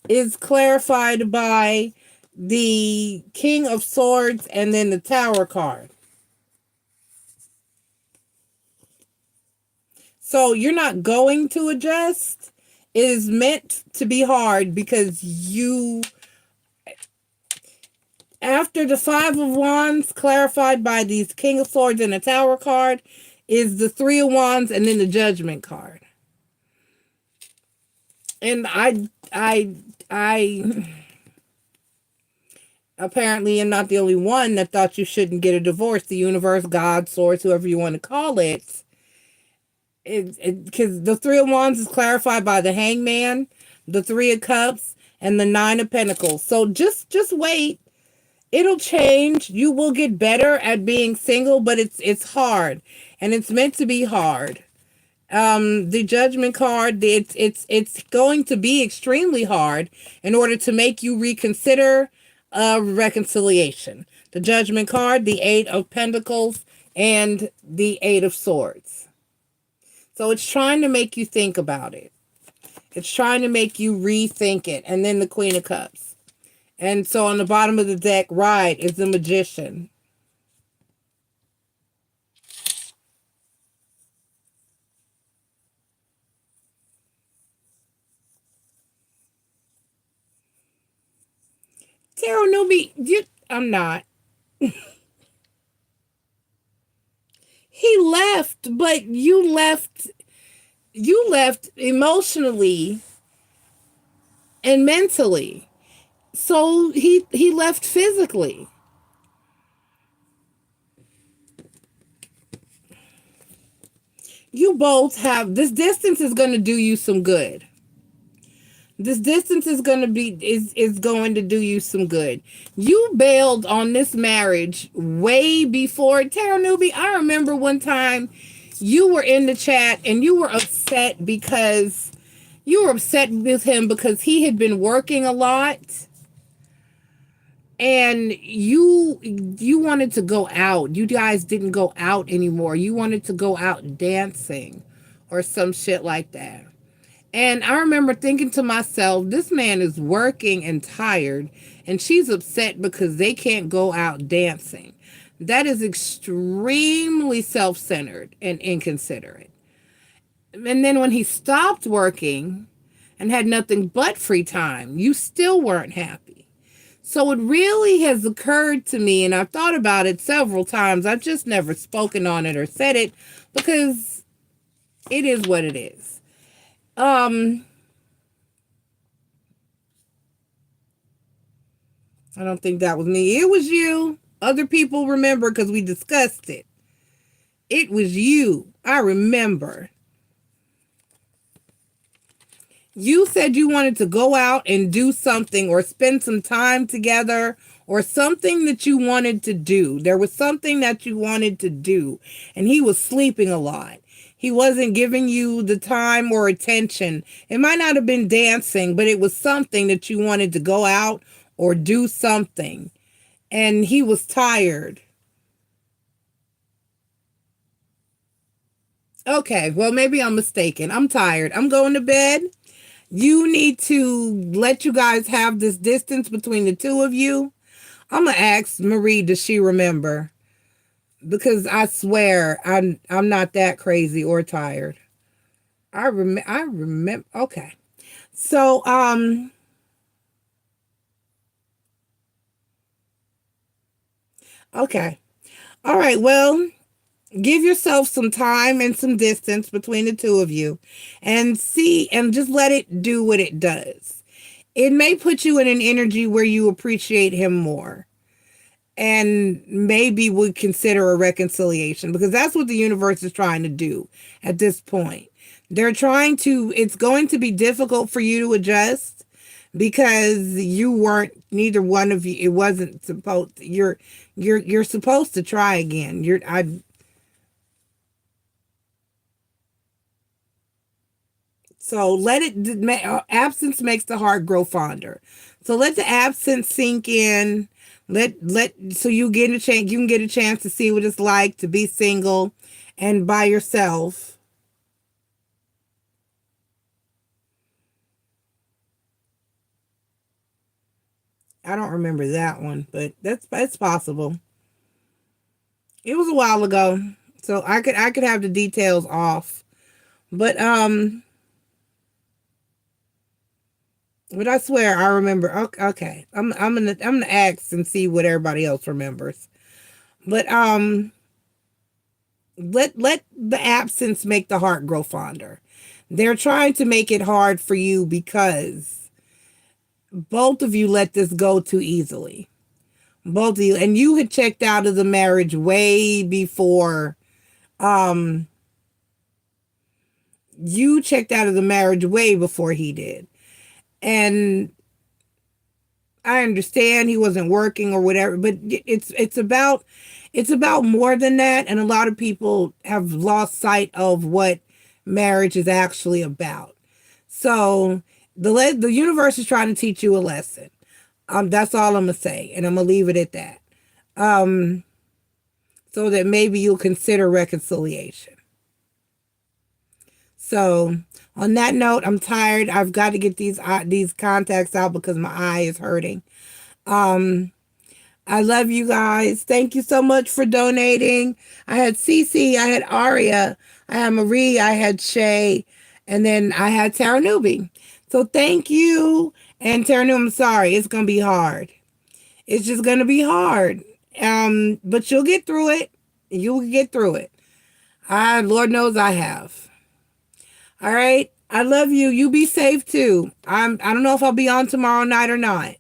is clarified by the King of Swords and then the Tower card. So you're not going to adjust. It is meant to be hard because after the Five of Wands clarified by these King of Swords and the Tower card is the Three of Wands and then the Judgment card. And I apparently am not the only one that thought you shouldn't get a divorce. The universe, God, source, whoever you want to call it. Because the Three of Wands is clarified by the Hangman, the Three of Cups, and the Nine of Pentacles. So just wait. It'll change. You will get better at being single, but it's hard. And it's meant to be hard. The Judgment card, it's going to be extremely hard in order to make you reconsider reconciliation. The Judgment card, the Eight of Pentacles, and the Eight of Swords. So it's trying to make you think about it. It's trying to make you rethink it. And then the Queen of Cups. And so on the bottom of the deck, right, is the Magician. Tarot newbie, I'm not. He left, but you left emotionally and mentally. So he left physically. You both have, this distance is going to do you some good. This distance is going to be, is going to do you some good. You bailed on this marriage way before. Tarot newbie, I remember one time you were in the chat and you were upset because you were upset with him because he had been working a lot. And you wanted to go out. You guys didn't go out anymore. You wanted to go out dancing or some shit like that. And I remember thinking to myself, this man is working and tired, and she's upset because they can't go out dancing. That is extremely self-centered and inconsiderate. And then when he stopped working and had nothing but free time, you still weren't happy. So it really has occurred to me, and I've thought about it several times. I've just never spoken on it or said it because it is what it is. I don't think that was me. It was you. Other people remember because we discussed it. It was you. I remember. You said you wanted to go out and do something or spend some time together or something that you wanted to do. There was something that you wanted to do, and he was sleeping a lot. He wasn't giving you the time or attention. It might not have been dancing, but it was something that you wanted to go out or do something, and he was tired. Okay, well, maybe I'm mistaken. I'm tired. I'm going to bed. You need to let you guys have this distance between the two of you. I'm gonna ask Marie, does she remember? Because I swear I'm not that crazy or tired. I remember. Okay. So okay. All right. Well, give yourself some time and some distance between the two of you and see and just let it do what it does. It may put you in an energy where you appreciate him more and maybe would consider a reconciliation because that's what the universe is trying to do at this point. They're trying to, it's going to be difficult for you to adjust because you weren't, neither one of you, it wasn't supposed, you're supposed to try again. So let it, absence makes the heart grow fonder. So let the absence sink in. So you get a chance, you can get a chance to see what it's like to be single and by yourself. I don't remember that one, but that's possible. It was a while ago, so I could have the details off. But but I swear I remember. Okay, okay. I'm gonna ask and see what everybody else remembers. But let the absence make the heart grow fonder. They're trying to make it hard for you because both of you let this go too easily. Both of you, and you had checked out of the marriage way before. Um, you checked out of the marriage way before he did, and I understand he wasn't working or whatever, but it's about more than that, and a lot of people have lost sight of what marriage is actually about. So the universe is trying to teach you a lesson. That's all I'm gonna say, and I'm gonna leave it at that. Um, so that maybe you'll consider reconciliation. So on that note, I'm tired. I've got to get these contacts out because my eye is hurting. Um, I love you guys. Thank you so much for donating. I had Cece, I had Aria, I had Marie, I had Shay, and then I had Tara Newby. So thank you. And Tara Newby, I'm sorry, it's gonna be hard. It's just gonna be hard. But you'll get through it. You'll get through it. Lord knows I have. All right. I love you. You be safe too. I don't know if I'll be on tomorrow night or not.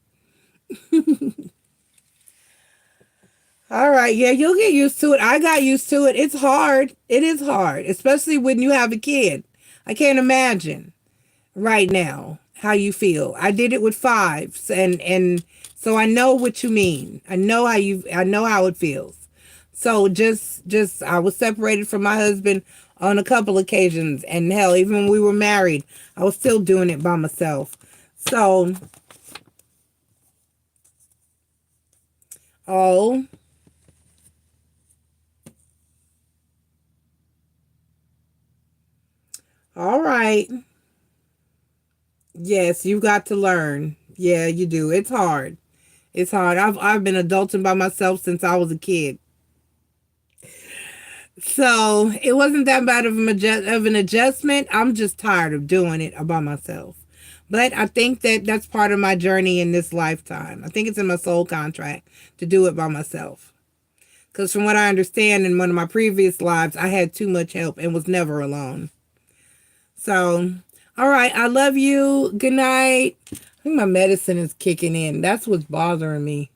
All right. Yeah, you'll get used to it. I got used to it. It's hard. It is hard, especially when you have a kid. I can't imagine right now how you feel. I did it with fives and so I know what you mean. I know how it feels. So just I was separated from my husband on a couple occasions, and hell, even when we were married, I was still doing it by myself. So, oh, all right. Yes, you've got to learn. Yeah, you do. It's hard. It's hard. I've been adulting by myself since I was a kid. So it wasn't that bad of an adjustment. I'm just tired of doing it by myself. But I think that that's part of my journey in this lifetime. I think it's in my soul contract to do it by myself. Because from what I understand in one of my previous lives, I had too much help and was never alone. So, all right. I love you. Good night. I think my medicine is kicking in. That's what's bothering me.